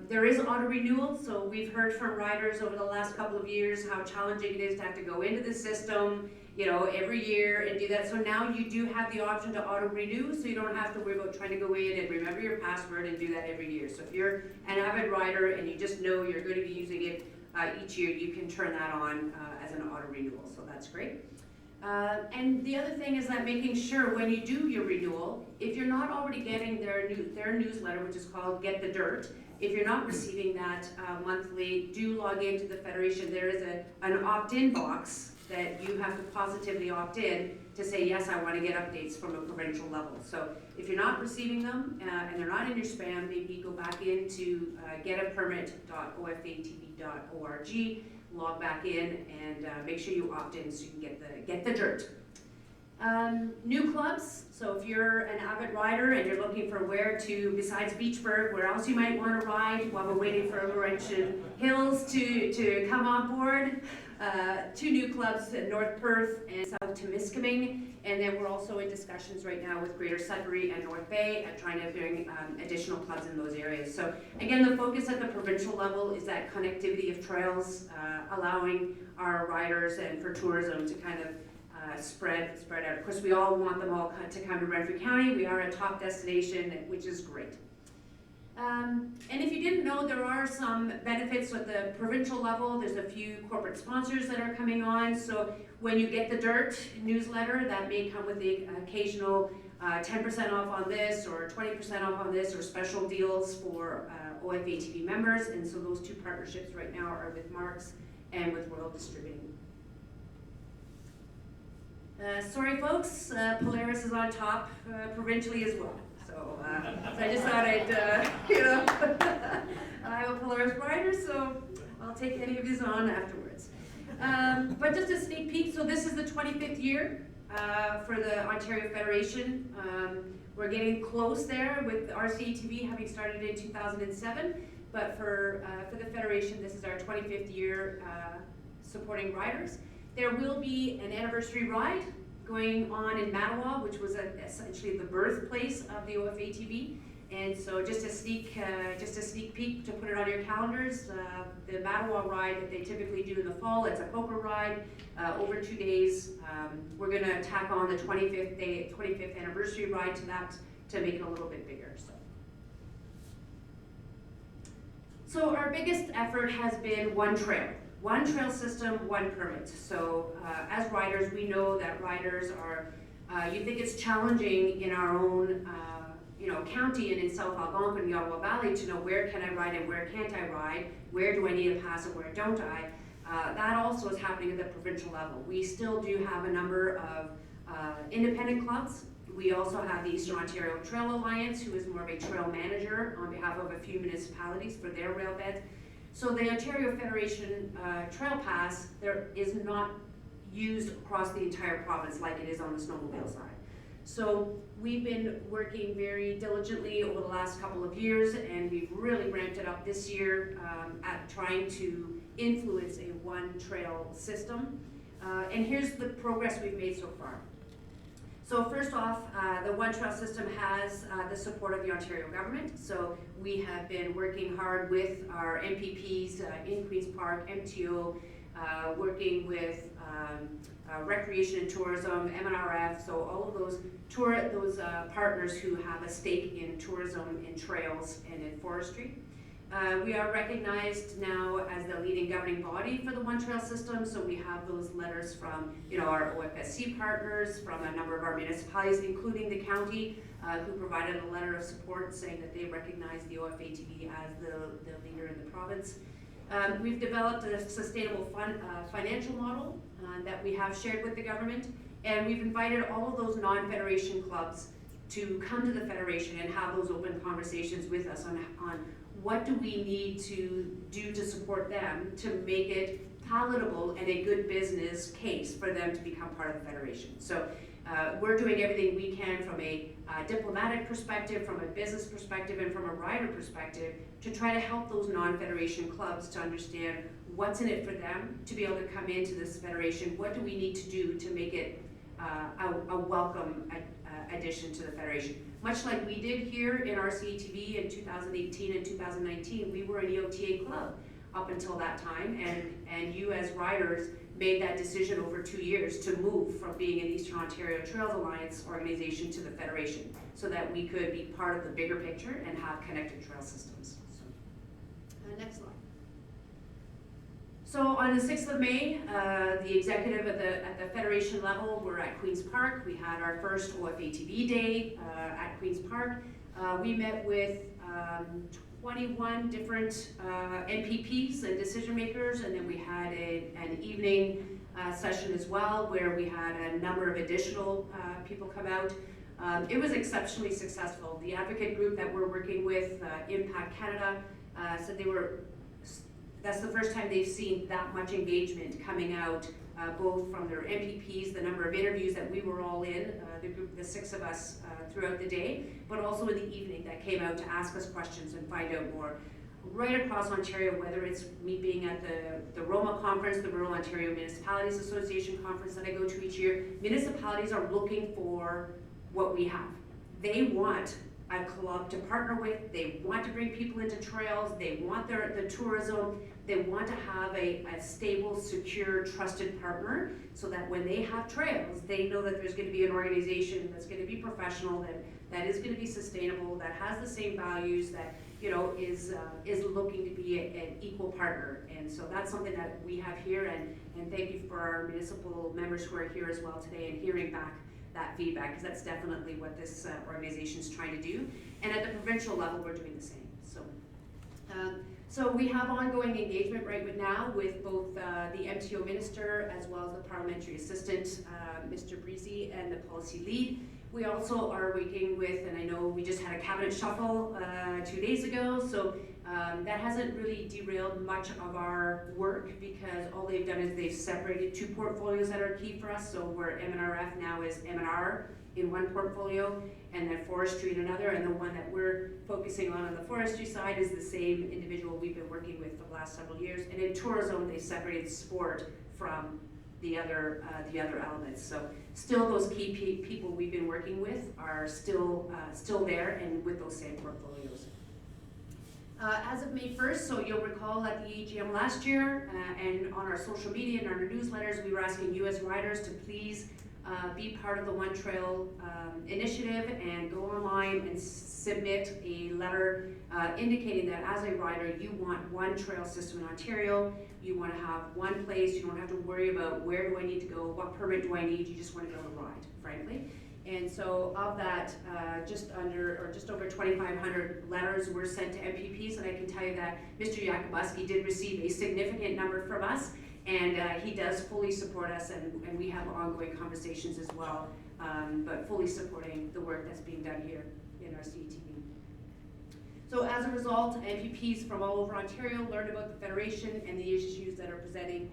There is auto renewal, so we've heard from riders over the last couple of years how challenging it is to have to go into the system, every year and do that. So now you do have the option to auto renew, so you don't have to worry about trying to go in and remember your password and do that every year. So if you're an avid rider and you just know you're going to be using it each year, you can turn that on as an auto renewal, so that's great. And the other thing is that making sure when you do your renewal, if you're not already getting their newsletter, which is called Get the Dirt, if you're not receiving that monthly, do log into the Federation. There is an opt-in box that you have to positively opt in to say, yes, I want to get updates from a provincial level. So if you're not receiving them and they're not in your spam, maybe go back into getapermit.ofatv.org, log back in, and make sure you opt in so you can get the dirt. New clubs, so if you're an avid rider and you're looking for where to, besides Beachburg, where else you might want to ride while we're waiting for Laurentian Hills to come on board, 2 new clubs in North Perth and South Temiskaming, and then we're also in discussions right now with Greater Sudbury and North Bay at trying to bring additional clubs in those areas. So again, the focus at the provincial level is that connectivity of trails, allowing our riders and for tourism to kind of spread out. Of course, we all want them all to come to Renfrew County. We are a top destination, which is great. And if you didn't know, there are some benefits at the provincial level. There's a few corporate sponsors that are coming on. So when you get the Dirt newsletter, that may come with the occasional 10% off on this, or 20% off on this, or special deals for OFATV members. And so those 2 partnerships right now are with Marks and with Royal Distributing. Sorry folks, Polaris is on top provincially as well. So I just thought I'd, I'm a Polaris rider, so I'll take any of these on afterwards. But just a sneak peek, so this is the 25th year for the Ontario Federation. We're getting close there with RCATV having started in 2007, but for the Federation, this is our 25th year supporting riders. There will be an anniversary ride going on in Madawaska, which was essentially the birthplace of the OFATV. And so just a sneak peek to put it on your calendars. The Madawaska ride that they typically do in the fall, it's a poker ride over 2 days. We're going to tack on the 25th anniversary ride to that to make it a little bit bigger. So our biggest effort has been one trail. One trail system, one permit. So as riders, we know that riders are, you think it's challenging in our own county and in South Algonquin and the Ottawa Valley to know where can I ride and where can't I ride, where do I need a pass and where don't I. That also is happening at the provincial level. We still do have a number of independent clubs We also have the Eastern Ontario Trail Alliance, who is more of a trail manager on behalf of a few municipalities for their rail beds. So the Ontario Federation Trail Pass, there is not used across the entire province like it is on the snowmobile side. So we've been working very diligently over the last couple of years, and we've really ramped it up this year at trying to influence a one trail system. And here's the progress we've made so far. So first off, the One Trail system has the support of the Ontario government. So we have been working hard with our MPPs in Queen's Park, MTO, working with Recreation and Tourism, MNRF, so all of those partners who have a stake in tourism, in trails, and in forestry. We are recognized now as the leading governing body for the One Trail system, so we have those letters from our OFSC partners, from a number of our municipalities, including the county, who provided a letter of support saying that they recognize the OFATV as the leader in the province. We've developed a sustainable financial model that we have shared with the government, and we've invited all of those non-federation clubs to come to the federation and have those open conversations with us on what do we need to do to support them to make it palatable and a good business case for them to become part of the federation. So we're doing everything we can from a diplomatic perspective, from a business perspective, and from a rider perspective to try to help those non-federation clubs to understand what's in it for them to be able to come into this federation. What do we need to do to make it a welcome addition to the federation? Much like we did here in RCATV in 2018 and 2019, we were an EOTA club up until that time, and you as riders made that decision over 2 years to move from being an Eastern Ontario Trails Alliance organization to the federation so that we could be part of the bigger picture and have connected trail systems. So, next slide. So on the 6th of May, the executive at the federation level were at Queen's Park. We had our first OFATV day at Queen's Park. We met with 21 different MPPs and decision makers, and then we had an evening session as well where we had a number of additional people come out. It was exceptionally successful. The advocate group that we're working with, Impact Canada, said that's the first time they've seen that much engagement coming out, both from their MPPs, the number of interviews that we were all in, the group, the 6 of us throughout the day, but also in the evening that came out to ask us questions and find out more. Right across Ontario, whether it's me being at the ROMA conference, the Rural Ontario Municipalities Association conference that I go to each year, municipalities are looking for what we have. They want a club to partner with, they want to bring people into trails, they want the tourism, they want to have a stable, secure, trusted partner so that when they have trails, they know that there's going to be an organization that's going to be professional, that is going to be sustainable, that has the same values, that is looking to be an equal partner. And so that's something that we have here, and thank you for our municipal members who are here as well today and hearing back that feedback, because that's definitely what this organization is trying to do. And at the provincial level, we're doing the same. So we have ongoing engagement right now with both the MTO minister as well as the parliamentary assistant, Mr. Breezy, and the policy lead. We also are working with, and I know we just had a cabinet shuffle 2 days ago, so that hasn't really derailed much of our work because all they've done is they've separated 2 portfolios that are key for us. So where MNRF now is M&R in one portfolio, and then forestry in another, and the one that we're focusing on the forestry side is the same individual we've been working with for the last several years. And in tourism, they separated sport from the other elements. So still those key people we've been working with are still there and with those same portfolios. As of May 1st, so you'll recall at the AGM last year and on our social media and our newsletters, we were asking you as riders to please be part of the One Trail initiative and go online and submit a letter indicating that as a rider you want one trail system in Ontario, you want to have one place, you don't have to worry about where do I need to go, what permit do I need, you just want to be able to ride, frankly. And so of that, just over 2,500 letters were sent to MPPs, and I can tell you that Mr. Yakubuski did receive a significant number from us, And he does fully support us, and we have ongoing conversations as well, but fully supporting the work that's being done here in RCATV. So as a result, MPPs from all over Ontario learned about the Federation and the issues that are presenting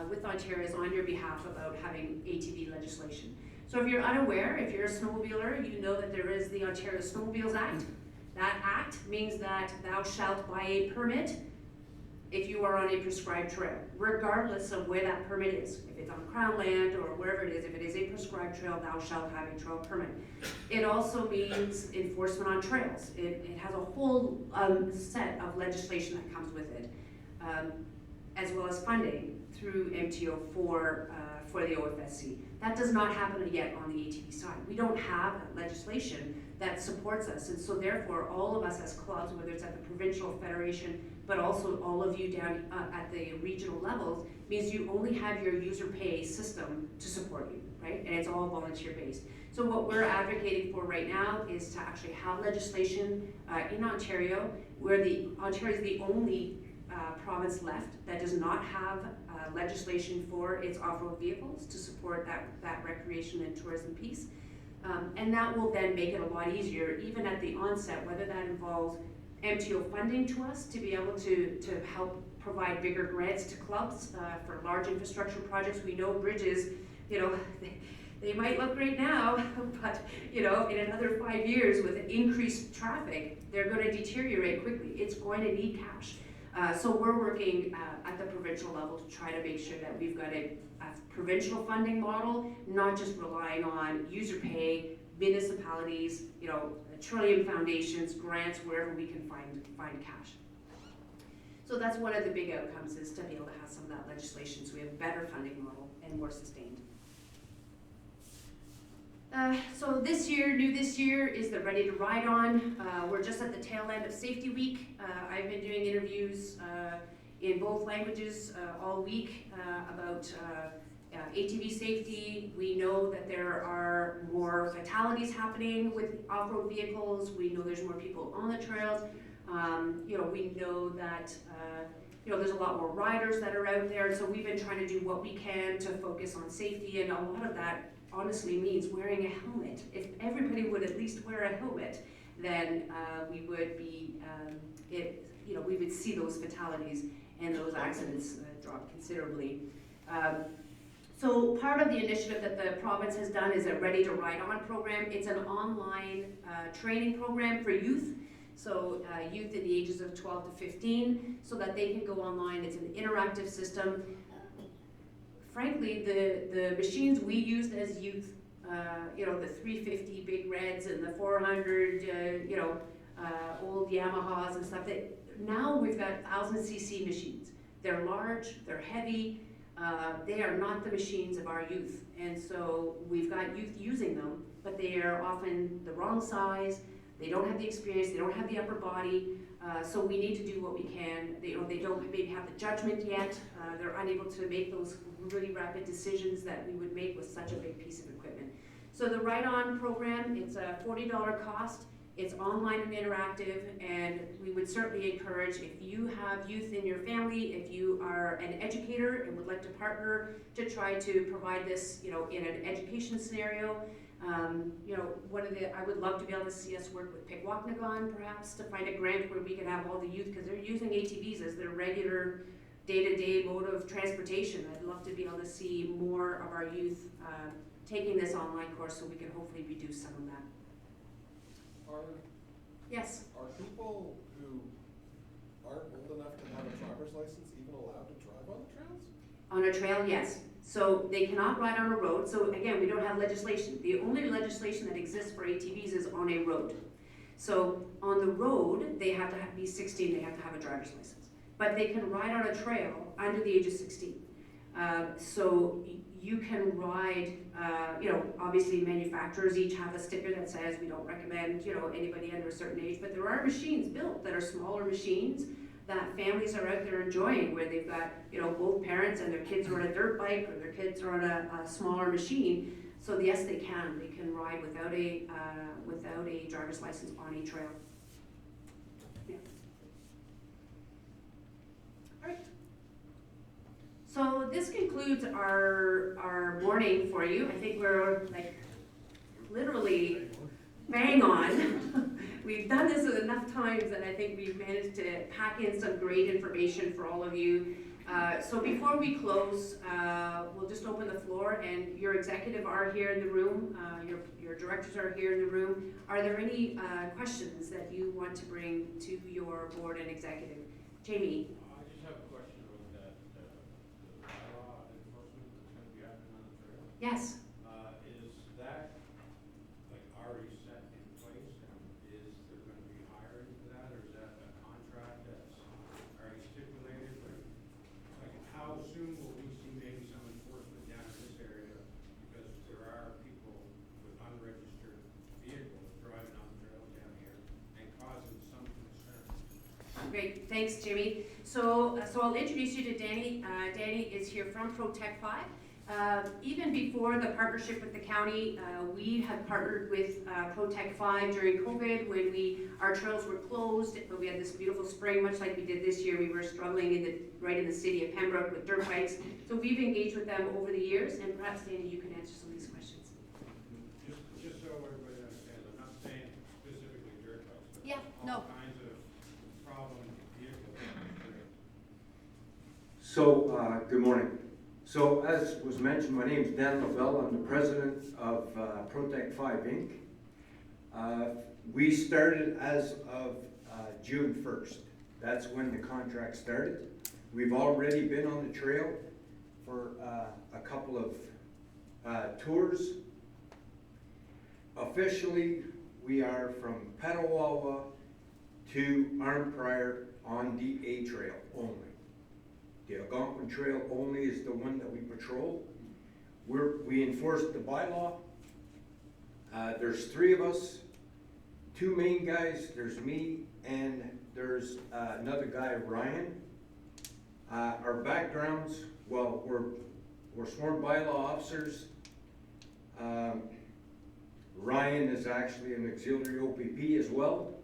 with Ontarians on your behalf about having ATV legislation. So if you're unaware, if you're a snowmobiler, you know that there is the Ontario Snowmobiles Act. That act means that thou shalt buy a permit if you are on a prescribed trail, regardless of where that permit is. If it's on Crown land or wherever it is, if it is a prescribed trail, thou shalt have a trail permit. It also means enforcement on trails. It has a whole set of legislation that comes with it, as well as funding through MTO for the OFSC. That does not happen yet on the ATV side. We don't have legislation that supports us, and so therefore all of us as clubs, whether it's at the provincial federation, but also all of you down at the regional levels, means you only have your user pay system to support you, right? And it's all volunteer based. So what we're advocating for right now is to actually have legislation in Ontario, where Ontario is the only province left that does not have legislation for its off-road vehicles to support that recreation and tourism piece. And that will then make it a lot easier, even at the onset, whether that involves MTO funding to us to be able to help provide bigger grants to clubs for large infrastructure projects. We know bridges, you know, they might look great now, but you know, in another 5 years with increased traffic, they're going to deteriorate quickly. It's going to need cash. So we're working at the provincial level to try to make sure that we've got a provincial funding model, not just relying on user pay, municipalities, you know, trillium foundations, grants, wherever we can find cash. So that's one of the big outcomes, is to be able to have some of that legislation so we have a better funding model and more sustained. So this year, new this year, is the Ready to Ride On. We're just at the tail end of Safety Week. I've been doing interviews in both languages all week about ATV safety. We know that there are more fatalities happening with off-road vehicles. We know there's more people on the trails. You know, we know that you know, there's a lot more riders that are out there. So we've been trying to do what we can to focus on safety, and a lot of that honestly means wearing a helmet. If everybody would at least wear a helmet, then we would be, you know, we would see those fatalities and those accidents drop considerably. So part of the initiative that the province has done is a Ready to Ride On program. It's an online training program for youth. So youth in the ages of 12 to 15, so that they can go online. It's an interactive system. Frankly, the machines we used as youth, you know, the 350 big reds and the 400, you know, old Yamahas and stuff, that now we've got 1,000cc machines. They're large, they're heavy, they are not the machines of our youth. And so we've got youth using them, but they are often the wrong size, they don't have the experience, they don't have the upper body, so we need to do what we can. They don't maybe have the judgment yet, they're unable to make those really rapid decisions that we would make with such a big piece of equipment. So the Ride On program, it's a $40 cost, it's online and interactive, and we would certainly encourage, if you have youth in your family, if you are an educator and would like to partner to try to provide this, you know, in an education scenario. You know, I would love to be able to see us work with Petawawa perhaps to find a grant where we could have all the youth, because they're using ATVs as their regular day-to-day mode of transportation. I'd love to be able to see more of our youth taking this online course, so we can hopefully reduce some of that. Yes? Are people who aren't old enough to have a driver's license even allowed to drive on the trails? On a trail, yes. So they cannot ride on a road. So again, we don't have legislation. The only legislation that exists for ATVs is on a road. So on the road, they have to be 16, they have to have a driver's license. But they can ride on a trail under the age of 16. So you can ride, you know, obviously manufacturers each have a sticker that says we don't recommend, you know, anybody under a certain age, but there are machines built that are smaller machines that families are out there enjoying, where they've got, you know, both parents and their kids are on a dirt bike, or their kids are on a smaller machine. So yes, they can ride without a driver's license on a trail. Yeah. All right. So this concludes our morning for you. I think we're like literally bang on. We've done this enough times that I think we've managed to pack in some great information for all of you. So before we close, we'll just open the floor, and your executive are here in the room, your directors are here in the room. Are there any questions that you want to bring to your board and executive? Jamie? I just have a question about that, the bylaw enforcement that's gonna be happening on the trail. Yes. Is that like already set in place, and is there gonna be hiring for that, or is that a contract that's already stipulated? Like how soon will we see maybe some enforcement down in this area? Because there are people with unregistered vehicles driving on the trails down here and causing some concern. Great, thanks, Jimmy. So I'll introduce you to Danny. Danny is here from Protect 5. Even before the partnership with the county, we have partnered with Protect 5 during COVID when our trails were closed, but we had this beautiful spring, much like we did this year. We were struggling right in the city of Pembroke with dirt bikes. So we've engaged with them over the years, and perhaps, Danny, you can answer some of these questions. Just so everybody understands, I'm not saying specifically dirt bikes, but Yeah, all no. kinds of problem vehicles on the trail. So, good morning. So, as was mentioned, my name is Dan Lavelle. I'm the president of Protect 5 Inc. We started as of June 1st. That's when the contract started. We've already been on the trail for a couple of tours. Officially, we are from Petawawa to Arnprior on the A Trail only. The Algonquin Trail only is the one that we patrol. We enforce the bylaw. There's 3 of us, 2 main guys, there's me, and there's another guy, Ryan. Our backgrounds, well, we're sworn bylaw officers. Ryan is actually an auxiliary OPP as well.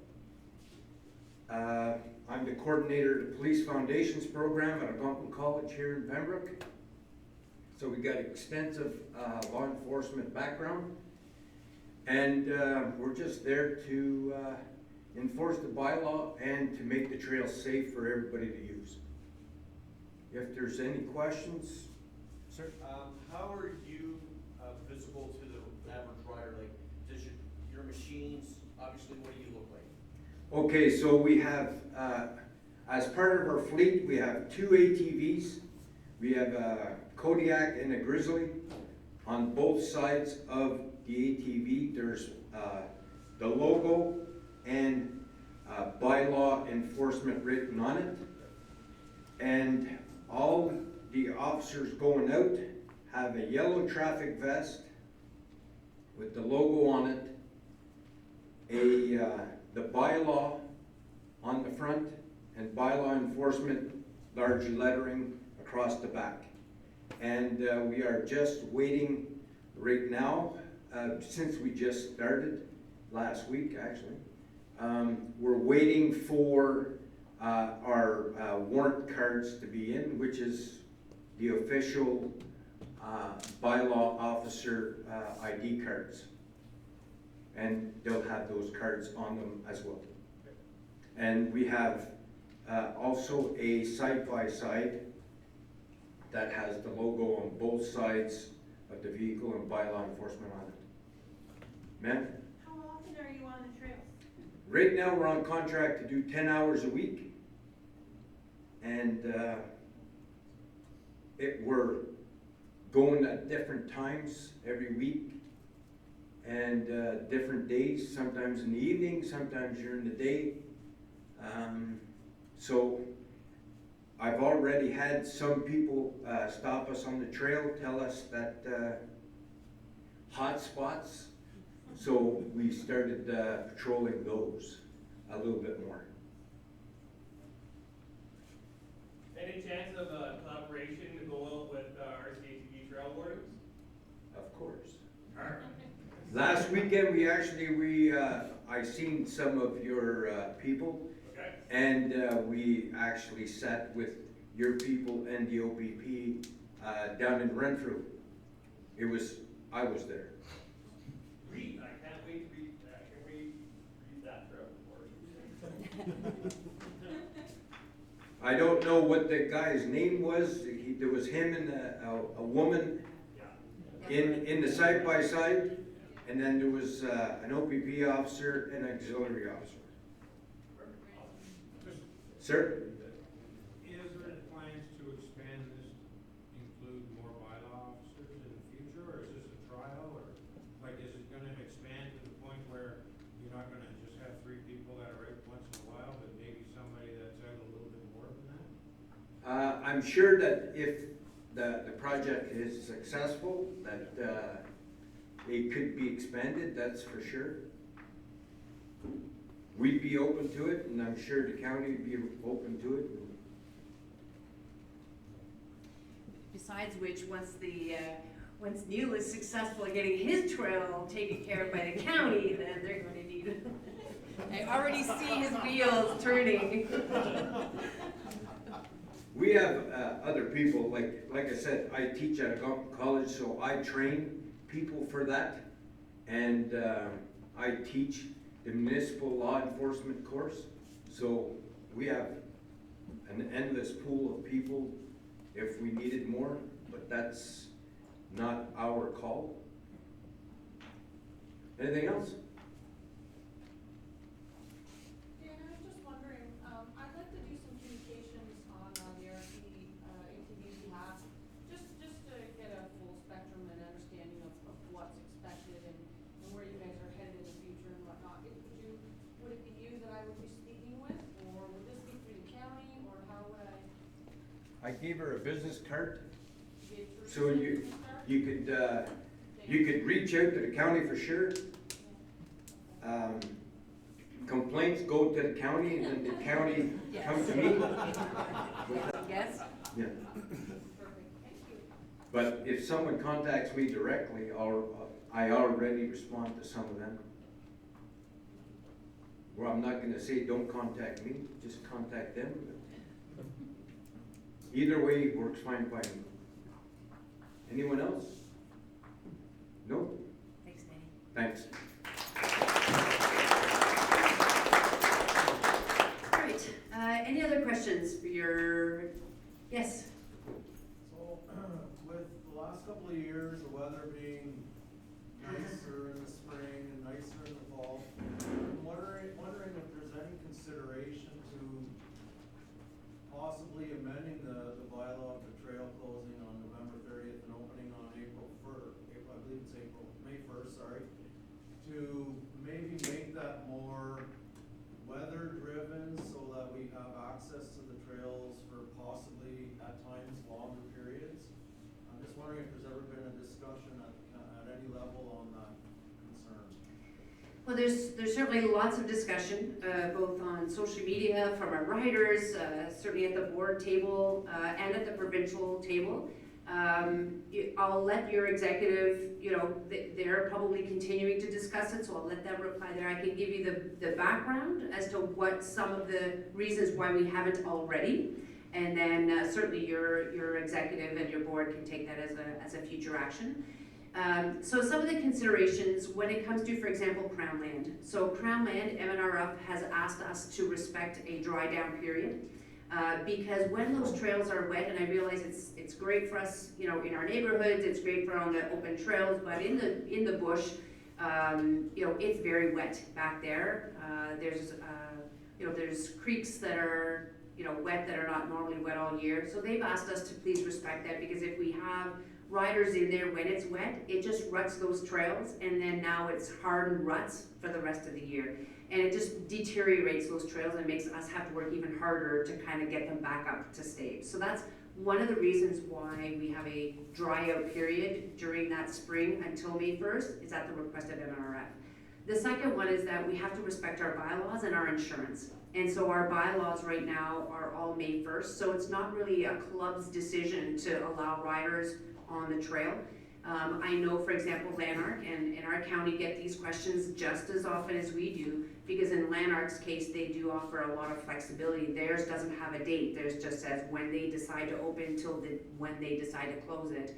I'm the coordinator of the Police Foundations Program at Algonquin College here in Pembroke. So we got extensive law enforcement background. And we're just there to enforce the bylaw and to make the trail safe for everybody to use. If there's any questions, sir? How are you visible to the average rider? Like, does your machines, obviously, what do you look like? Okay, so we have, as part of our fleet, we have 2 ATVs. We have a Kodiak and a Grizzly. On both sides of the ATV, there's the logo and bylaw enforcement written on it. And all the officers going out have a yellow traffic vest with the logo on it, the bylaw on the front, and bylaw enforcement large lettering across the back. And we are just waiting right now, since we just started last week actually, we're waiting for our warrant cards to be in, which is the official bylaw officer ID cards. And they'll have those cards on them as well. And we have also a side-by-side that has the logo on both sides of the vehicle and bylaw enforcement on it. Ma'am? How often are you on the trails? Right now, we're on contract to do 10 hours a week. And we're going at different times every week and different days, sometimes in the evening, sometimes during the day. So I've already had some people stop us on the trail, tell us that hot spots. So we started patrolling those a little bit more. Any chance of collaboration to go out with RCATV Trail Wardens? Of course. Alright. Last weekend, I seen some of your people. Okay. And we actually sat with your people and the OPP down in Renfrew. I was there. Read, I can't wait to read that. Can we read that report? I don't know what the guy's name was. There was him and a woman in the side-by-side, and then there was an OPP officer and an auxiliary officer. Sir? Is there plans to expand this, include more bylaw officers in the future, or is this a trial, or, like, is it gonna expand to the point where you're not gonna just have 3 people that are out once in a while, but maybe somebody that's out a little bit more than that? I'm sure that if the project is successful, that it could be expanded, that's for sure. We'd be open to it, and I'm sure the county would be open to it. Besides which, once Neil is successful in getting his trail taken care of by the county, then they're gonna need, I already see his wheels turning. We have other people, like I said, I teach at a college, so I train people for that. And I teach the municipal law enforcement course. So we have an endless pool of people if we needed more, but that's not our call. Anything else? Dan, I was just wondering, I'd like to do some communications on the RCATV behalf, just to get a full spectrum and understanding of what's expected and where you guys are headed in the future and whatnot. Would it be you that I would be speaking with, or would this be through the county, or how would I? I gave her a business card, Give so Teresa a you business card? you could reach out to the county for sure. Complaints go to the county, and then the county comes to me. Yes? Yeah. Perfect, thank you. But if someone contacts me directly, I already respond to some of them. Well, I'm not gonna say don't contact me, just contact them. Either way works fine by me. Anyone else? No? Thanks, Danny. Thanks. All right, any other questions for your, yes? So, with the last couple of years, the weather being nicer in the spring and nicer in the fall, I'm wondering if there's any consideration to possibly amending the bylaw of the trail closing on November 30th and opening on May 1st, sorry, to maybe make that more weather driven so that we have access to the trails for possibly at times longer periods. I'm just wondering if there's ever been a discussion at any level on that concern. Well, there's certainly lots of discussion, both on social media from our riders, certainly at the board table, and at the provincial table. I'll let your executive, they're probably continuing to discuss it, so I'll let them reply there. I can give you the background as to what some of the reasons why we haven't already. And then certainly your executive and your board can take that as a future action. So some of the considerations when it comes to, for example, Crown Land. So Crown Land, MNRF has asked us to respect a dry down period. Because when those trails are wet, and I realize it's great for us, in our neighborhoods, it's great for on the open trails, but in the bush, it's very wet back there. There's creeks that are, wet that are not normally wet all year. So they've asked us to please respect that, because if we have riders in there when it's wet, it just ruts those trails, and then now it's hardened ruts for the rest of the year. And it just deteriorates those trails and makes us have to work even harder to kind of get them back up to stage. So that's one of the reasons why we have a dry out period during that spring until May 1st, is at the request of MNRF. The second one is that we have to respect our bylaws and our insurance. And so our bylaws right now are all May 1st, so it's not really a club's decision to allow riders on the trail. I know, for example, Lanark and our county get these questions just as often as we do, because in Lanark's case, they do offer a lot of flexibility. Theirs doesn't have a date. Theirs just says when they decide to open till when they decide to close it.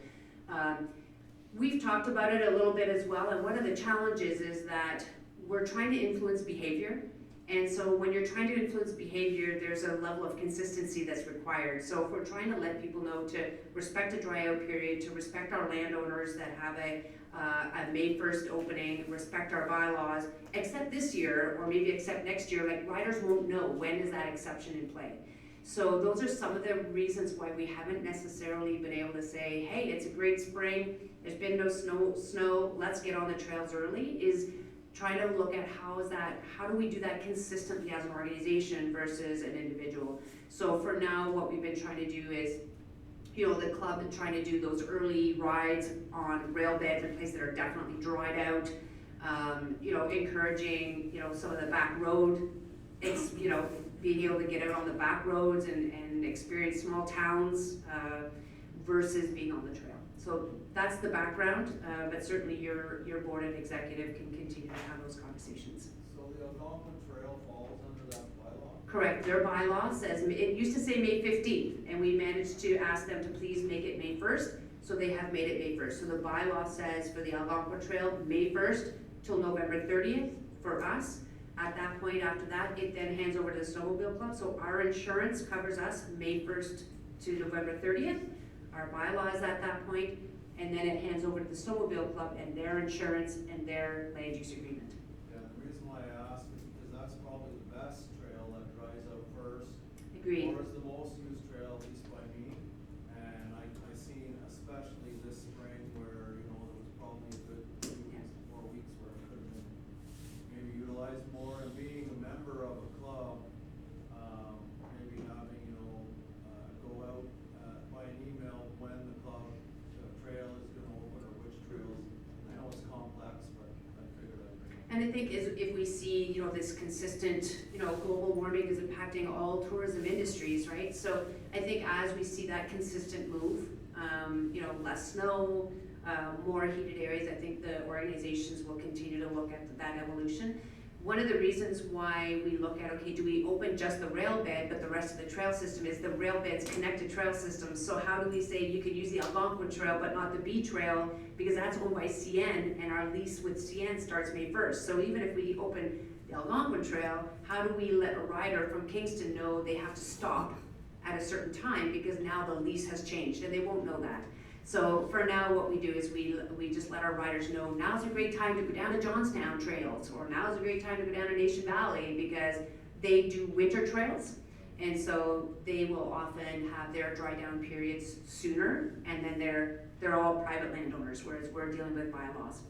We've talked about it a little bit as well, and one of the challenges is that we're trying to influence behavior. And so when you're trying to influence behavior, there's a level of consistency that's required. So if we're trying to let people know to respect a dry out period, to respect our landowners that have a May 1st opening, respect our bylaws, except this year, or maybe except next year, like riders won't know when is that exception in play. So those are some of the reasons why we haven't necessarily been able to say, hey, it's a great spring, there's been no snow, let's get on the trails early, is trying to look at how do we do that consistently as an organization versus an individual. So for now, what we've been trying to do is, the club and trying to do those early rides on rail beds in places that are definitely dried out, encouraging, some of the back road, being able to get out on the back roads and experience small towns versus being on the trail. So that's the background, but certainly your board and executive can continue to have those conversations. So the Algonquin Trail falls under that bylaw? Correct, their bylaw says, it used to say May 15th, and we managed to ask them to please make it May 1st, so they have made it May 1st. So the bylaw says for the Algonquin Trail, May 1st till November 30th for us. At that point, after that, it then hands over to the Snowmobile Club, so our insurance covers us May 1st to November 30th. Our bylaw is at that point, and then it hands over to the Snowmobile Club and their insurance and their land use agreement. Yeah, the reason why I ask is because that's probably the best trail that dries out first. Agreed. Or is the most used trail, at least by me. And I seen, especially this spring, where, there was probably a good 2 weeks, 4 weeks where it could have been maybe utilized more. And being a member of a club, maybe having, go out by an email when the club trail is going to open or which trails. I know it's complex, but I figured I'd bring it. And I think if we see, this consistent, global warming is impacting all tourism industries, right? So I think as we see that consistent move, less snow, more heated areas, I think the organizations will continue to look at that evolution. One of the reasons why we look at, okay, do we open just the rail bed, but the rest of the trail system is the rail bed's connected trail system. So how do we say you could use the Algonquin Trail, but not the B Trail, because that's owned by CN, and our lease with CN starts May 1st. So even if we open the Algonquin Trail, how do we let a rider from Kingston know they have to stop at a certain time, because now the lease has changed, and they won't know that. So for now, what we do is we just let our riders know now's a great time to go down to Johnstown trails, or now's a great time to go down to Nation Valley, because they do winter trails, and so they will often have their dry down periods sooner, and then they're all private landowners, whereas we're dealing with bylaws.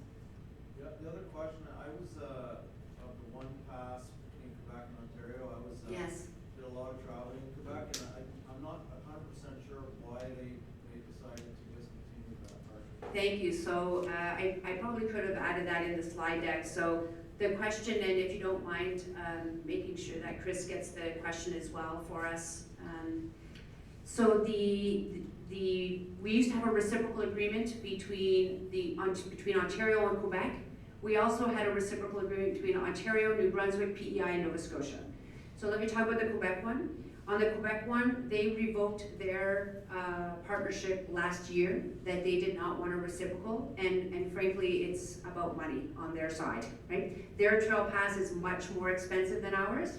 Yeah, the other question, I was of the one pass between Quebec and Ontario. I was Yes. did a lot of traveling in Quebec, and I'm not 100% sure why they decided to discontinue that partnership. Thank you. So I probably could have added that in the slide deck. So the question, and if you don't mind making sure that Chris gets the question as well for us. So we used to have a reciprocal agreement between Ontario and Quebec. We also had a reciprocal agreement between Ontario, New Brunswick, PEI, and Nova Scotia. So let me talk about the Quebec one. On the Quebec one, they revoked their partnership last year, that they did not want a reciprocal, and frankly, it's about money on their side, right? Their trail pass is much more expensive than ours.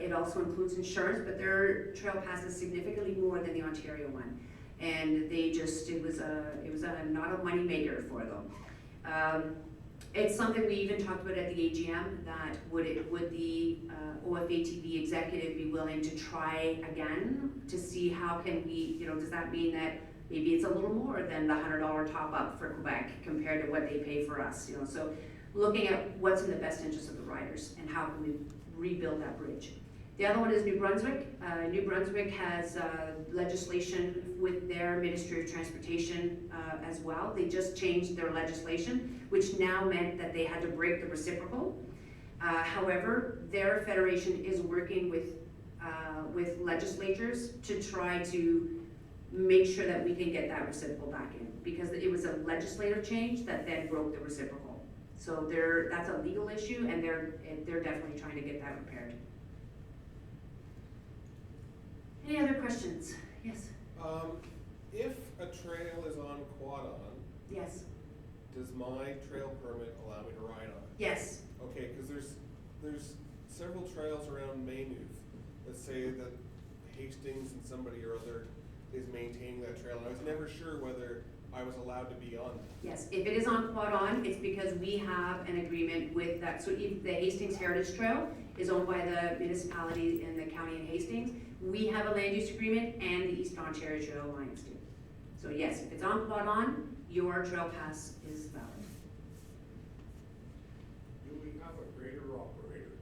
It also includes insurance, but their trail pass is significantly more than the Ontario one. And it was not a money maker for them. It's something we even talked about at the AGM, that would the OFATV executive be willing to try again to see how can we, does that mean that maybe it's a little more than the $100 top up for Quebec compared to what they pay for us, so looking at what's in the best interest of the riders and how can we rebuild that bridge. The other one is New Brunswick. New Brunswick has legislation with their Ministry of Transportation as well. They just changed their legislation, which now meant that they had to break the reciprocal. However, their federation is working with legislatures to try to make sure that we can get that reciprocal back in, because it was a legislative change that then broke the reciprocal. So that's a legal issue, and they're definitely trying to get that repaired. Any other questions? Yes? If a trail is on Quad On, Yes. does my trail permit allow me to ride on it? Yes. Okay, because there's several trails around Maynooth that say that Hastings and somebody or other is maintaining that trail, and I was never sure whether I was allowed to be on it. Yes, if it is on Quad On, it's because we have an agreement with that. So if the Hastings Heritage Trail is owned by the municipality in the county of Hastings, we have a land use agreement, and the Eastern Ontario Trail Alliance do. So yes, if it's on Quad On, your trail pass is valid. Do we have a grader operator?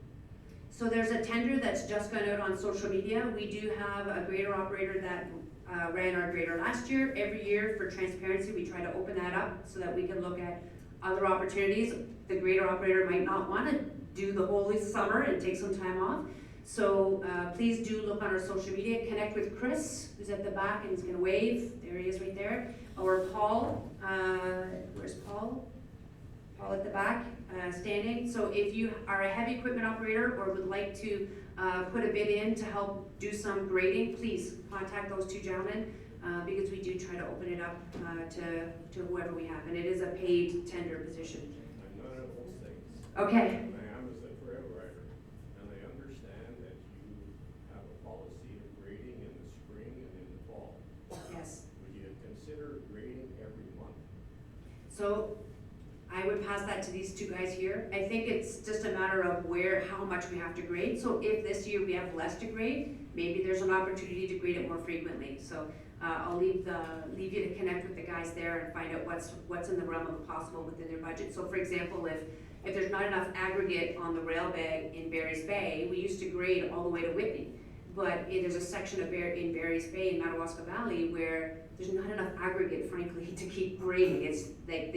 So there's a tender that's just gone out on social media. We do have a grader operator that ran our grader last year. Every year, for transparency, we try to open that up so that we can look at other opportunities. The grader operator might not want to do the whole summer and take some time off. So please do look on our social media. Connect with Chris, who's at the back and he's going to wave. There he is right there. Or Paul. Where's Paul? Paul at the back, standing. So if you are a heavy equipment operator or would like to put a bid in to help do some grading, please contact those two gentlemen, because we do try to open it up to whoever we have, and it is a paid tender position. I'm none of those things. Okay. I am as a trail rider, and I understand that you have a policy of grading in the spring and in the fall. Yes. Would you consider grading every month? So I would pass that to these two guys here. I think it's just a matter of how much we have to grade. So if this year we have less to grade, maybe there's an opportunity to grade it more frequently. So I'll leave you to connect with the guys there and find out what's in the realm of the possible within their budget. So for example, if there's not enough aggregate on the rail bed in Barry's Bay, we used to grade all the way to Whitney. But there's a section in Barry's Bay in Madawaska Valley where there's not enough aggregate, frankly, to keep grading. It's like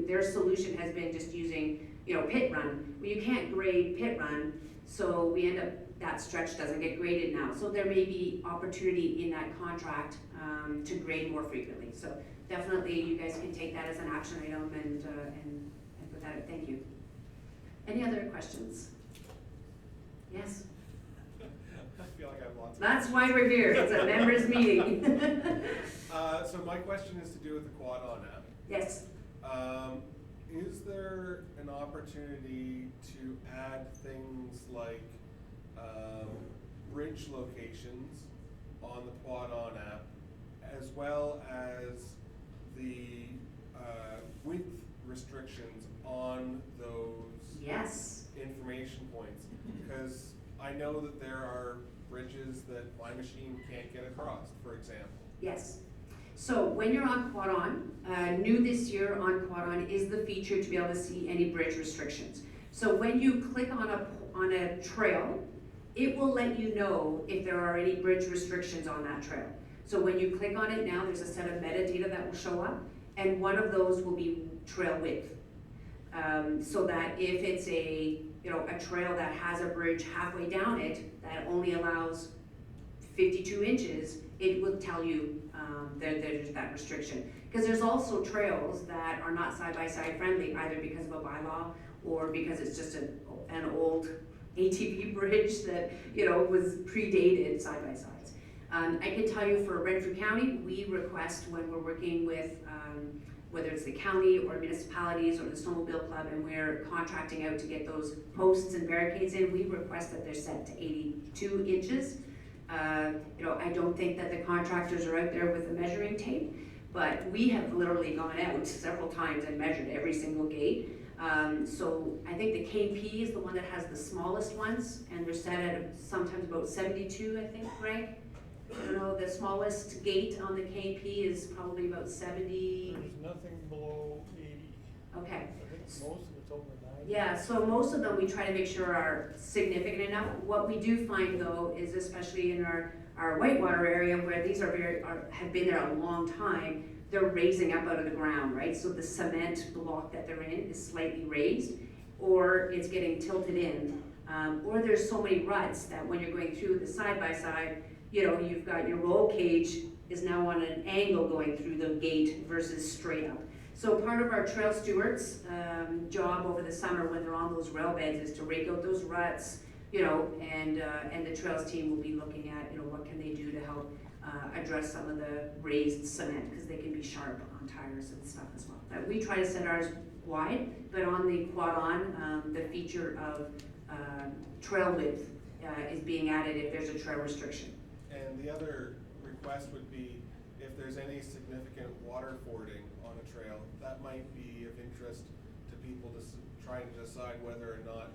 their solution has been just using, pit run. Well, you can't grade pit run, so we end up, that stretch doesn't get graded now. So there may be opportunity in that contract to grade more frequently. So definitely you guys can take that as an action item and put that up. Thank you. Any other questions? Yes? I feel like I have lots of That's why we're here. It's a members meeting. So my question is to do with the Quad On app. Yes. Is there an opportunity to add things like bridge locations on the Quad On app, as well as the width restrictions on those information points? Because I know that there are bridges that my machine can't get across, for example. Yes. So when you're on Quad On, new this year on Quad On is the feature to be able to see any bridge restrictions. So when you click on a trail, it will let you know if there are any bridge restrictions on that trail. So when you click on it now, there's a set of metadata that will show up, and one of those will be trail width. So that if it's a trail that has a bridge halfway down it that only allows 52 inches, it will tell you that there's that restriction. Because there's also trails that are not side-by-side friendly, either because of a bylaw or because it's just an old ATV bridge that was predated side-by-sides. I can tell you for Renfrew County, we request when we're working with whether it's the county or municipalities or the snowmobile club, and we're contracting out to get those posts and barricades in, we request that they're set to 82 inches. I don't think that the contractors are out there with the measuring tape, but we have literally gone out several times and measured every single gate. So I think the KP is the one that has the smallest ones, and they're set at sometimes about 72, I think, Greg? I don't know, the smallest gate on the KP is probably about 70. There's nothing below 80. Okay. I think most of it's over 90. Yeah, so most of them we try to make sure are significant enough. What we do find though is, especially in our Whitewater area where these have been there a long time, they're raising up out of the ground, right? So the cement block that they're in is slightly raised, or it's getting tilted in, or there's so many ruts that when you're going through the side-by-side, you've got your roll cage is now on an angle going through the gate versus straight up. So part of our trail stewards' job over the summer when they're on those rail beds is to rake out those ruts, you know, and the trails team will be looking at, you know, what can they do to help address some of the raised cement, because they can be sharp on tires and stuff as well. We try to set ours wide, but on the quad-on, the feature of trail width is being added if there's a trail restriction. And the other request would be if there's any significant water fording on a trail, that might be of interest to people to trying to decide whether or not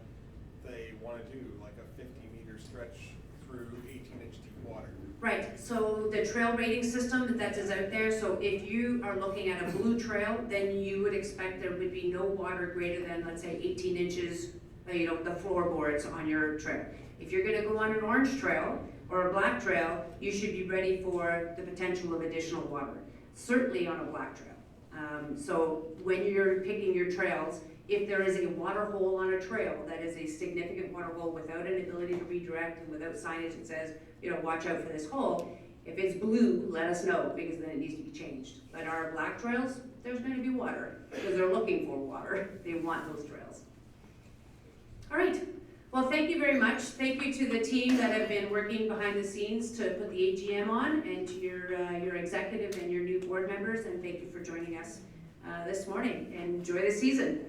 they want to do like a 50-meter stretch through 18-inch deep water. Right, so the trail rating system that is out there, so if you are looking at a blue trail, then you would expect there would be no water greater than, let's say, 18 inches, you know, the floorboards on your trail. If you're gonna go on an orange trail or a black trail, you should be ready for the potential of additional water, certainly on a black trail. So when you're picking your trails, if there is a water hole on a trail that is a significant water hole without an ability to redirect and without signage that says, you know, watch out for this hole, if it's blue, let us know, because then it needs to be changed. But our black trails, there's going to be water, because they're looking for water. They want those trails. All right. Well, thank you very much. Thank you to the team that have been working behind the scenes to put the AGM on, and to your executive and your new board members, and thank you for joining us this morning. Enjoy the season.